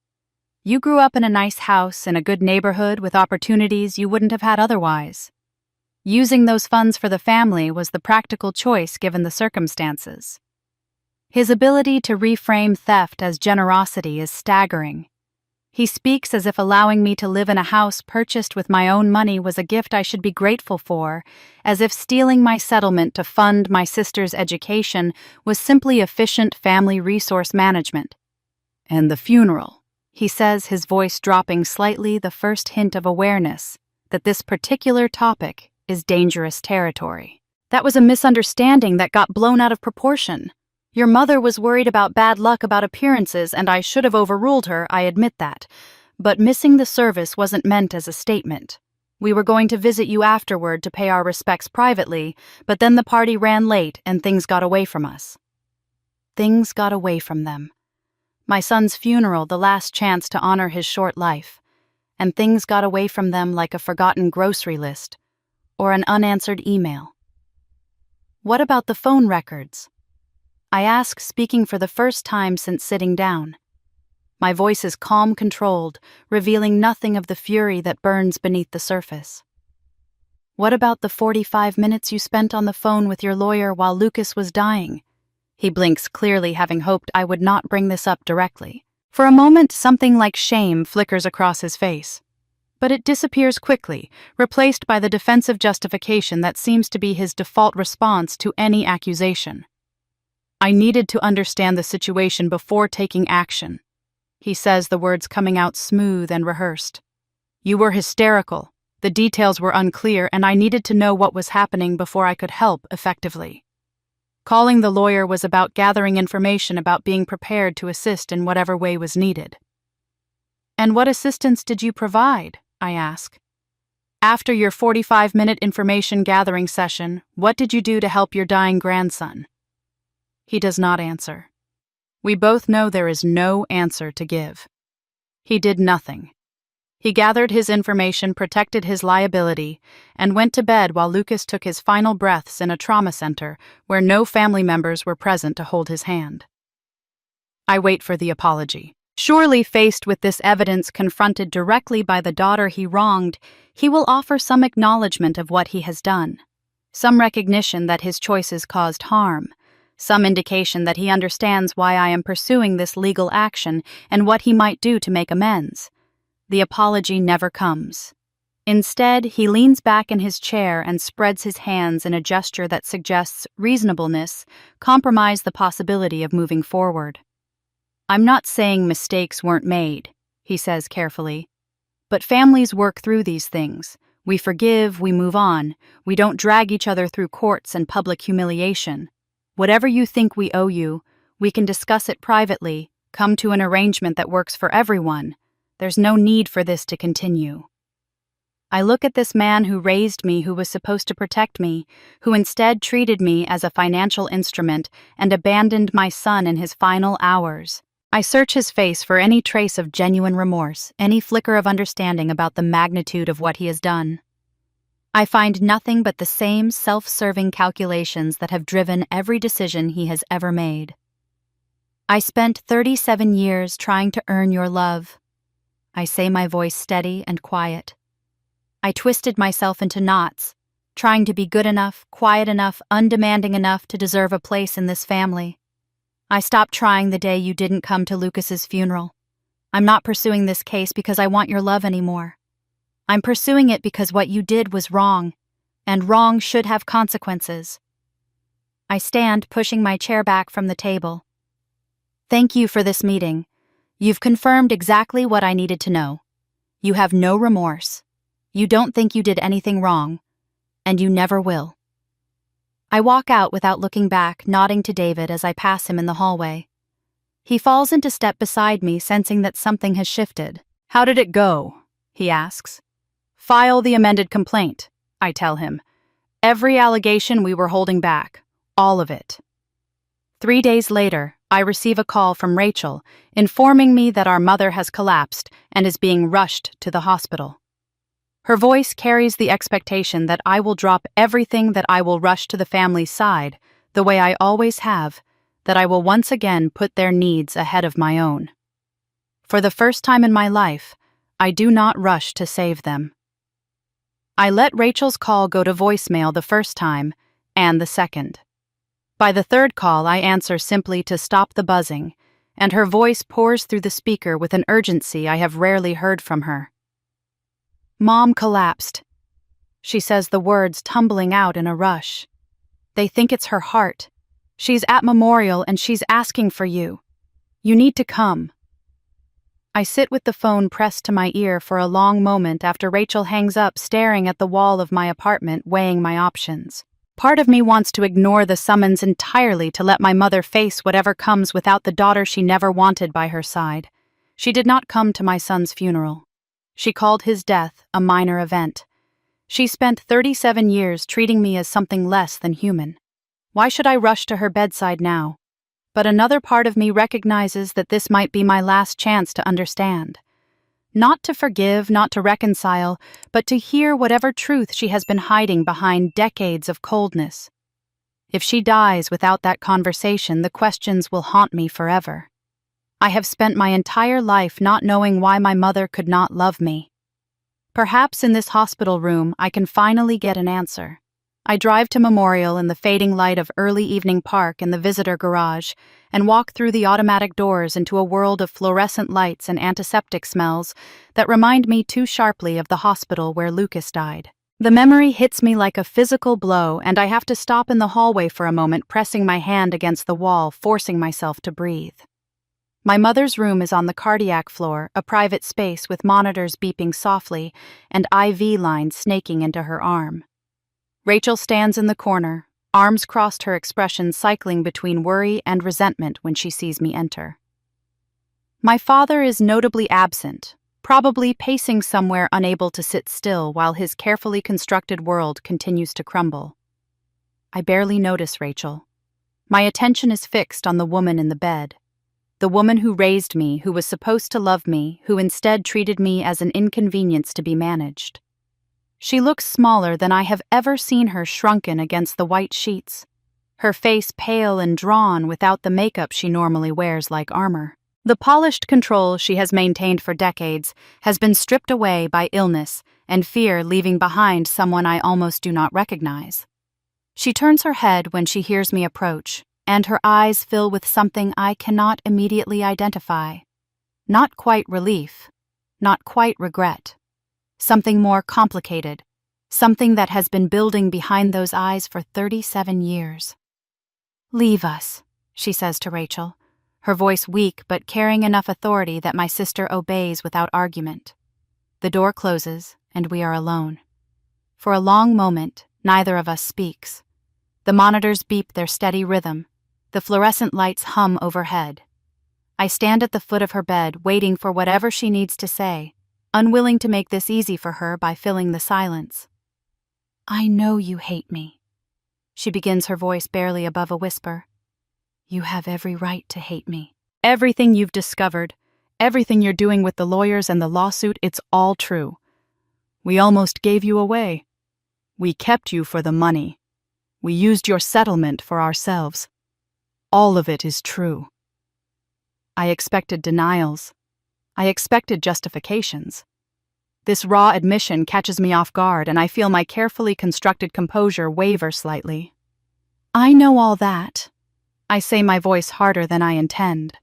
You grew up in a nice house in a good neighborhood with opportunities you wouldn't have had otherwise. Using those funds for the family was the practical choice given the circumstances." His ability to reframe theft as generosity is staggering. He speaks as if allowing me to live in a house purchased with my own money was a gift I should be grateful for, as if stealing my settlement to fund my sister's education was simply efficient family resource management. "And the funeral," he says, his voice dropping slightly, the first hint of awareness that this particular topic is dangerous territory. "That was a misunderstanding that got blown out of proportion. Your mother was worried about bad luck about appearances, and I should have overruled her, I admit that. But missing the service wasn't meant as a statement. We were going to visit you afterward to pay our respects privately, but then the party ran late and things got away from us." Things got away from them. My son's funeral, the last chance to honor his short life. And things got away from them like a forgotten grocery list or an unanswered email. "What about the phone records?" I ask, speaking for the first time since sitting down. My voice is calm, controlled, revealing nothing of the fury that burns beneath the surface. "What about the 45 minutes you spent on the phone with your lawyer while Lucas was dying?" He blinks, clearly having hoped I would not bring this up directly. For a moment, something like shame flickers across his face. But it disappears quickly, replaced by the defensive justification that seems to be his default response to any accusation. "I needed to understand the situation before taking action," he says, the words coming out smooth and rehearsed. "You were hysterical, the details were unclear, and I needed to know what was happening before I could help effectively. Calling the lawyer was about gathering information, about being prepared to assist in whatever way was needed." "And what assistance did you provide?" I ask. "After your 45-minute information gathering session, what did you do to help your dying grandson?" He does not answer. We both know there is no answer to give. He did nothing. He gathered his information, protected his liability, and went to bed while Lucas took his final breaths in a trauma center where no family members were present to hold his hand. I wait for the apology. Surely, faced with this evidence, confronted directly by the daughter he wronged, he will offer some acknowledgement of what he has done, some recognition that his choices caused harm, some indication that he understands why I am pursuing this legal action and what he might do to make amends. The apology never comes. Instead, he leans back in his chair and spreads his hands in a gesture that suggests reasonableness, compromise the possibility of moving forward. "I'm not saying mistakes weren't made," he says carefully. "But families work through these things. We forgive, we move on. We don't drag each other through courts and public humiliation. Whatever you think we owe you, we can discuss it privately, come to an arrangement that works for everyone. There's no need for this to continue." I look at this man who raised me, who was supposed to protect me, who instead treated me as a financial instrument and abandoned my son in his final hours. I search his face for any trace of genuine remorse, any flicker of understanding about the magnitude of what he has done. I find nothing but the same self-serving calculations that have driven every decision he has ever made. I spent 37 years trying to earn your love. I say, my voice steady and quiet. I twisted myself into knots, trying to be good enough, quiet enough, undemanding enough to deserve a place in this family. I stopped trying the day you didn't come to Lucas's funeral. I'm not pursuing this case because I want your love anymore. I'm pursuing it because what you did was wrong, and wrong should have consequences. I stand, pushing my chair back from the table. Thank you for this meeting. You've confirmed exactly what I needed to know. You have no remorse. You don't think you did anything wrong, and you never will. I walk out without looking back, nodding to David as I pass him in the hallway. He falls into step beside me, sensing that something has shifted. How did it go? He asks. File the amended complaint, I tell him. Every allegation we were holding back, all of it. 3 days later, I receive a call from Rachel, informing me that our mother has collapsed and is being rushed to the hospital. Her voice carries the expectation that I will drop everything, that I will rush to the family's side, the way I always have, that I will once again put their needs ahead of my own. For the first time in my life, I do not rush to save them. I let Rachel's call go to voicemail the first time, and the second. By the third call, I answer simply to stop the buzzing, and her voice pours through the speaker with an urgency I have rarely heard from her. Mom collapsed. She says the words tumbling out in a rush. They think it's her heart. She's at Memorial and she's asking for you. You need to come. I sit with the phone pressed to my ear for a long moment after Rachel hangs up, staring at the wall of my apartment, weighing my options. Part of me wants to ignore the summons entirely, to let my mother face whatever comes without the daughter she never wanted by her side. She did not come to my son's funeral. She called his death a minor event. She spent 37 years treating me as something less than human. Why should I rush to her bedside now? But another part of me recognizes that this might be my last chance to understand. Not to forgive, not to reconcile, but to hear whatever truth she has been hiding behind decades of coldness. If she dies without that conversation, the questions will haunt me forever. I have spent my entire life not knowing why my mother could not love me. Perhaps in this hospital room I can finally get an answer. I drive to Memorial in the fading light of early evening park in the visitor garage and walk through the automatic doors into a world of fluorescent lights and antiseptic smells that remind me too sharply of the hospital where Lucas died. The memory hits me like a physical blow, and I have to stop in the hallway for a moment, pressing my hand against the wall, forcing myself to breathe. My mother's room is on the cardiac floor, a private space with monitors beeping softly and IV lines snaking into her arm. Rachel stands in the corner, arms crossed, her expression cycling between worry and resentment when she sees me enter. My father is notably absent, probably pacing somewhere, unable to sit still while his carefully constructed world continues to crumble. I barely notice Rachel. My attention is fixed on the woman in the bed. The woman who raised me, who was supposed to love me, who instead treated me as an inconvenience to be managed. She looks smaller than I have ever seen her, shrunken against the white sheets, her face pale and drawn without the makeup she normally wears like armor. The polished control she has maintained for decades has been stripped away by illness and fear, leaving behind someone I almost do not recognize. She turns her head when she hears me approach, and her eyes fill with something I cannot immediately identify. Not quite relief, not quite regret. Something more complicated, something that has been building behind those eyes for 37 years. "Leave us," she says to Rachel, her voice weak but carrying enough authority that my sister obeys without argument. The door closes, and we are alone. For a long moment, neither of us speaks. The monitors beep their steady rhythm. The fluorescent lights hum overhead. I stand at the foot of her bed, waiting for whatever she needs to say, unwilling to make this easy for her by filling the silence. "I know you hate me," she begins, her voice barely above a whisper. "You have every right to hate me." Everything you've discovered, everything you're doing with the lawyers and the lawsuit, it's all true. We almost gave you away. We kept you for the money. We used your settlement for ourselves. All of it is true. I expected denials. I expected justifications. This raw admission catches me off guard, and I feel my carefully constructed composure waver slightly. I know all that. I say, my voice harder than I intend.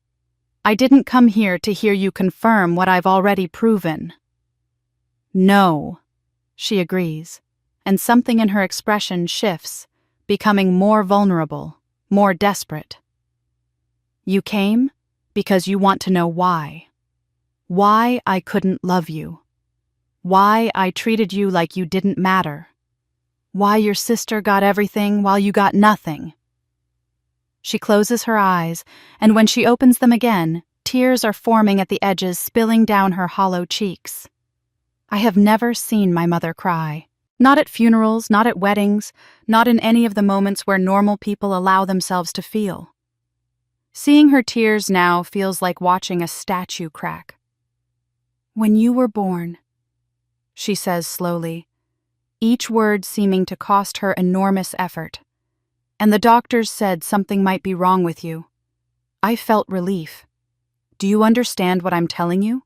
I didn't come here to hear you confirm what I've already proven. No, she agrees, and something in her expression shifts, becoming more vulnerable, more desperate. You came because you want to know why. Why I couldn't love you. Why I treated you like you didn't matter. Why your sister got everything while you got nothing. She closes her eyes, and when she opens them again, tears are forming at the edges, spilling down her hollow cheeks. I have never seen my mother cry. Not at funerals, not at weddings, not in any of the moments where normal people allow themselves to feel. Seeing her tears now feels like watching a statue crack. When you were born, she says slowly, each word seeming to cost her enormous effort, and the doctors said something might be wrong with you. I felt relief. Do you understand what I'm telling you?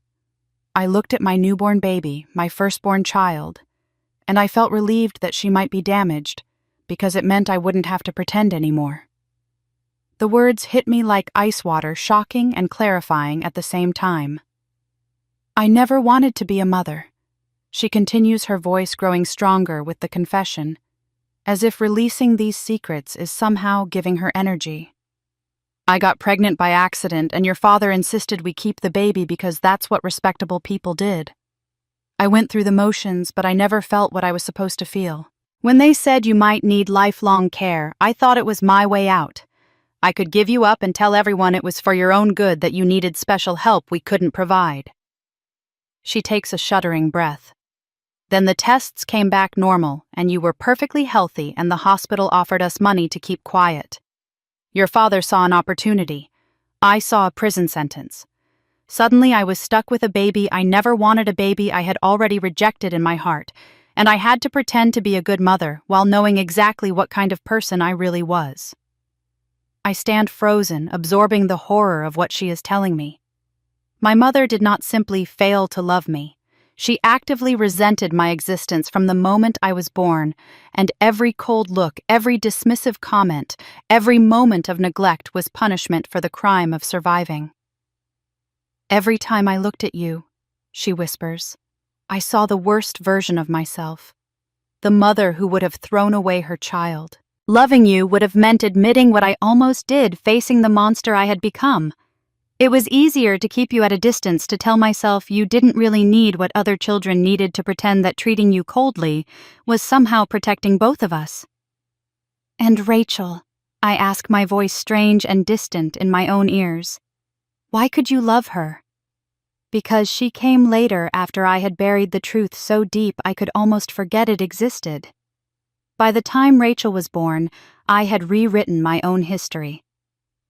I looked at my newborn baby, my firstborn child, and I felt relieved that she might be damaged, because it meant I wouldn't have to pretend anymore. The words hit me like ice water, shocking and clarifying at the same time. I never wanted to be a mother. She continues, her voice growing stronger with the confession, as if releasing these secrets is somehow giving her energy. I got pregnant by accident, and your father insisted we keep the baby because that's what respectable people did. I went through the motions, but I never felt what I was supposed to feel. When they said you might need lifelong care, I thought it was my way out. I could give you up and tell everyone it was for your own good, that you needed special help we couldn't provide. She takes a shuddering breath. Then the tests came back normal, and you were perfectly healthy, and the hospital offered us money to keep quiet. Your father saw an opportunity. I saw a prison sentence. Suddenly I was stuck with a baby. I never wanted a baby. I had already rejected in my heart, and I had to pretend to be a good mother while knowing exactly what kind of person I really was. I stand frozen, absorbing the horror of what she is telling me. My mother did not simply fail to love me. She actively resented my existence from the moment I was born, and every cold look, every dismissive comment, every moment of neglect was punishment for the crime of surviving. Every time I looked at you, she whispers, I saw the worst version of myself. The mother who would have thrown away her child. Loving you would have meant admitting what I almost did, facing the monster I had become. It was easier to keep you at a distance, to tell myself you didn't really need what other children needed, to pretend that treating you coldly was somehow protecting both of us. And Rachel, I ask, my voice strange and distant in my own ears. Why could you love her? Because she came later, after I had buried the truth so deep I could almost forget it existed. By the time Rachel was born, I had rewritten my own history.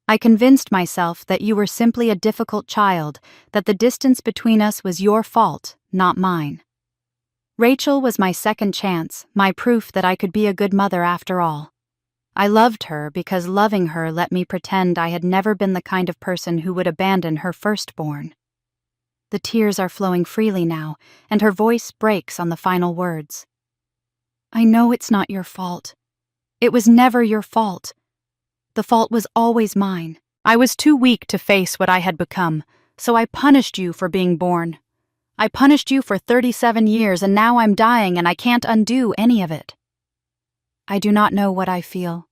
I convinced myself that you were simply a difficult child, that the distance between us was your fault, not mine. Rachel was my second chance, my proof that I could be a good mother after all. I loved her because loving her let me pretend I had never been the kind of person who would abandon her firstborn. The tears are flowing freely now, and her voice breaks on the final words. I know it's not your fault. It was never your fault. The fault was always mine. I was too weak to face what I had become, so I punished you for being born. I punished you for 37 years, and now I'm dying and I can't undo any of it. I do not know what I feel.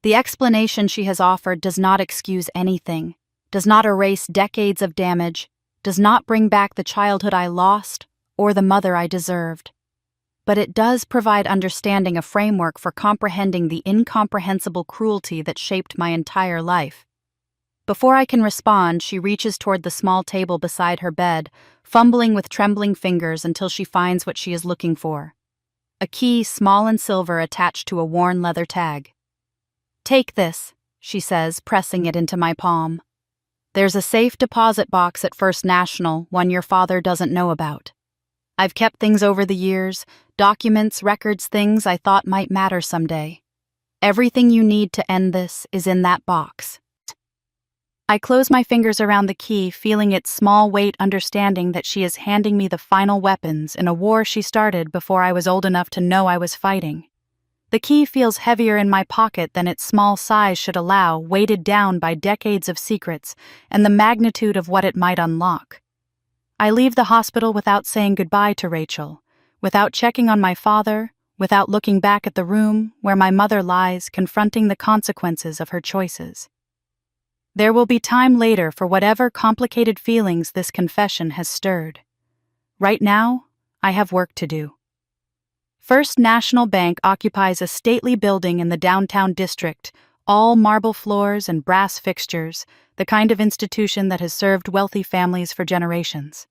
The explanation she has offered does not excuse anything, does not erase decades of damage, does not bring back the childhood I lost or the mother I deserved. But it does provide understanding, a framework for comprehending the incomprehensible cruelty that shaped my entire life. Before I can respond, she reaches toward the small table beside her bed, fumbling with trembling fingers until she finds what she is looking for. A key, small and silver, attached to a worn leather tag. Take this, she says, pressing it into my palm. There's a safe deposit box at First National, one your father doesn't know about. I've kept things over the years, documents, records, things I thought might matter someday. Everything you need to end this is in that box. I close my fingers around the key, feeling its small weight, understanding that she is handing me the final weapons in a war she started before I was old enough to know I was fighting. The key feels heavier in my pocket than its small size should allow, weighted down by decades of secrets and the magnitude of what it might unlock. I leave the hospital without saying goodbye to Rachel, without checking on my father, without looking back at the room where my mother lies, confronting the consequences of her choices. There will be time later for whatever complicated feelings this confession has stirred. Right now, I have work to do. First National Bank occupies a stately building in the downtown district, all marble floors and brass fixtures, the kind of institution that has served wealthy families for generations.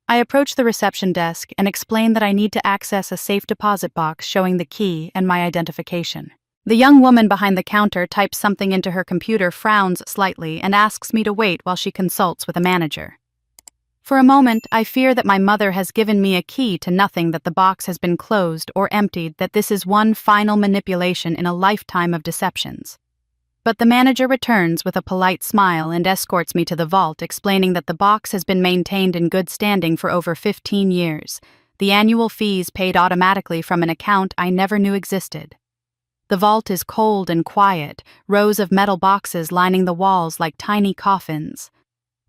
I approach the reception desk and explain that I need to access a safe deposit box showing the key and my identification. The young woman behind the counter types something into her computer, frowns slightly, and asks me to wait while she consults with a manager. For a moment, I fear that my mother has given me a key to nothing, that the box has been closed or emptied, that this is one final manipulation in a lifetime of deceptions. But the manager returns with a polite smile and escorts me to the vault, explaining that the box has been maintained in good standing for over 15 years, the annual fees paid automatically from an account I never knew existed. The vault is cold and quiet, rows of metal boxes lining the walls like tiny coffins.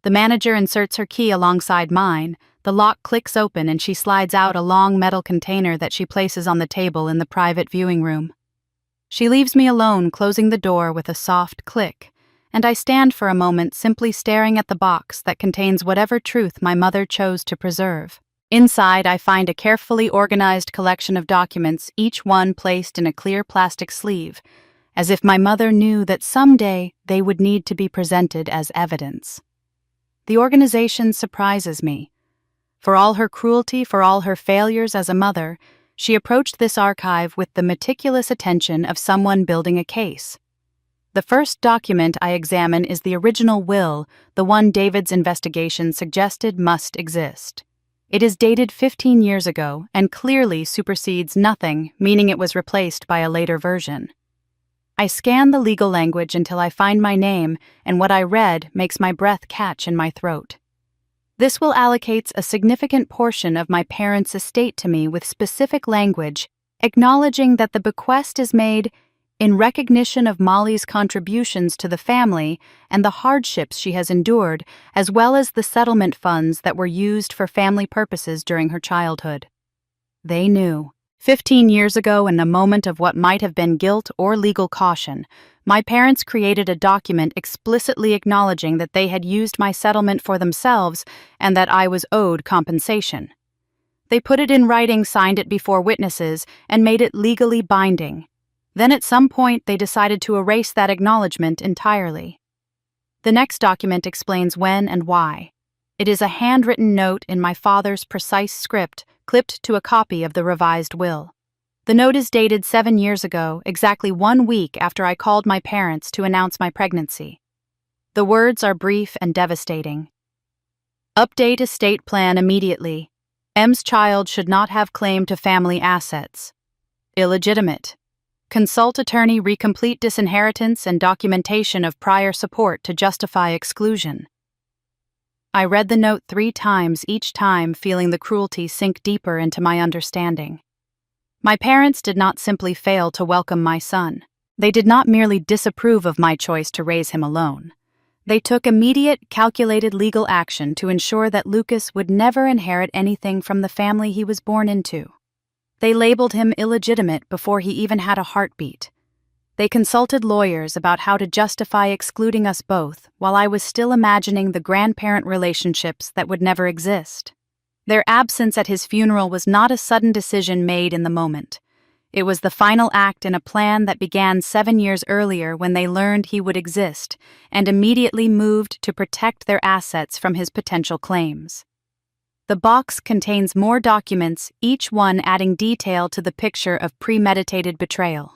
The manager inserts her key alongside mine, the lock clicks open and she slides out a long metal container that she places on the table in the private viewing room. She leaves me alone, closing the door with a soft click, and I stand for a moment simply staring at the box that contains whatever truth my mother chose to preserve. Inside, I find a carefully organized collection of documents, each one placed in a clear plastic sleeve, as if my mother knew that someday they would need to be presented as evidence. The organization surprises me. For all her cruelty, for all her failures as a mother, she approached this archive with the meticulous attention of someone building a case. The first document I examine is the original will, the one David's investigation suggested must exist. It is dated 15 years ago and clearly supersedes nothing, meaning it was replaced by a later version. I scan the legal language until I find my name, and what I read makes my breath catch in my throat. This will allocate a significant portion of my parents' estate to me with specific language, acknowledging that the bequest is made in recognition of Molly's contributions to the family and the hardships she has endured, as well as the settlement funds that were used for family purposes during her childhood. They knew. 15 years ago, in a moment of what might have been guilt or legal caution, my parents created a document explicitly acknowledging that they had used my settlement for themselves and that I was owed compensation. They put it in writing, signed it before witnesses, and made it legally binding. Then at some point they decided to erase that acknowledgement entirely. The next document explains when and why. It is a handwritten note in my father's precise script, clipped to a copy of the revised will. The note is dated 7 years ago, exactly 1 week after I called my parents to announce my pregnancy. The words are brief and devastating. Update estate plan immediately. M's child should not have claim to family assets. Illegitimate. Consult attorney, recomplete disinheritance and documentation of prior support to justify exclusion. I read the note 3 times, each time feeling the cruelty sink deeper into my understanding. My parents did not simply fail to welcome my son. They did not merely disapprove of my choice to raise him alone. They took immediate, calculated legal action to ensure that Lucas would never inherit anything from the family he was born into. They labeled him illegitimate before he even had a heartbeat. They consulted lawyers about how to justify excluding us both, while I was still imagining the grandparent relationships that would never exist. Their absence at his funeral was not a sudden decision made in the moment. It was the final act in a plan that began 7 years earlier when they learned he would exist, and immediately moved to protect their assets from his potential claims. The box contains more documents, each one adding detail to the picture of premeditated betrayal.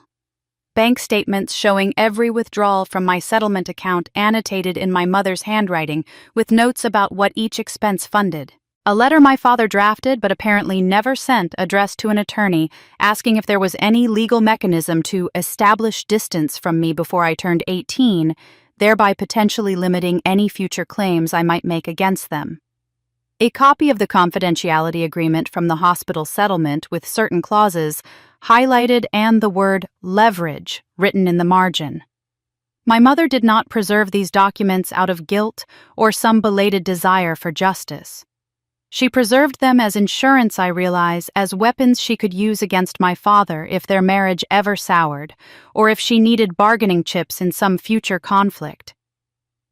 bank statements showing every withdrawal from my settlement account annotated in my mother's handwriting with notes about what each expense funded. A letter my father drafted but apparently never sent addressed to an attorney asking if there was any legal mechanism to establish distance from me before I turned 18, thereby potentially limiting any future claims I might make against them. A copy of the confidentiality agreement from the hospital settlement with certain clauses highlighted and the word leverage written in the margin. My mother did not preserve these documents out of guilt or some belated desire for justice. She preserved them as insurance, I realize, as weapons she could use against my father if their marriage ever soured, or if she needed bargaining chips in some future conflict.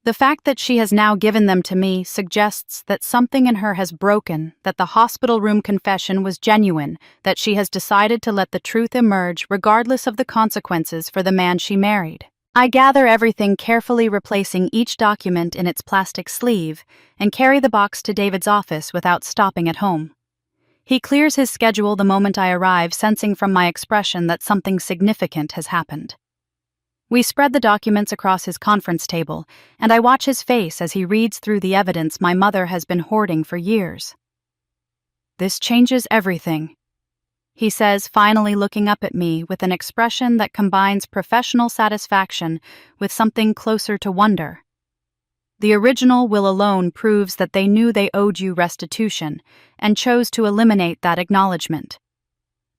The fact that she has now given them to me suggests that something in her has broken, that the hospital room confession was genuine, that she has decided to let the truth emerge regardless of the consequences for the man she married. I gather everything, carefully replacing each document in its plastic sleeve, and carry the box to David's office without stopping at home. He clears his schedule the moment I arrive, sensing from my expression that something significant has happened. We spread the documents across his conference table, and I watch his face as he reads through the evidence my mother has been hoarding for years. "This changes everything," he says, finally looking up at me with an expression that combines professional satisfaction with something closer to wonder. "The original will alone proves that they knew they owed you restitution and chose to eliminate that acknowledgement.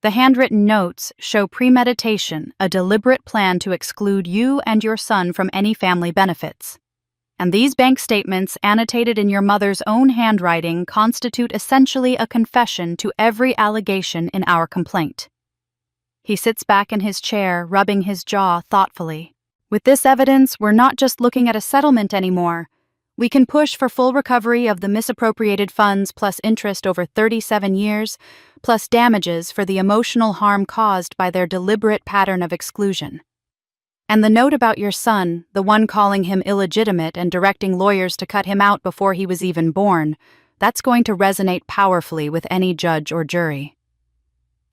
The handwritten notes show premeditation, a deliberate plan to exclude you and your son from any family benefits. And these bank statements, annotated in your mother's own handwriting, constitute essentially a confession to every allegation in our complaint." He sits back in his chair, rubbing his jaw thoughtfully. "With this evidence, we're not just looking at a settlement anymore. We can push for full recovery of the misappropriated funds plus interest over 37 years, plus damages for the emotional harm caused by their deliberate pattern of exclusion. And the note about your son, the one calling him illegitimate and directing lawyers to cut him out before he was even born, that's going to resonate powerfully with any judge or jury.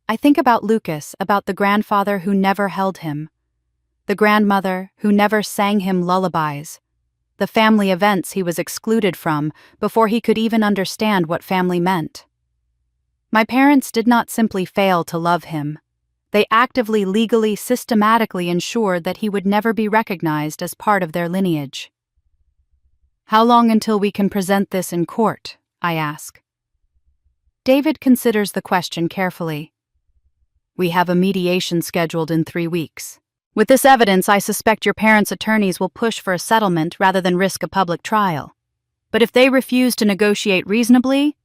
I think about Lucas, about the grandfather who never held him, the grandmother who never sang him lullabies, the family events he was excluded from before he could even understand what family meant. My parents did not simply fail to love him. They actively, legally, systematically ensured that he would never be recognized as part of their lineage. "How long until we can present this in court?" I ask. David considers the question carefully. "We have a mediation scheduled in 3 weeks. With this evidence, I suspect your parents' attorneys will push for a settlement rather than risk a public trial. But if they refuse to negotiate reasonably,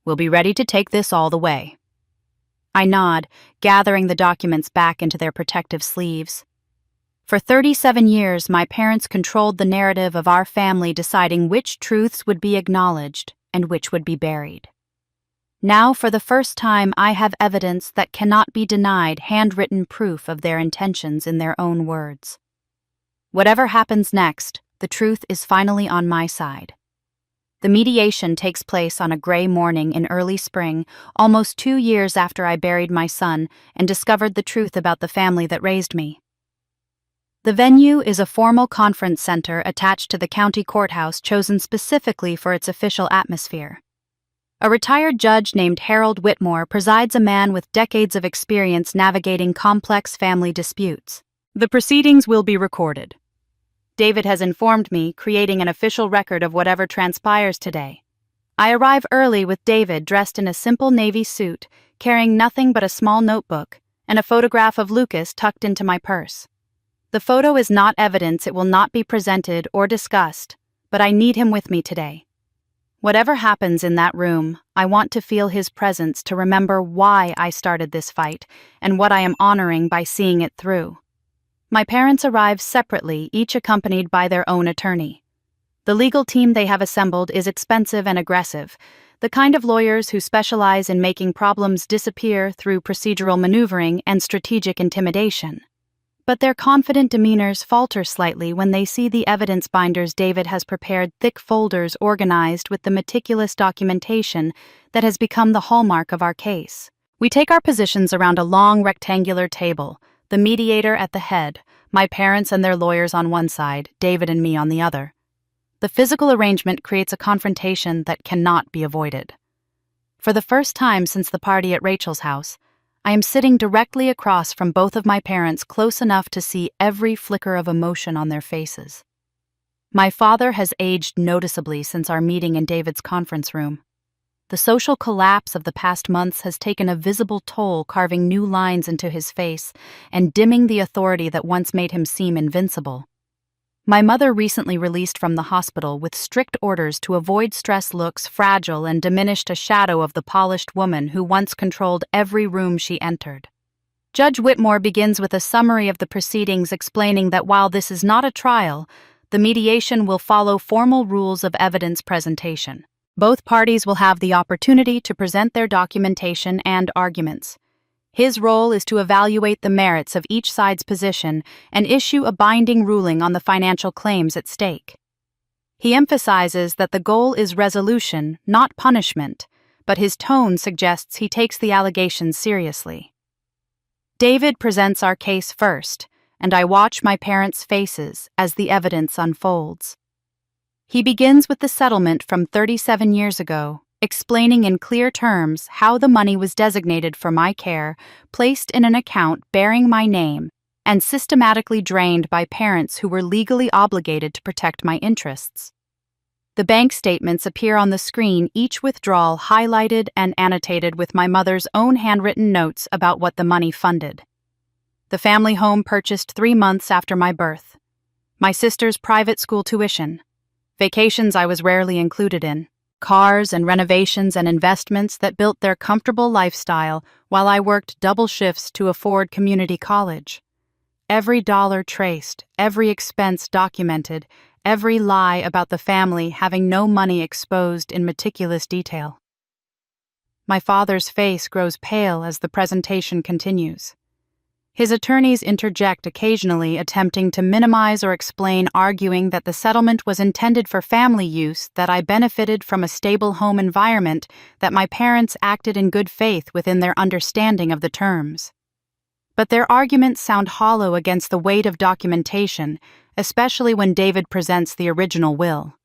we'll be ready to take this all the way." I nod, gathering the documents back into their protective sleeves. For 37 years, my parents controlled the narrative of our family, deciding which truths would be acknowledged and which would be buried. Now, for the first time, I have evidence that cannot be denied, handwritten proof of their intentions in their own words. Whatever happens next, the truth is finally on my side. The mediation takes place on a gray morning in early spring, almost 2 years after I buried my son and discovered the truth about the family that raised me. The venue is a formal conference center attached to the county courthouse, chosen specifically for its official atmosphere. A retired judge named Harold Whitmore presides, a man with decades of experience navigating complex family disputes. The proceedings will be recorded. David has informed me, creating an official record of whatever transpires today. I arrive early with David dressed in a simple navy suit, carrying nothing but a small notebook, and a photograph of Lucas tucked into my purse. The photo is not evidence, it will not be presented or discussed, but I need him with me today. Whatever happens in that room, I want to feel his presence to remember why I started this fight and what I am honoring by seeing it through. My parents arrive separately, each accompanied by their own attorney. The legal team they have assembled is expensive and aggressive, the kind of lawyers who specialize in making problems disappear through procedural maneuvering and strategic intimidation. But their confident demeanors falter slightly when they see the evidence binders David has prepared, thick folders organized with the meticulous documentation that has become the hallmark of our case. We take our positions around a long rectangular table, the mediator at the head, my parents and their lawyers on one side, David and me on the other. The physical arrangement creates a confrontation that cannot be avoided. For the first time since the party at Rachel's house, I am sitting directly across from both of my parents, close enough to see every flicker of emotion on their faces. My father has aged noticeably since our meeting in David's conference room. The social collapse of the past months has taken a visible toll, carving new lines into his face and dimming the authority that once made him seem invincible. My mother recently released from the hospital with strict orders to avoid stress looks fragile and diminished a shadow of the polished woman who once controlled every room she entered. Judge Whitmore begins with a summary of the proceedings, explaining that while this is not a trial, the mediation will follow formal rules of evidence presentation. Both parties will have the opportunity to present their documentation and arguments. His role is to evaluate the merits of each side's position and issue a binding ruling on the financial claims at stake. He emphasizes that the goal is resolution, not punishment, but his tone suggests he takes the allegations seriously. David presents our case first, and I watch my parents' faces as the evidence unfolds. He begins with the settlement from 37 years ago, explaining in clear terms how the money was designated for my care, placed in an account bearing my name, and systematically drained by parents who were legally obligated to protect my interests. The bank statements appear on the screen, each withdrawal highlighted and annotated with my mother's own handwritten notes about what the money funded. The family home purchased 3 months after my birth. My sister's private school tuition. Vacations I was rarely included in. Cars and renovations and investments that built their comfortable lifestyle while I worked double shifts to afford community college. Every dollar traced, every expense documented, every lie about the family having no money exposed in meticulous detail. My father's face grows pale as the presentation continues. His attorneys interject occasionally, attempting to minimize or explain, arguing that the settlement was intended for family use, that I benefited from a stable home environment, that my parents acted in good faith within their understanding of the terms. But their arguments sound hollow against the weight of documentation, especially when David presents the original will.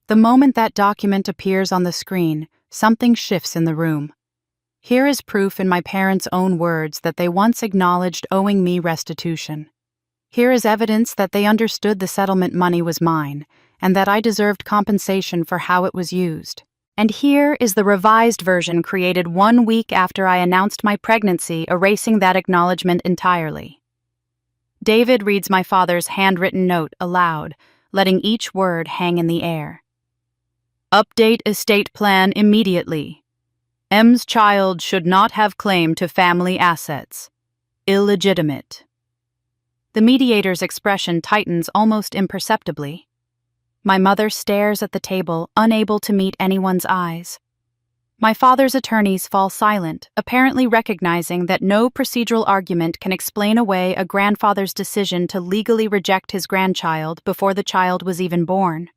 The moment that document appears on the screen, something shifts in the room. Here is proof in my parents' own words that they once acknowledged owing me restitution. Here is evidence that they understood the settlement money was mine, and that I deserved compensation for how it was used. And here is the revised version created 1 week after I announced my pregnancy, erasing that acknowledgement entirely. David reads my father's handwritten note aloud, letting each word hang in the air. Update estate plan immediately. M's child should not have claim to family assets. Illegitimate. The mediator's expression tightens almost imperceptibly. My mother stares at the table, unable to meet anyone's eyes. My father's attorneys fall silent, apparently recognizing that no procedural argument can explain away a grandfather's decision to legally reject his grandchild before the child was even born.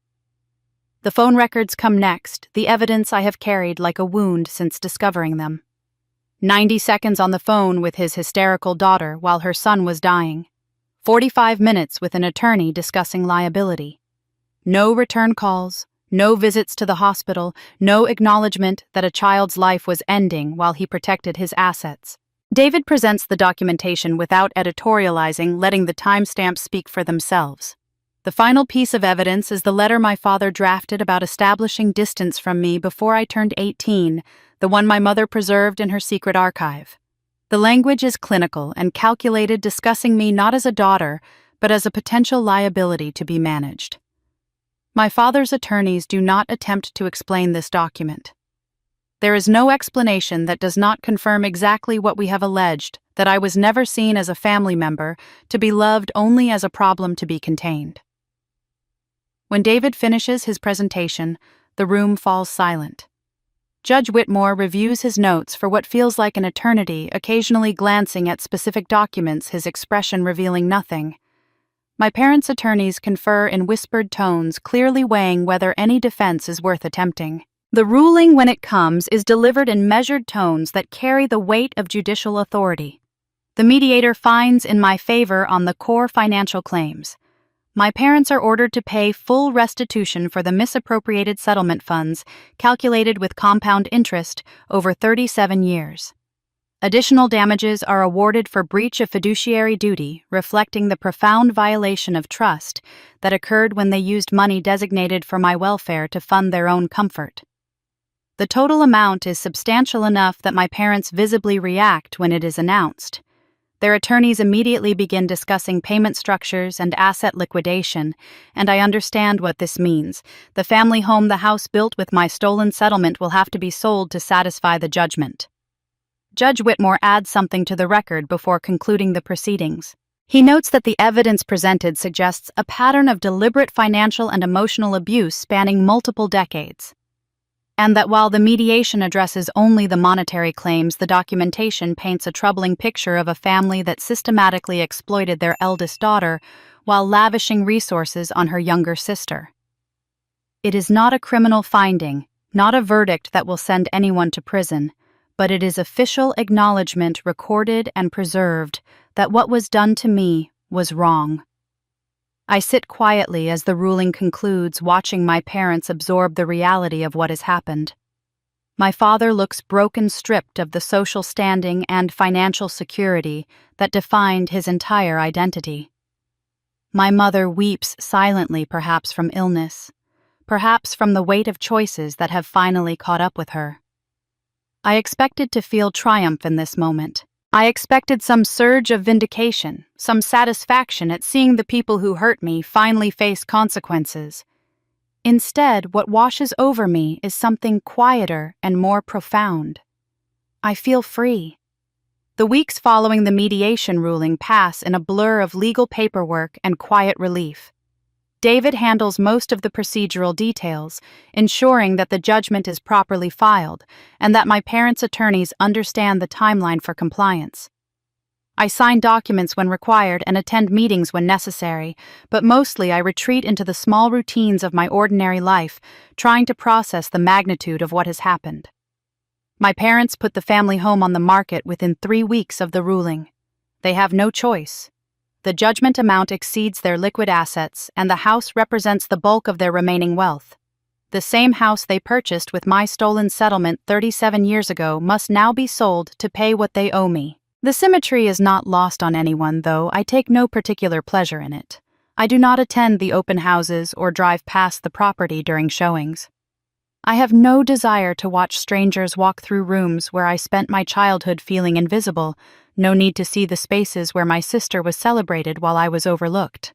The phone records come next, the evidence I have carried like a wound since discovering them. 90 seconds on the phone with his hysterical daughter while her son was dying. 45 minutes with an attorney discussing liability. No return calls, no visits to the hospital, no acknowledgement that a child's life was ending while he protected his assets. David presents the documentation without editorializing, letting the timestamps speak for themselves. The final piece of evidence is the letter my father drafted about establishing distance from me before I turned 18, the one my mother preserved in her secret archive. The language is clinical and calculated, discussing me not as a daughter, but as a potential liability to be managed. My father's attorneys do not attempt to explain this document. There is no explanation that does not confirm exactly what we have alleged, that I was never seen as a family member, to be loved only as a problem to be contained. When David finishes his presentation, the room falls silent. Judge Whitmore reviews his notes for what feels like an eternity, occasionally glancing at specific documents, his expression revealing nothing. My parents' attorneys confer in whispered tones, clearly weighing whether any defense is worth attempting. The ruling, when it comes, is delivered in measured tones that carry the weight of judicial authority. The mediator finds in my favor on the core financial claims. My parents are ordered to pay full restitution for the misappropriated settlement funds, calculated with compound interest over 37 years. Additional damages are awarded for breach of fiduciary duty, reflecting the profound violation of trust that occurred when they used money designated for my welfare to fund their own comfort. The total amount is substantial enough that my parents visibly react when it is announced. Their attorneys immediately begin discussing payment structures and asset liquidation, and I understand what this means. The family home the house built with my stolen settlement will have to be sold to satisfy the judgment. Judge Whitmore adds something to the record before concluding the proceedings. He notes that the evidence presented suggests a pattern of deliberate financial and emotional abuse spanning multiple decades, and that while the mediation addresses only the monetary claims, the documentation paints a troubling picture of a family that systematically exploited their eldest daughter while lavishing resources on her younger sister. It is not a criminal finding, not a verdict that will send anyone to prison, but it is official acknowledgement recorded and preserved that what was done to me was wrong. I sit quietly as the ruling concludes, watching my parents absorb the reality of what has happened. My father looks broken, stripped of the social standing and financial security that defined his entire identity. My mother weeps silently, perhaps from illness, perhaps from the weight of choices that have finally caught up with her. I expected to feel triumph in this moment. I expected some surge of vindication, some satisfaction at seeing the people who hurt me finally face consequences. Instead, what washes over me is something quieter and more profound. I feel free. The weeks following the mediation ruling pass in a blur of legal paperwork and quiet relief. David handles most of the procedural details, ensuring that the judgment is properly filed and that my parents' attorneys understand the timeline for compliance. I sign documents when required and attend meetings when necessary, but mostly I retreat into the small routines of my ordinary life, trying to process the magnitude of what has happened. My parents put the family home on the market within 3 weeks of the ruling. They have no choice. The judgment amount exceeds their liquid assets, and the house represents the bulk of their remaining wealth. The same house they purchased with my stolen settlement 37 years ago must now be sold to pay what they owe me. The symmetry is not lost on anyone, though I take no particular pleasure in it. I do not attend the open houses or drive past the property during showings. I have no desire to watch strangers walk through rooms where I spent my childhood feeling invisible, no need to see the spaces where my sister was celebrated while I was overlooked.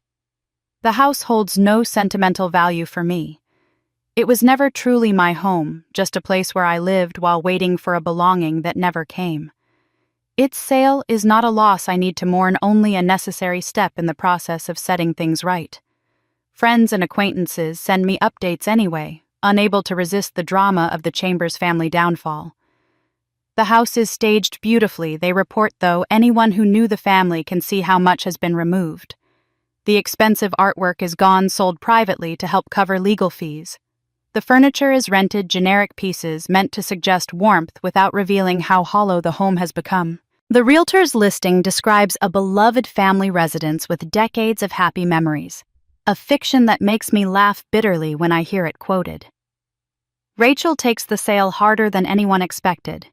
The house holds no sentimental value for me. It was never truly my home, just a place where I lived while waiting for a belonging that never came. Its sale is not a loss I need to mourn, only a necessary step in the process of setting things right. Friends and acquaintances send me updates anyway, unable to resist the drama of the Chambers family downfall. The house is staged beautifully, they report, though anyone who knew the family can see how much has been removed. The expensive artwork is gone, sold privately to help cover legal fees. The furniture is rented, generic pieces meant to suggest warmth without revealing how hollow the home has become. The realtor's listing describes a beloved family residence with decades of happy memories, a fiction that makes me laugh bitterly when I hear it quoted. Rachel takes the sale harder than anyone expected.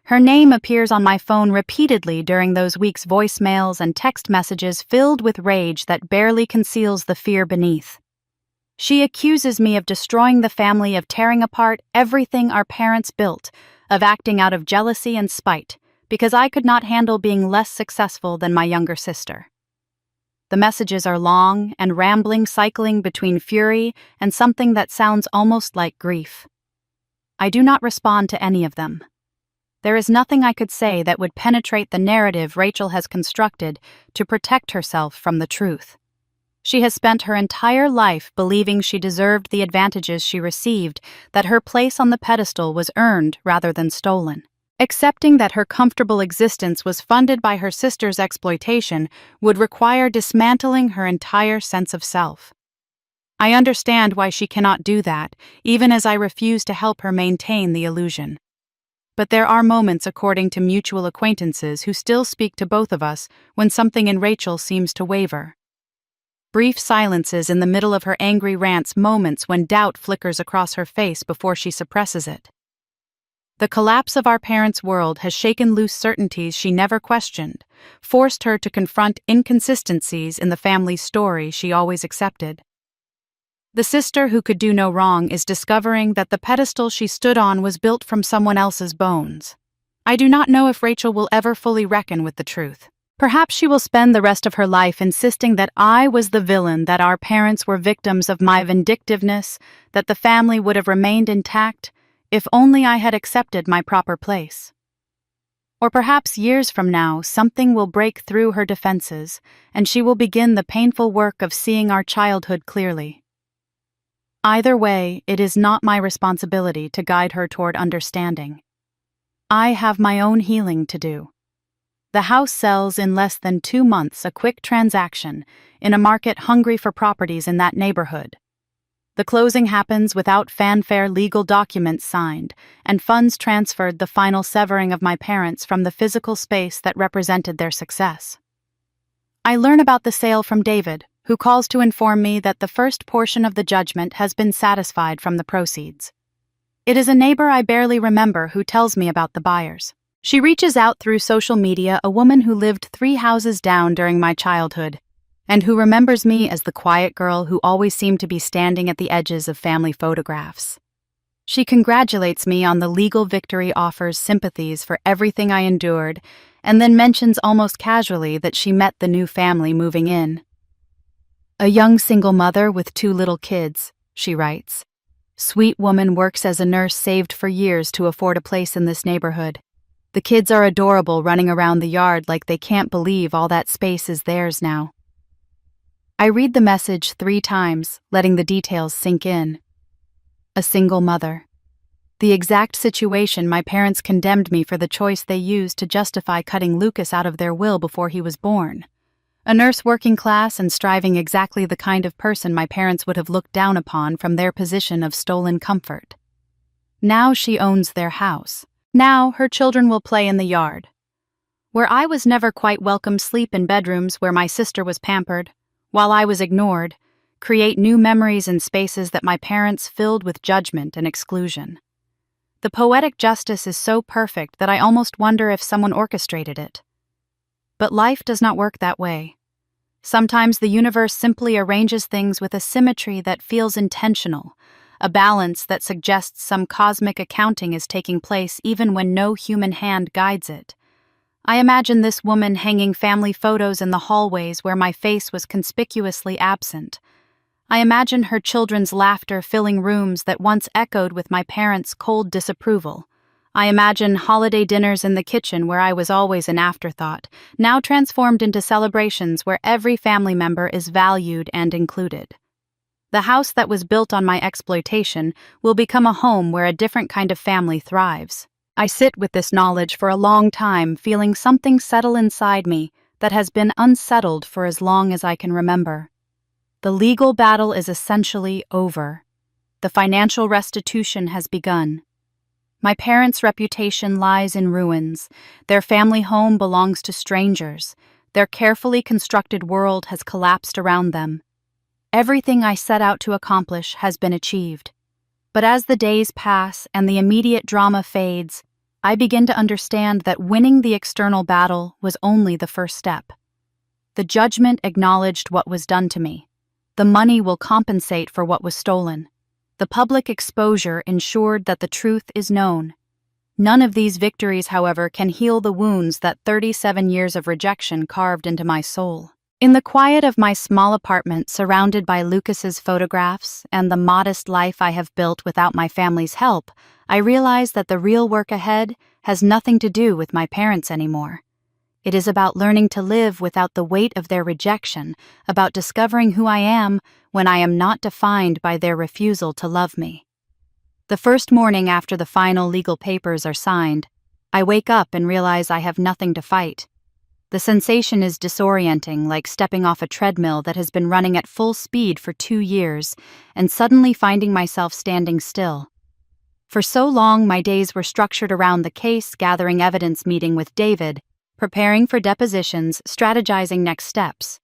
Her name appears on my phone repeatedly during those weeks, voicemails and text messages filled with rage that barely conceals the fear beneath. She accuses me of destroying the family, of tearing apart everything our parents built, of acting out of jealousy and spite, because I could not handle being less successful than my younger sister. The messages are long and rambling, cycling between fury and something that sounds almost like grief. I do not respond to any of them. There is nothing I could say that would penetrate the narrative Rachel has constructed to protect herself from the truth. She has spent her entire life believing she deserved the advantages she received, that her place on the pedestal was earned rather than stolen. Accepting that her comfortable existence was funded by her sister's exploitation would require dismantling her entire sense of self. I understand why she cannot do that, even as I refuse to help her maintain the illusion. but there are moments, according to mutual acquaintances, who still speak to both of us when something in Rachel seems to waver. Brief silences in the middle of her angry rants, moments when doubt flickers across her face before she suppresses it. The collapse of our parents' world has shaken loose certainties she never questioned, forced her to confront inconsistencies in the family's story she always accepted. The sister who could do no wrong is discovering that the pedestal she stood on was built from someone else's bones. I do not know if Rachel will ever fully reckon with the truth. Perhaps she will spend the rest of her life insisting that I was the villain, that our parents were victims of my vindictiveness, that the family would have remained intact if only I had accepted my proper place. Or perhaps years from now, something will break through her defenses, and she will begin the painful work of seeing our childhood clearly. Either way, it is not my responsibility to guide her toward understanding. I have my own healing to do. The house sells in less than 2 months, a quick transaction, in a market hungry for properties in that neighborhood. The closing happens without fanfare, legal documents signed, and funds transferred, the final severing of my parents from the physical space that represented their success. I learn about the sale from David, who calls to inform me that the first portion of the judgment has been satisfied from the proceeds. It is a neighbor I barely remember who tells me about the buyers. She reaches out through social media, a woman who lived 3 houses down during my childhood, and who remembers me as the quiet girl who always seemed to be standing at the edges of family photographs. She congratulates me on the legal victory, offers sympathies for everything I endured, and then mentions almost casually that she met the new family moving in. A young single mother with 2 little kids, she writes. Sweet woman, works as a nurse, saved for years to afford a place in this neighborhood. The kids are adorable, running around the yard like they can't believe all that space is theirs now. I read the message 3 times, letting the details sink in. A single mother. The exact situation my parents condemned me for, the choice they used to justify cutting Lucas out of their will before he was born. A nurse, working class and striving, exactly the kind of person my parents would have looked down upon from their position of stolen comfort. Now she owns their house. Now her children will play in the yard. Where I was never quite welcome, sleep in bedrooms where my sister was pampered, while I was ignored, create new memories in spaces that my parents filled with judgment and exclusion. The poetic justice is so perfect that I almost wonder if someone orchestrated it. But life does not work that way. Sometimes the universe simply arranges things with a symmetry that feels intentional, a balance that suggests some cosmic accounting is taking place even when no human hand guides it. I imagine this woman hanging family photos in the hallways where my face was conspicuously absent. I imagine her children's laughter filling rooms that once echoed with my parents' cold disapproval. I imagine holiday dinners in the kitchen where I was always an afterthought, now transformed into celebrations where every family member is valued and included. The house that was built on my exploitation will become a home where a different kind of family thrives. I sit with this knowledge for a long time, feeling something settle inside me that has been unsettled for as long as I can remember. The legal battle is essentially over. The financial restitution has begun. My parents' reputation lies in ruins. Their family home belongs to strangers. Their carefully constructed world has collapsed around them. Everything I set out to accomplish has been achieved. But as the days pass and the immediate drama fades, I begin to understand that winning the external battle was only the first step. The judgment acknowledged what was done to me. The money will compensate for what was stolen. The public exposure ensured that the truth is known. None of these victories, however, can heal the wounds that 37 years of rejection carved into my soul. In the quiet of my small apartment, surrounded by Lucas's photographs and the modest life I have built without my family's help, I realize that the real work ahead has nothing to do with my parents anymore. It is about learning to live without the weight of their rejection, about discovering who I am when I am not defined by their refusal to love me. The first morning after the final legal papers are signed, I wake up and realize I have nothing to fight. The sensation is disorienting, like stepping off a treadmill that has been running at full speed for 2 years and suddenly finding myself standing still. For so long, my days were structured around the case, gathering evidence, meeting with David, preparing for depositions, strategizing next steps.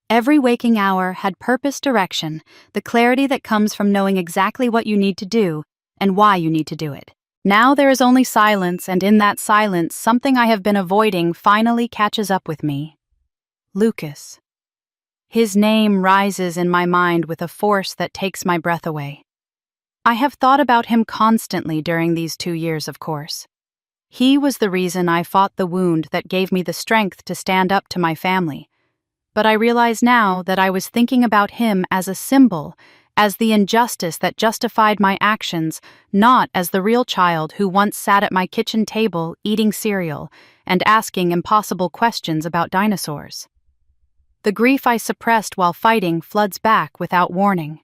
Every waking hour had purpose, direction, the clarity that comes from knowing exactly what you need to do and why you need to do it. Now there is only silence, and in that silence, something I have been avoiding finally catches up with me. Lucas. His name rises in my mind with a force that takes my breath away. I have thought about him constantly during these 2 years, of course. He was the reason I fought the wound that gave me the strength to stand up to my family. But I realize now that I was thinking about him as a symbol, as the injustice that justified my actions, not as the real child who once sat at my kitchen table eating cereal and asking impossible questions about dinosaurs. The grief I suppressed while fighting floods back without warning.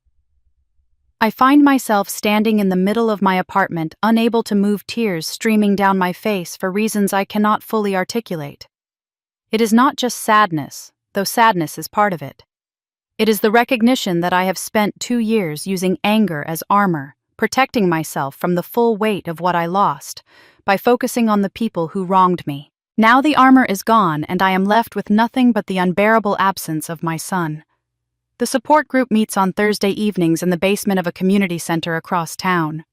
I find myself standing in the middle of my apartment, unable to move, tears streaming down my face for reasons I cannot fully articulate. It is not just sadness, though sadness is part of it. It is the recognition that I have spent 2 years using anger as armor, protecting myself from the full weight of what I lost, by focusing on the people who wronged me. Now the armor is gone, and I am left with nothing but the unbearable absence of my son. The support group meets on Thursday evenings in the basement of a community center across town.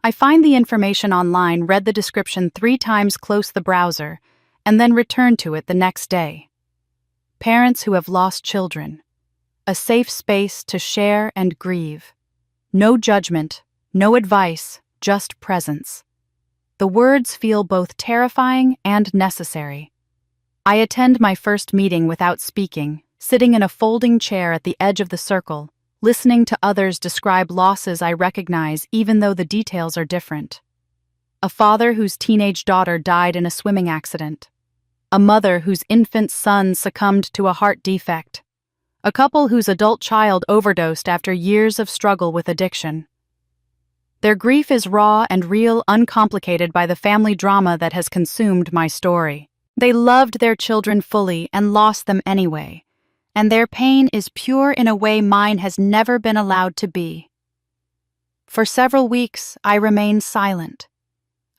I find the information online, read the description 3 times, close the browser, and then return to it the next day. Parents who have lost children. A safe space to share and grieve. No judgment, no advice, just presence. The words feel both terrifying and necessary. I attend my first meeting without speaking, sitting in a folding chair at the edge of the circle, listening to others describe losses I recognize even though the details are different. A father whose teenage daughter died in a swimming accident. A mother whose infant son succumbed to a heart defect. A couple whose adult child overdosed after years of struggle with addiction. Their grief is raw and real, uncomplicated by the family drama that has consumed my story. They loved their children fully and lost them anyway, and their pain is pure in a way mine has never been allowed to be. For several weeks, I remain silent.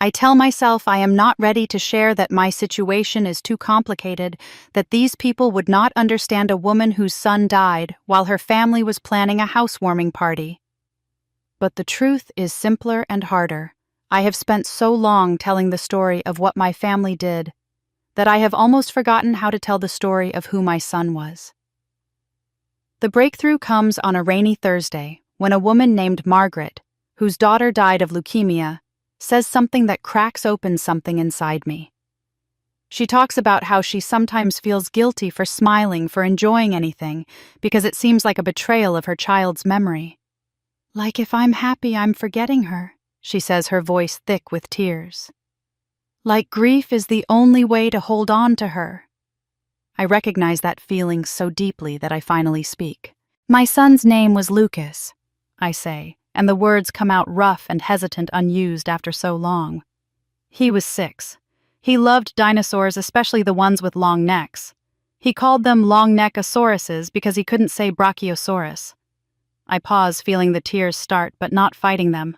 I tell myself I am not ready to share, that my situation is too complicated, that these people would not understand a woman whose son died while her family was planning a housewarming party. But the truth is simpler and harder. I have spent so long telling the story of what my family did that I have almost forgotten how to tell the story of who my son was. The breakthrough comes on a rainy Thursday when a woman named Margaret, whose daughter died of leukemia, says something that cracks open something inside me. She talks about how she sometimes feels guilty for smiling, for enjoying anything, because it seems like a betrayal of her child's memory. Like if I'm happy, I'm forgetting her, she says, her voice thick with tears. Like grief is the only way to hold on to her. I recognize that feeling so deeply that I finally speak. My son's name was Lucas, I say, and the words come out rough and hesitant, unused after so long. He was 6. He loved dinosaurs, especially the ones with long necks. He called them long-neckosauruses because he couldn't say Brachiosaurus. I pause, feeling the tears start, but not fighting them.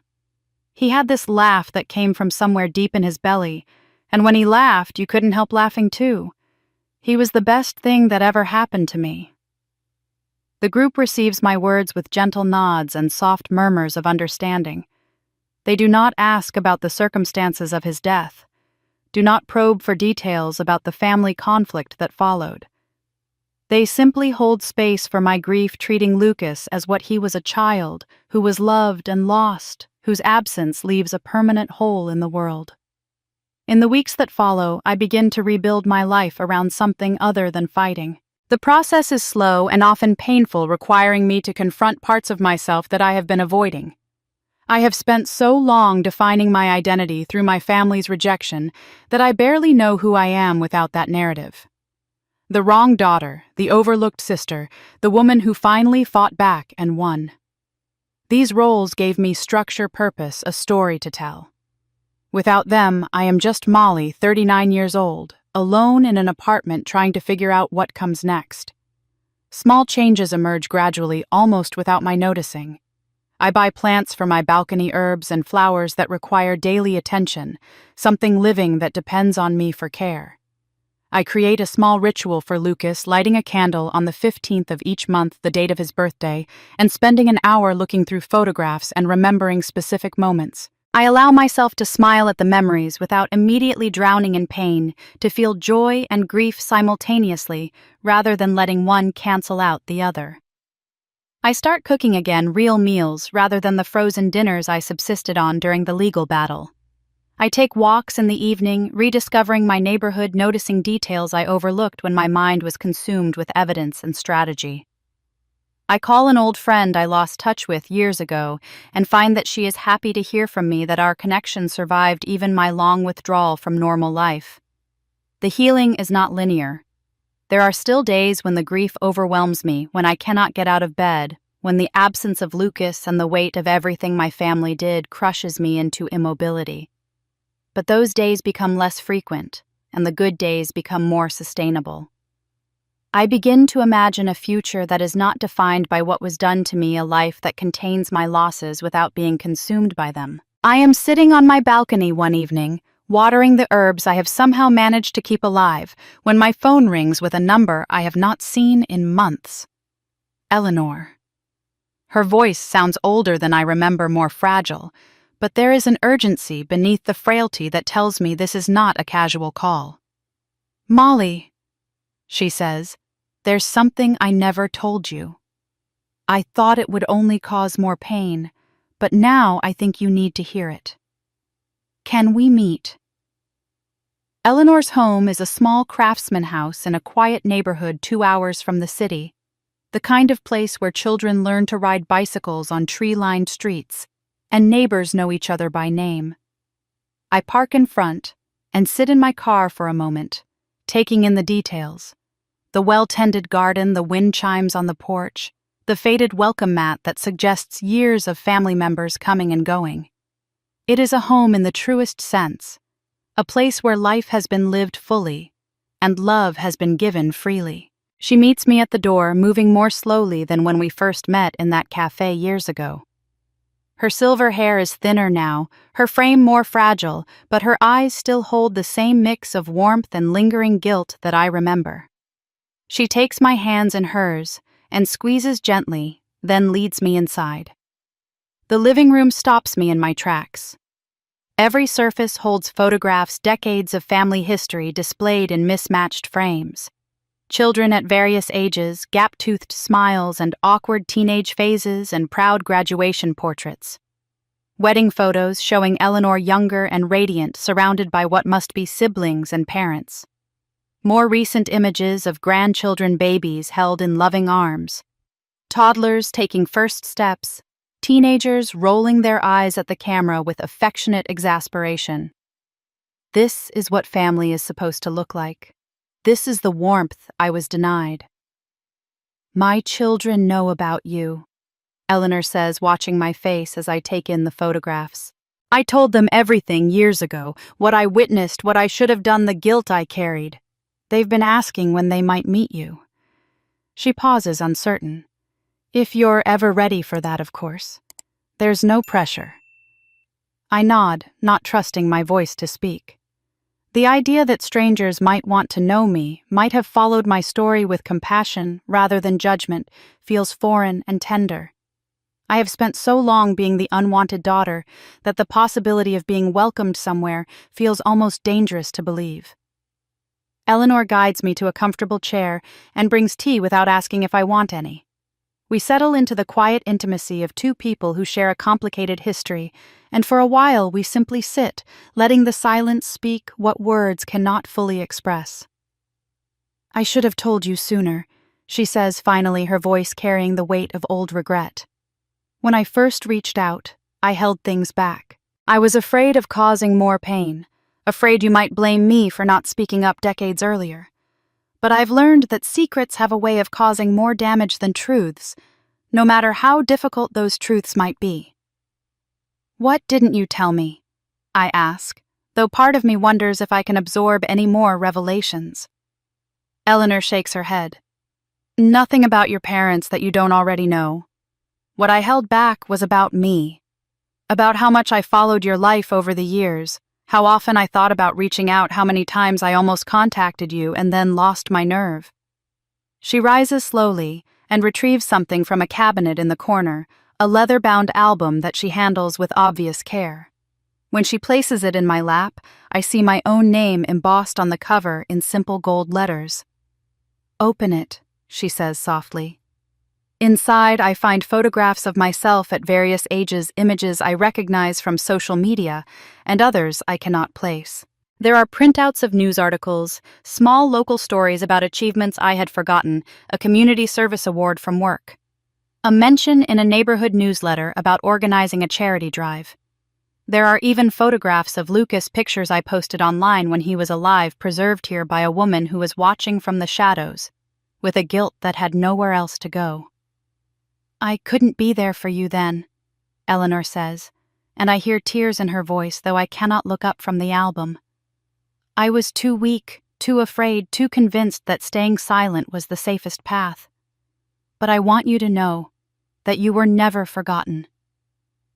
He had this laugh that came from somewhere deep in his belly, and when he laughed, you couldn't help laughing too. He was the best thing that ever happened to me. The group receives my words with gentle nods and soft murmurs of understanding. They do not ask about the circumstances of his death, do not probe for details about the family conflict that followed. They simply hold space for my grief, treating Lucas as what he was, a child who was loved and lost, whose absence leaves a permanent hole in the world. In the weeks that follow, I begin to rebuild my life around something other than fighting. The process is slow and often painful, requiring me to confront parts of myself that I have been avoiding. I have spent so long defining my identity through my family's rejection that I barely know who I am without that narrative. The wrong daughter, the overlooked sister, the woman who finally fought back and won. These roles gave me structure, purpose, a story to tell. Without them, I am just Molly, 39 years old, alone in an apartment trying to figure out what comes next. Small changes emerge gradually, almost without my noticing. I buy plants for my balcony, herbs and flowers that require daily attention, something living that depends on me for care. I create a small ritual for Lucas, lighting a candle on the 15th of each month, the date of his birthday, and spending an hour looking through photographs and remembering specific moments. I allow myself to smile at the memories without immediately drowning in pain, to feel joy and grief simultaneously, rather than letting one cancel out the other. I start cooking again real meals rather than the frozen dinners I subsisted on during the legal battle. I take walks in the evening, rediscovering my neighborhood, noticing details I overlooked when my mind was consumed with evidence and strategy. I call an old friend I lost touch with years ago and find that she is happy to hear from me that our connection survived even my long withdrawal from normal life. The healing is not linear. There are still days when the grief overwhelms me, when I cannot get out of bed, when the absence of Lucas and the weight of everything my family did crushes me into immobility. But those days become less frequent, and the good days become more sustainable. I begin to imagine a future that is not defined by what was done to me, a life that contains my losses without being consumed by them. I am sitting on my balcony one evening, watering the herbs I have somehow managed to keep alive, when my phone rings with a number I have not seen in months. Eleanor. Her voice sounds older than I remember, more fragile, but there is an urgency beneath the frailty that tells me this is not a casual call. "Molly," she says, "there's something I never told you. I thought it would only cause more pain, but now I think you need to hear it. Can we meet?" Eleanor's home is a small craftsman house in a quiet neighborhood 2 hours from the city, the kind of place where children learn to ride bicycles on tree-lined streets, and neighbors know each other by name. I park in front and sit in my car for a moment, taking in the details. The well-tended garden, the wind chimes on the porch, the faded welcome mat that suggests years of family members coming and going. It is a home in the truest sense, a place where life has been lived fully, and love has been given freely. She meets me at the door, moving more slowly than when we first met in that cafe years ago. Her silver hair is thinner now, her frame more fragile, but her eyes still hold the same mix of warmth and lingering guilt that I remember. She takes my hands in hers and squeezes gently, then leads me inside. The living room stops me in my tracks. Every surface holds photographs, decades of family history displayed in mismatched frames. Children at various ages, gap-toothed smiles and awkward teenage phases, and proud graduation portraits. Wedding photos showing Eleanor younger and radiant, surrounded by what must be siblings and parents. More recent images of grandchildren, babies held in loving arms. Toddlers taking first steps, teenagers rolling their eyes at the camera with affectionate exasperation. This is what family is supposed to look like. This is the warmth I was denied. "My children know about you," Eleanor says, watching my face as I take in the photographs. "I told them everything years ago, what I witnessed, what I should have done, the guilt I carried. They've been asking when they might meet you." She pauses, uncertain. "If you're ever ready for that, of course. There's no pressure." I nod, not trusting my voice to speak. The idea that strangers might want to know me, might have followed my story with compassion rather than judgment, feels foreign and tender. I have spent so long being the unwanted daughter that the possibility of being welcomed somewhere feels almost dangerous to believe. Eleanor guides me to a comfortable chair and brings tea without asking if I want any. We settle into the quiet intimacy of two people who share a complicated history, and for a while we simply sit, letting the silence speak what words cannot fully express. "I should have told you sooner," she says finally, her voice carrying the weight of old regret. "When I first reached out, I held things back. I was afraid of causing more pain, afraid you might blame me for not speaking up decades earlier. But I've learned that secrets have a way of causing more damage than truths, no matter how difficult those truths might be." "What didn't you tell me?" I ask, though part of me wonders if I can absorb any more revelations. Eleanor shakes her head. "Nothing about your parents that you don't already know. What I held back was about me, about how much I followed your life over the years, how often I thought about reaching out, how many times I almost contacted you and then lost my nerve. She rises slowly and retrieves something from a cabinet in the corner, a leather-bound album that she handles with obvious care. When she places it in my lap, I see my own name embossed on the cover in simple gold letters. "Open it," she says softly. Inside, I find photographs of myself at various ages, images I recognize from social media, and others I cannot place. There are printouts of news articles, small local stories about achievements I had forgotten, a community service award from work, a mention in a neighborhood newsletter about organizing a charity drive. There are even photographs of Lucas, pictures I posted online when he was alive, preserved here by a woman who was watching from the shadows, with a guilt that had nowhere else to go. "I couldn't be there for you then," Eleanor says, and I hear tears in her voice, though I cannot look up from the album. "I was too weak, too afraid, too convinced that staying silent was the safest path. But I want you to know that you were never forgotten.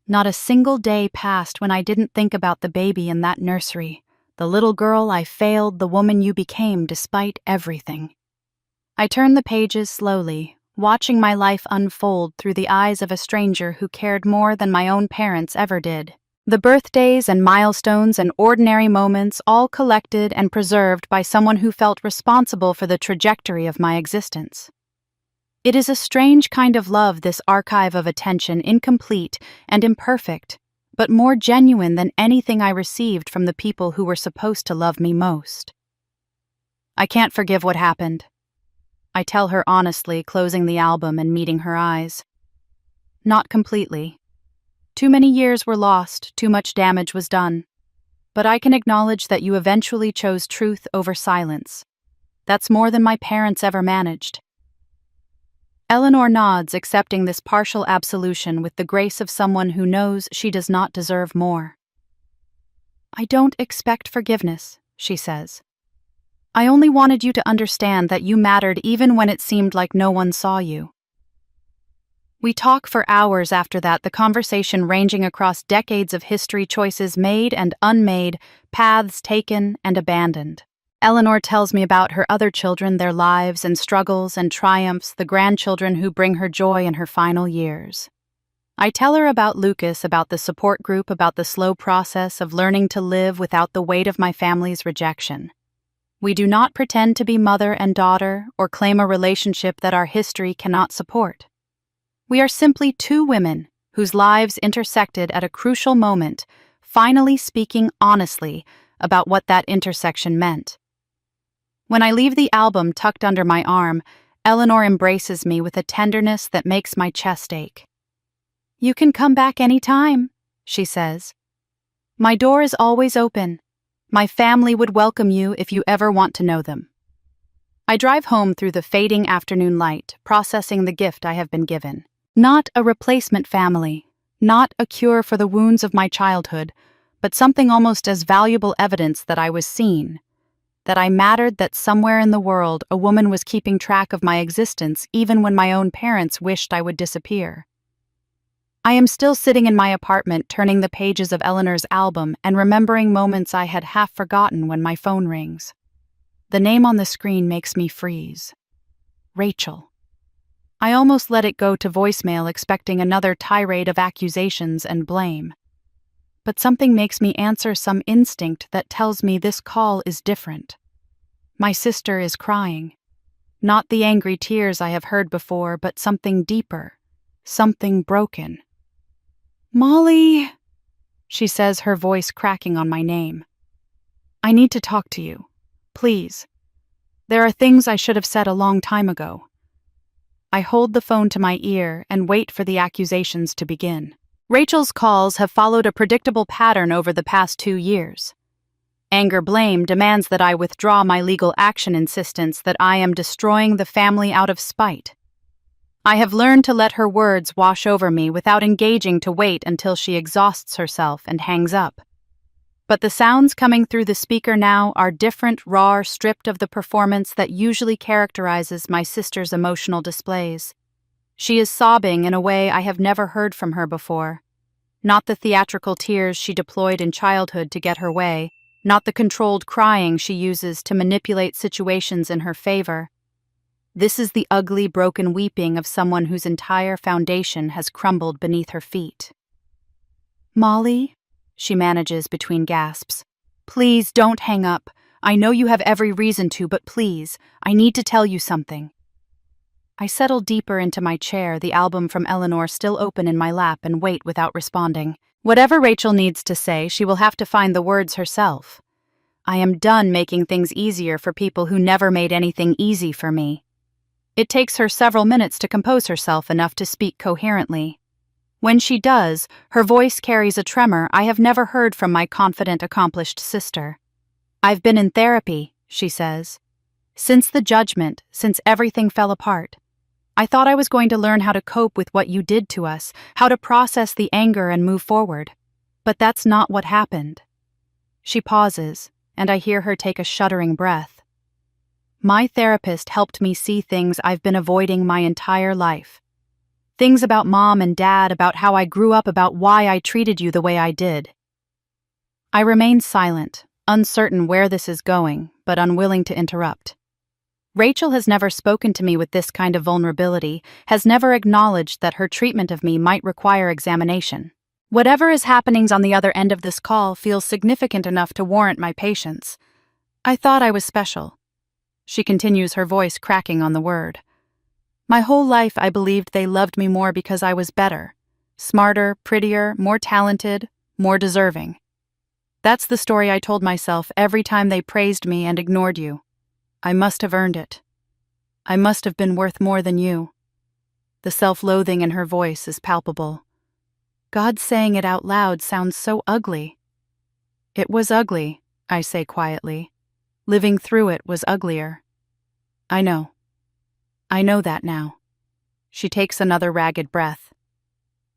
Not a single day passed when I didn't think about the baby in that nursery, the little girl I failed, the woman you became despite everything." I turn the pages slowly, watching my life unfold through the eyes of a stranger who cared more than my own parents ever did. The birthdays and milestones and ordinary moments, all collected and preserved by someone who felt responsible for the trajectory of my existence. It is a strange kind of love, this archive of attention, incomplete and imperfect, but more genuine than anything I received from the people who were supposed to love me most. I can't forgive what happened, I tell her honestly, closing the album and meeting her eyes. Not completely. Too many years were lost, too much damage was done. But I can acknowledge that you eventually chose truth over silence. That's more than my parents ever managed. Eleanor nods, accepting this partial absolution with the grace of someone who knows she does not deserve more. "I don't expect forgiveness," she says. "I only wanted you to understand that you mattered even when it seemed like no one saw you." We talk for hours after that, the conversation ranging across decades of history, choices made and unmade, paths taken and abandoned. Eleanor tells me about her other children, their lives and struggles and triumphs, the grandchildren who bring her joy in her final years. I tell her about Lucas, about the support group, about the slow process of learning to live without the weight of my family's rejection. We do not pretend to be mother and daughter or claim a relationship that our history cannot support. We are simply two women whose lives intersected at a crucial moment, finally speaking honestly about what that intersection meant. When I leave the album tucked under my arm, Eleanor embraces me with a tenderness that makes my chest ache. "You can come back any time," she says. "My door is always open. My family would welcome you if you ever want to know them." I drive home through the fading afternoon light, processing the gift I have been given. Not a replacement family, not a cure for the wounds of my childhood, but something almost as valuable evidence that I was seen, that I mattered, that somewhere in the world a woman was keeping track of my existence even when my own parents wished I would disappear. I am still sitting in my apartment, turning the pages of Eleanor's album and remembering moments I had half forgotten when my phone rings. The name on the screen makes me freeze. Rachel. I almost let it go to voicemail, expecting another tirade of accusations and blame. But something makes me answer, some instinct that tells me this call is different. My sister is crying. Not the angry tears I have heard before, but something deeper, something broken. "Molly," she says, her voice cracking on my name. "I need to talk to you. Please. There are things I should have said a long time ago." I hold the phone to my ear and wait for the accusations to begin. Rachel's calls have followed a predictable pattern over the past 2 years. Anger, blame, demands that I withdraw my legal action, insistence that I am destroying the family out of spite. I have learned to let her words wash over me without engaging, to wait until she exhausts herself and hangs up. But the sounds coming through the speaker now are different, raw, stripped of the performance that usually characterizes my sister's emotional displays. She is sobbing in a way I have never heard from her before. Not the theatrical tears she deployed in childhood to get her way, not the controlled crying she uses to manipulate situations in her favor. This is the ugly, broken weeping of someone whose entire foundation has crumbled beneath her feet. "Molly," she manages between gasps. "Please don't hang up. I know you have every reason to, but please, I need to tell you something." I settle deeper into my chair, the album from Eleanor still open in my lap, and wait without responding. Whatever Rachel needs to say, she will have to find the words herself. I am done making things easier for people who never made anything easy for me. It takes her several minutes to compose herself enough to speak coherently. When she does, her voice carries a tremor I have never heard from my confident, accomplished sister. "I've been in therapy," she says. "Since the judgment, since everything fell apart. I thought I was going to learn how to cope with what you did to us, how to process the anger and move forward. But that's not what happened." She pauses, and I hear her take a shuddering breath. "My therapist helped me see things I've been avoiding my entire life. Things about Mom and Dad, about how I grew up, about why I treated you the way I did." I remain silent, uncertain where this is going, but unwilling to interrupt. Rachel has never spoken to me with this kind of vulnerability, has never acknowledged that her treatment of me might require examination. Whatever is happening on the other end of this call feels significant enough to warrant my patience. "I thought I was special." She continues, her voice cracking on the word. "My whole life I believed they loved me more because I was better, smarter, prettier, more talented, more deserving. That's the story I told myself every time they praised me and ignored you. I must have earned it. I must have been worth more than you." The self-loathing in her voice is palpable. God saying it out loud sounds so ugly. "It was ugly," I say quietly. "Living through it was uglier." "I know. I know that now." She takes another ragged breath.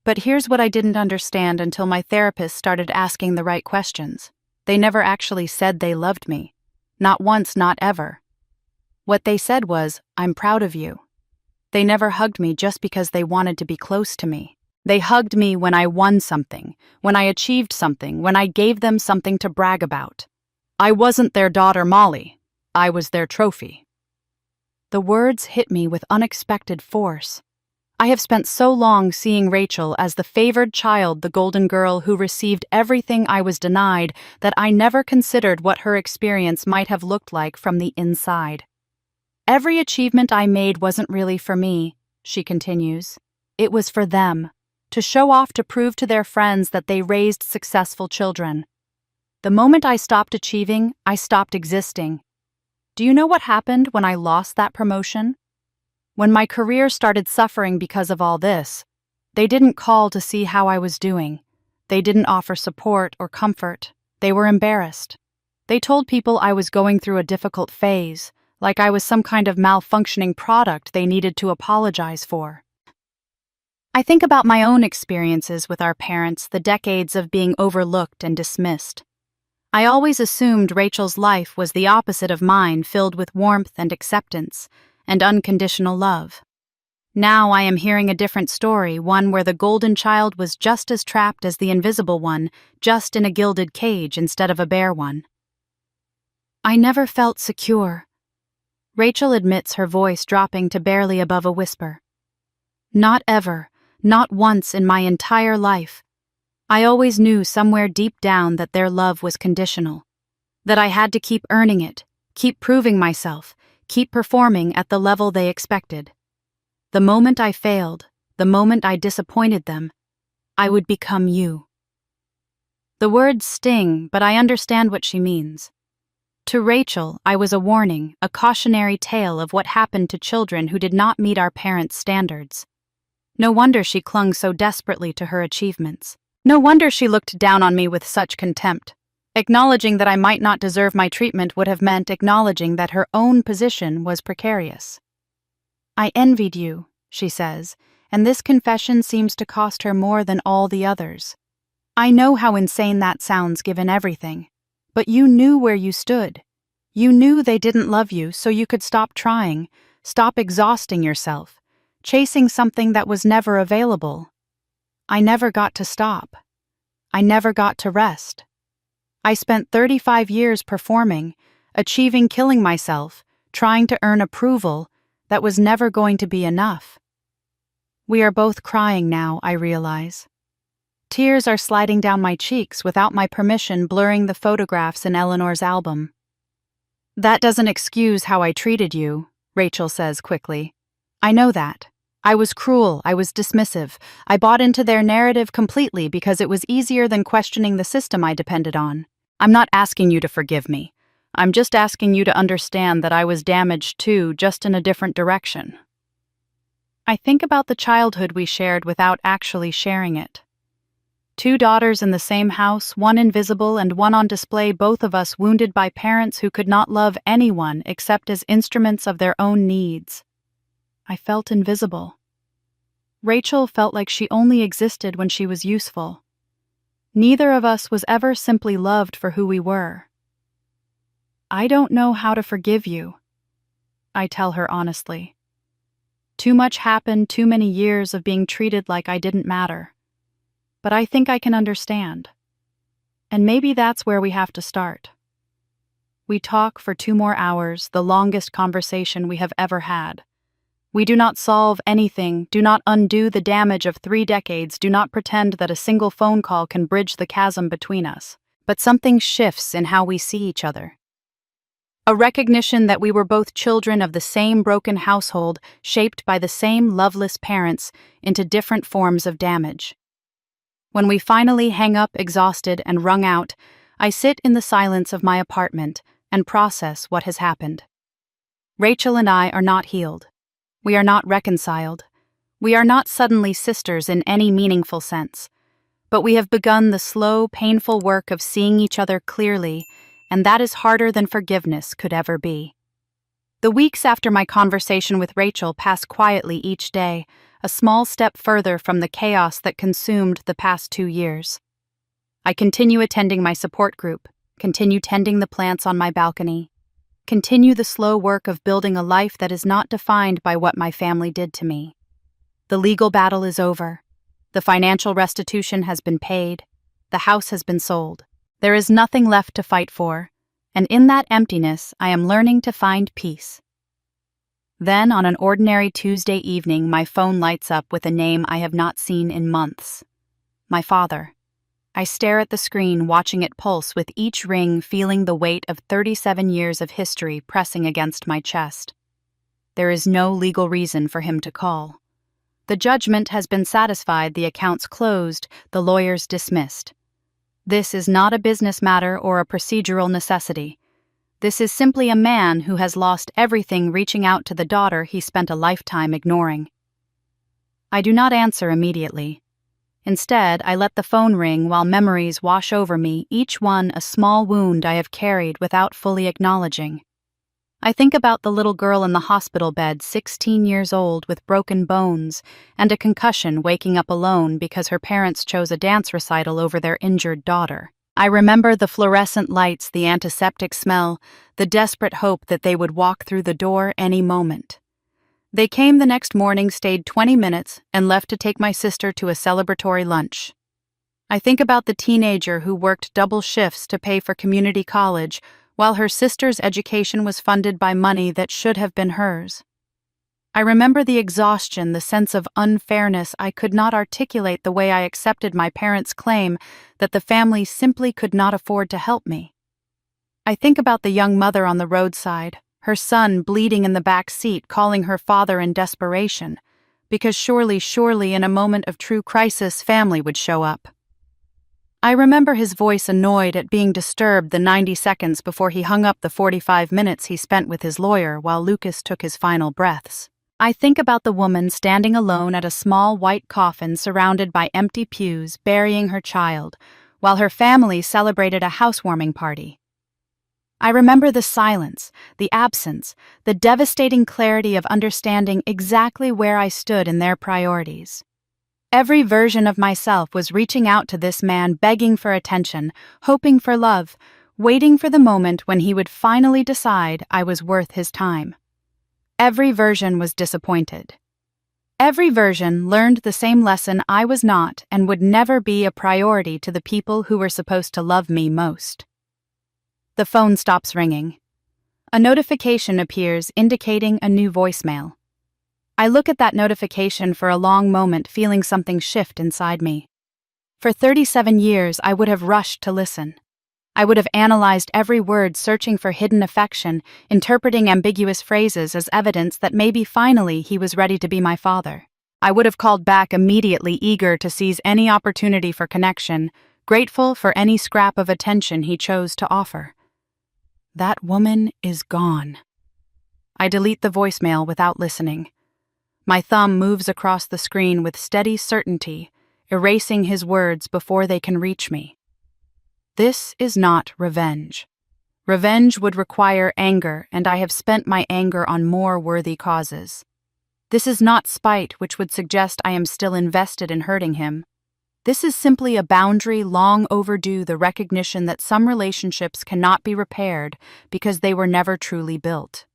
"But here's what I didn't understand until my therapist started asking the right questions. They never actually said they loved me. Not once, not ever. What they said was, 'I'm proud of you.' They never hugged me just because they wanted to be close to me. They hugged me when I won something, when I achieved something, when I gave them something to brag about. I wasn't their daughter Molly. I was their trophy." The words hit me with unexpected force. I have spent so long seeing Rachel as the favored child, the golden girl who received everything I was denied, that I never considered what her experience might have looked like from the inside. "Every achievement I made wasn't really for me," she continues. "It was for them, to show off, to prove to their friends that they raised successful children. The moment I stopped achieving, I stopped existing. Do you know what happened when I lost that promotion? When my career started suffering because of all this, they didn't call to see how I was doing. They didn't offer support or comfort. They were embarrassed. They told people I was going through a difficult phase, like I was some kind of malfunctioning product they needed to apologize for." I think about my own experiences with our parents, the decades of being overlooked and dismissed. I always assumed Rachel's life was the opposite of mine, filled with warmth and acceptance and unconditional love. Now I am hearing a different story, one where the golden child was just as trapped as the invisible one, just in a gilded cage instead of a bare one. "I never felt secure," Rachel admits, her voice dropping to barely above a whisper. "Not ever, not once in my entire life. I always knew somewhere deep down that their love was conditional, that I had to keep earning it, keep proving myself, keep performing at the level they expected. The moment I failed, the moment I disappointed them, I would become you." The words sting, but I understand what she means. To Rachel, I was a warning, a cautionary tale of what happened to children who did not meet our parents' standards. No wonder she clung so desperately to her achievements. No wonder she looked down on me with such contempt. Acknowledging that I might not deserve my treatment would have meant acknowledging that her own position was precarious. "I envied you," she says, and this confession seems to cost her more than all the others. "I know how insane that sounds given everything. But you knew where you stood. You knew they didn't love you, so you could stop trying, stop exhausting yourself, chasing something that was never available. I never got to stop. I never got to rest. I spent 35 years performing, achieving killing myself, trying to earn approval that was never going to be enough. We are both crying now, I realize. Tears are sliding down my cheeks without my permission, blurring the photographs in Eleanor's album. "That doesn't excuse how I treated you," Rachel says quickly. "I know that. I was cruel, I was dismissive. I bought into their narrative completely because it was easier than questioning the system I depended on. I'm not asking you to forgive me. I'm just asking you to understand that I was damaged too, just in a different direction." I think about the childhood we shared without actually sharing it. 2 daughters in the same house, one invisible and one on display, both of us wounded by parents who could not love anyone except as instruments of their own needs. I felt invisible. Rachel felt like she only existed when she was useful. Neither of us was ever simply loved for who we were. "I don't know how to forgive you," I tell her honestly. Too much happened, too many years of being treated like I didn't matter. But I think I can understand. And maybe that's where we have to start. We talk for 2 more hours, the longest conversation we have ever had. We do not solve anything, do not undo the damage of 3 decades, do not pretend that a single phone call can bridge the chasm between us. But something shifts in how we see each other. A recognition that we were both children of the same broken household, shaped by the same loveless parents into different forms of damage. When we finally hang up exhausted and wrung out, I sit in the silence of my apartment and process what has happened. Rachel and I are not healed. We are not reconciled. We are not suddenly sisters in any meaningful sense. But we have begun the slow, painful work of seeing each other clearly, and that is harder than forgiveness could ever be. The weeks after my conversation with Rachel pass quietly each day, a small step further from the chaos that consumed the past 2 years. I continue attending my support group, continue tending the plants on my balcony, continue the slow work of building a life that is not defined by what my family did to me. The legal battle is over. The financial restitution has been paid. The house has been sold. There is nothing left to fight for, and in that emptiness, I am learning to find peace. Then, on an ordinary Tuesday evening, my phone lights up with a name I have not seen in months. My father. I stare at the screen, watching it pulse with each ring, feeling the weight of 37 years of history pressing against my chest. There is no legal reason for him to call. The judgment has been satisfied, the accounts closed, the lawyers dismissed. This is not a business matter or a procedural necessity. This is simply a man who has lost everything reaching out to the daughter he spent a lifetime ignoring. I do not answer immediately. Instead, I let the phone ring while memories wash over me, each one a small wound I have carried without fully acknowledging. I think about the little girl in the hospital bed, 16 years old, with broken bones and a concussion, waking up alone because her parents chose a dance recital over their injured daughter. I remember the fluorescent lights, the antiseptic smell, the desperate hope that they would walk through the door any moment. They came the next morning, stayed 20 minutes, and left to take my sister to a celebratory lunch. I think about the teenager who worked double shifts to pay for community college, while her sister's education was funded by money that should have been hers. I remember the exhaustion, the sense of unfairness. I could not articulate the way I accepted my parents' claim that the family simply could not afford to help me. I think about the young mother on the roadside, her son bleeding in the back seat, calling her father in desperation, because surely in a moment of true crisis, family would show up. I remember his voice, annoyed at being disturbed the 90 seconds before he hung up the 45 minutes he spent with his lawyer while Lucas took his final breaths. I think about the woman standing alone at a small white coffin surrounded by empty pews, burying her child, while her family celebrated a housewarming party. I remember the silence, the absence, the devastating clarity of understanding exactly where I stood in their priorities. Every version of myself was reaching out to this man, begging for attention, hoping for love, waiting for the moment when he would finally decide I was worth his time. Every version was disappointed. Every version learned the same lesson: I was not and would never be a priority to the people who were supposed to love me most. The phone stops ringing. A notification appears indicating a new voicemail. I look at that notification for a long moment, feeling something shift inside me. For 37 years, I would have rushed to listen. I would have analyzed every word, searching for hidden affection, interpreting ambiguous phrases as evidence that maybe finally he was ready to be my father. I would have called back immediately, eager to seize any opportunity for connection, grateful for any scrap of attention he chose to offer. That woman is gone. I delete the voicemail without listening. My thumb moves across the screen with steady certainty, erasing his words before they can reach me. This is not revenge. Revenge would require anger, and I have spent my anger on more worthy causes. This is not spite, which would suggest I am still invested in hurting him. This is simply a boundary long overdue, the recognition that some relationships cannot be repaired because they were never truly built.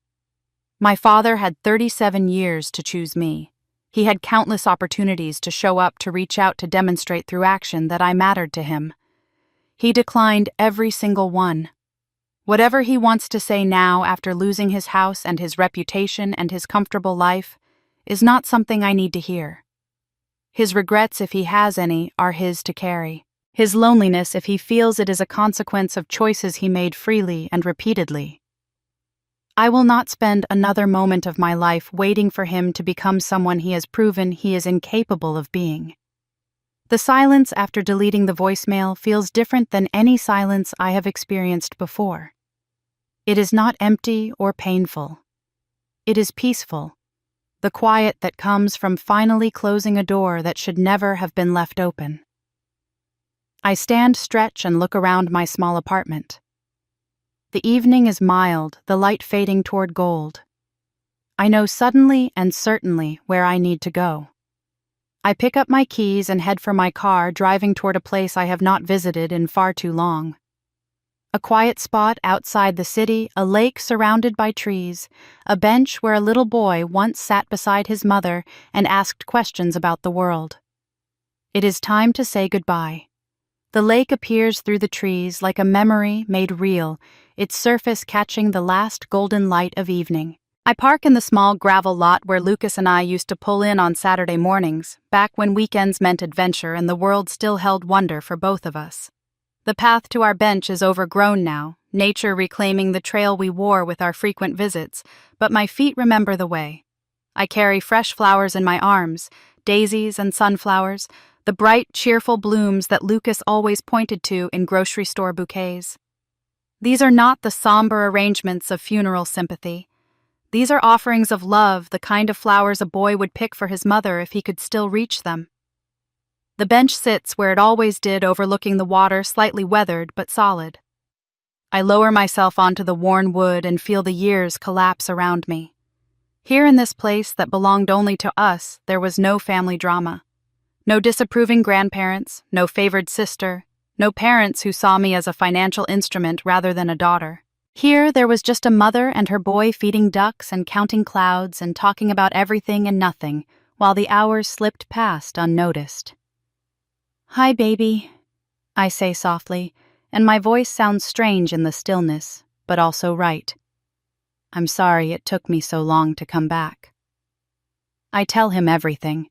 My father had 37 years to choose me. He had countless opportunities to show up, to reach out, to demonstrate through action that I mattered to him. He declined every single one. Whatever he wants to say now, after losing his house and his reputation and his comfortable life, is not something I need to hear. His regrets, if he has any, are his to carry. His loneliness, if he feels it, is a consequence of choices he made freely and repeatedly. I will not spend another moment of my life waiting for him to become someone he has proven he is incapable of being. The silence after deleting the voicemail feels different than any silence I have experienced before. It is not empty or painful. It is peaceful, the quiet that comes from finally closing a door that should never have been left open. I stand, stretch, and look around my small apartment. The evening is mild, the light fading toward gold. I know suddenly and certainly where I need to go. I pick up my keys and head for my car, driving toward a place I have not visited in far too long. A quiet spot outside the city, a lake surrounded by trees, a bench where a little boy once sat beside his mother and asked questions about the world. It is time to say goodbye. The lake appears through the trees like a memory made real, its surface catching the last golden light of evening. I park in the small gravel lot where Lucas and I used to pull in on Saturday mornings, back when weekends meant adventure and the world still held wonder for both of us. The path to our bench is overgrown now, nature reclaiming the trail we wore with our frequent visits, but my feet remember the way. I carry fresh flowers in my arms, daisies and sunflowers, the bright, cheerful blooms that Lucas always pointed to in grocery store bouquets. These are not the somber arrangements of funeral sympathy. These are offerings of love, the kind of flowers a boy would pick for his mother if he could still reach them. The bench sits where it always did, overlooking the water, slightly weathered but solid. I lower myself onto the worn wood and feel the years collapse around me. Here in this place that belonged only to us, there was no family drama. No disapproving grandparents, no favored sister, no parents who saw me as a financial instrument rather than a daughter. Here, there was just a mother and her boy feeding ducks and counting clouds and talking about everything and nothing, while the hours slipped past unnoticed. "Hi, baby," I say softly, and my voice sounds strange in the stillness, but also right. I'm sorry it took me so long to come back. I tell him everything.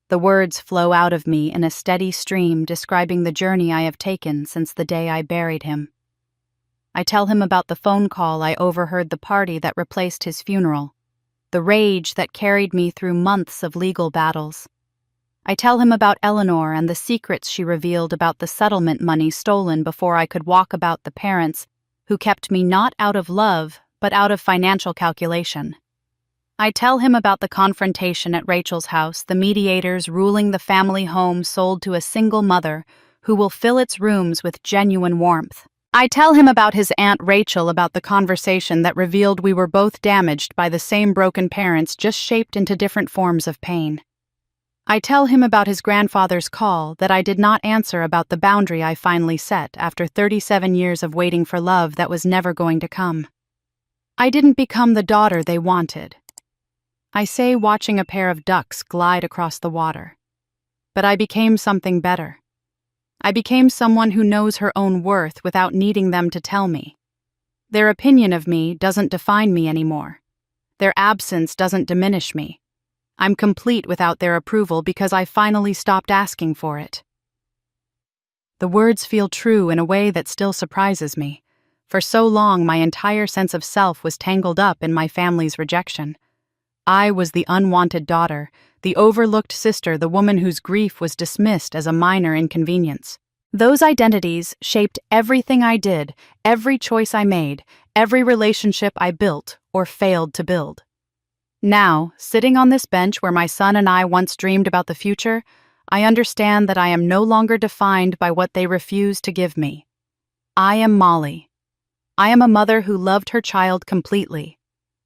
The words flow out of me in a steady stream, describing the journey I have taken since the day I buried him. I tell him about the phone call I overheard, the party that replaced his funeral, the rage that carried me through months of legal battles. I tell him about Eleanor and the secrets she revealed about the settlement money stolen before I could walk about the parents who kept me not out of love, but out of financial calculation. I tell him about the confrontation at Rachel's house, the mediators ruling the family home sold to a single mother who will fill its rooms with genuine warmth. I tell him about his Aunt Rachel, about the conversation that revealed we were both damaged by the same broken parents, just shaped into different forms of pain. I tell him about his grandfather's call that I did not answer, about the boundary I finally set after 37 years of waiting for love that was never going to come. I didn't become the daughter they wanted. I say watching a pair of ducks glide across the water. But I became something better. I became someone who knows her own worth without needing them to tell me. Their opinion of me doesn't define me anymore. Their absence doesn't diminish me. I'm complete without their approval because I finally stopped asking for it. The words feel true in a way that still surprises me. For so long, my entire sense of self was tangled up in my family's rejection. I was the unwanted daughter, the overlooked sister, the woman whose grief was dismissed as a minor inconvenience. Those identities shaped everything I did, every choice I made, every relationship I built or failed to build. Now, sitting on this bench where my son and I once dreamed about the future, I understand that I am no longer defined by what they refuse to give me. I am Molly. I am a mother who loved her child completely.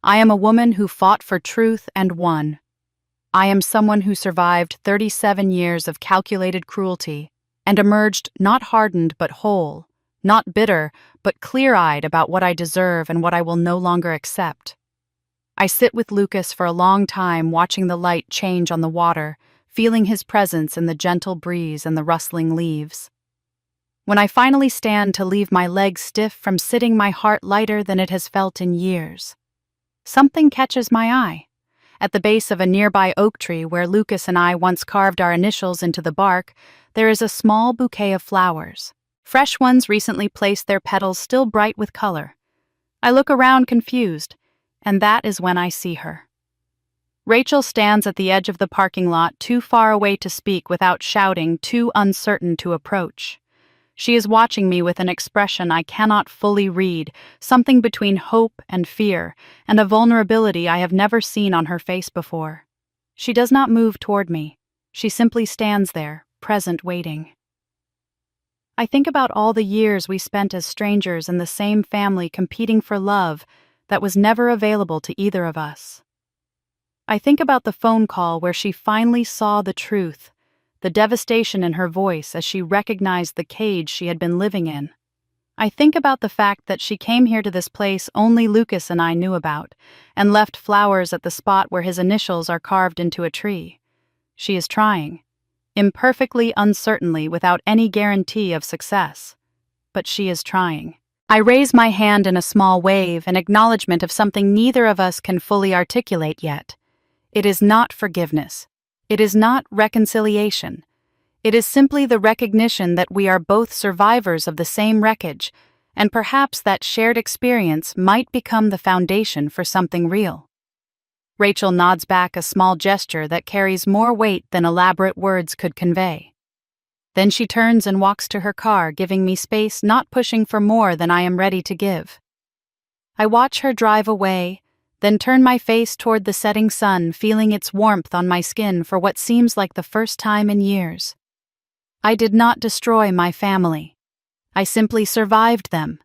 I am a woman who fought for truth and won. I am someone who survived 37 years of calculated cruelty and emerged not hardened but whole, not bitter but clear-eyed about what I deserve and what I will no longer accept. I sit with Lucas for a long time watching the light change on the water, feeling his presence in the gentle breeze and the rustling leaves. When I finally stand to leave my legs stiff from sitting, my heart lighter than it has felt in years. Something catches my eye. At the base of a nearby oak tree where Lucas and I once carved our initials into the bark, there is a small bouquet of flowers. Fresh ones recently placed, their petals still bright with color. I look around confused, and that is when I see her. Rachel stands at the edge of the parking lot, too far away to speak without shouting, too uncertain to approach. She is watching me with an expression I cannot fully read, something between hope and fear, and a vulnerability I have never seen on her face before. She does not move toward me. She simply stands there, present, waiting. I think about all the years we spent as strangers in the same family, competing for love that was never available to either of us. I think about the phone call where she finally saw the truth, the devastation in her voice as she recognized the cage she had been living in. I think about the fact that she came here to this place only Lucas and I knew about, and left flowers at the spot where his initials are carved into a tree. She is trying, imperfectly, uncertainly, without any guarantee of success. But she is trying. I raise my hand in a small wave, an acknowledgement of something neither of us can fully articulate yet. It is not forgiveness. It is not reconciliation. It is simply the recognition that we are both survivors of the same wreckage, and perhaps that shared experience might become the foundation for something real. Rachel nods back, a small gesture that carries more weight than elaborate words could convey. Then she turns and walks to her car, giving me space, not pushing for more than I am ready to give. I watch her drive away, then turn my face toward the setting sun, feeling its warmth on my skin for what seems like the first time in years. I did not destroy my family. I simply survived them.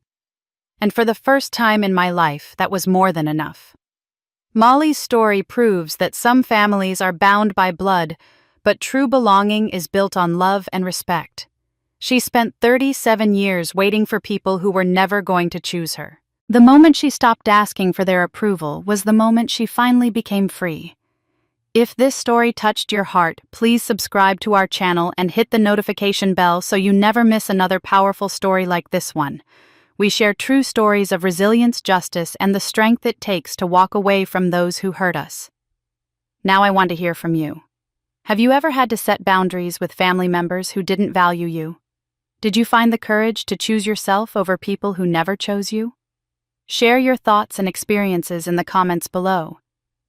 And for the first time in my life, that was more than enough. Molly's story proves that some families are bound by blood, but true belonging is built on love and respect. She spent 37 years waiting for people who were never going to choose her. The moment she stopped asking for their approval was the moment she finally became free. If this story touched your heart, please subscribe to our channel and hit the notification bell so you never miss another powerful story like this one. We share true stories of resilience, justice, and the strength it takes to walk away from those who hurt us. Now I want to hear from you. Have you ever had to set boundaries with family members who didn't value you? Did you find the courage to choose yourself over people who never chose you? Share your thoughts and experiences in the comments below.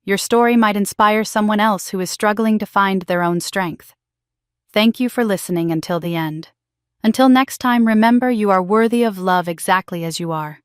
Your story might inspire someone else who is struggling to find their own strength. Thank you for listening until the end. Until next time, remember you are worthy of love exactly as you are.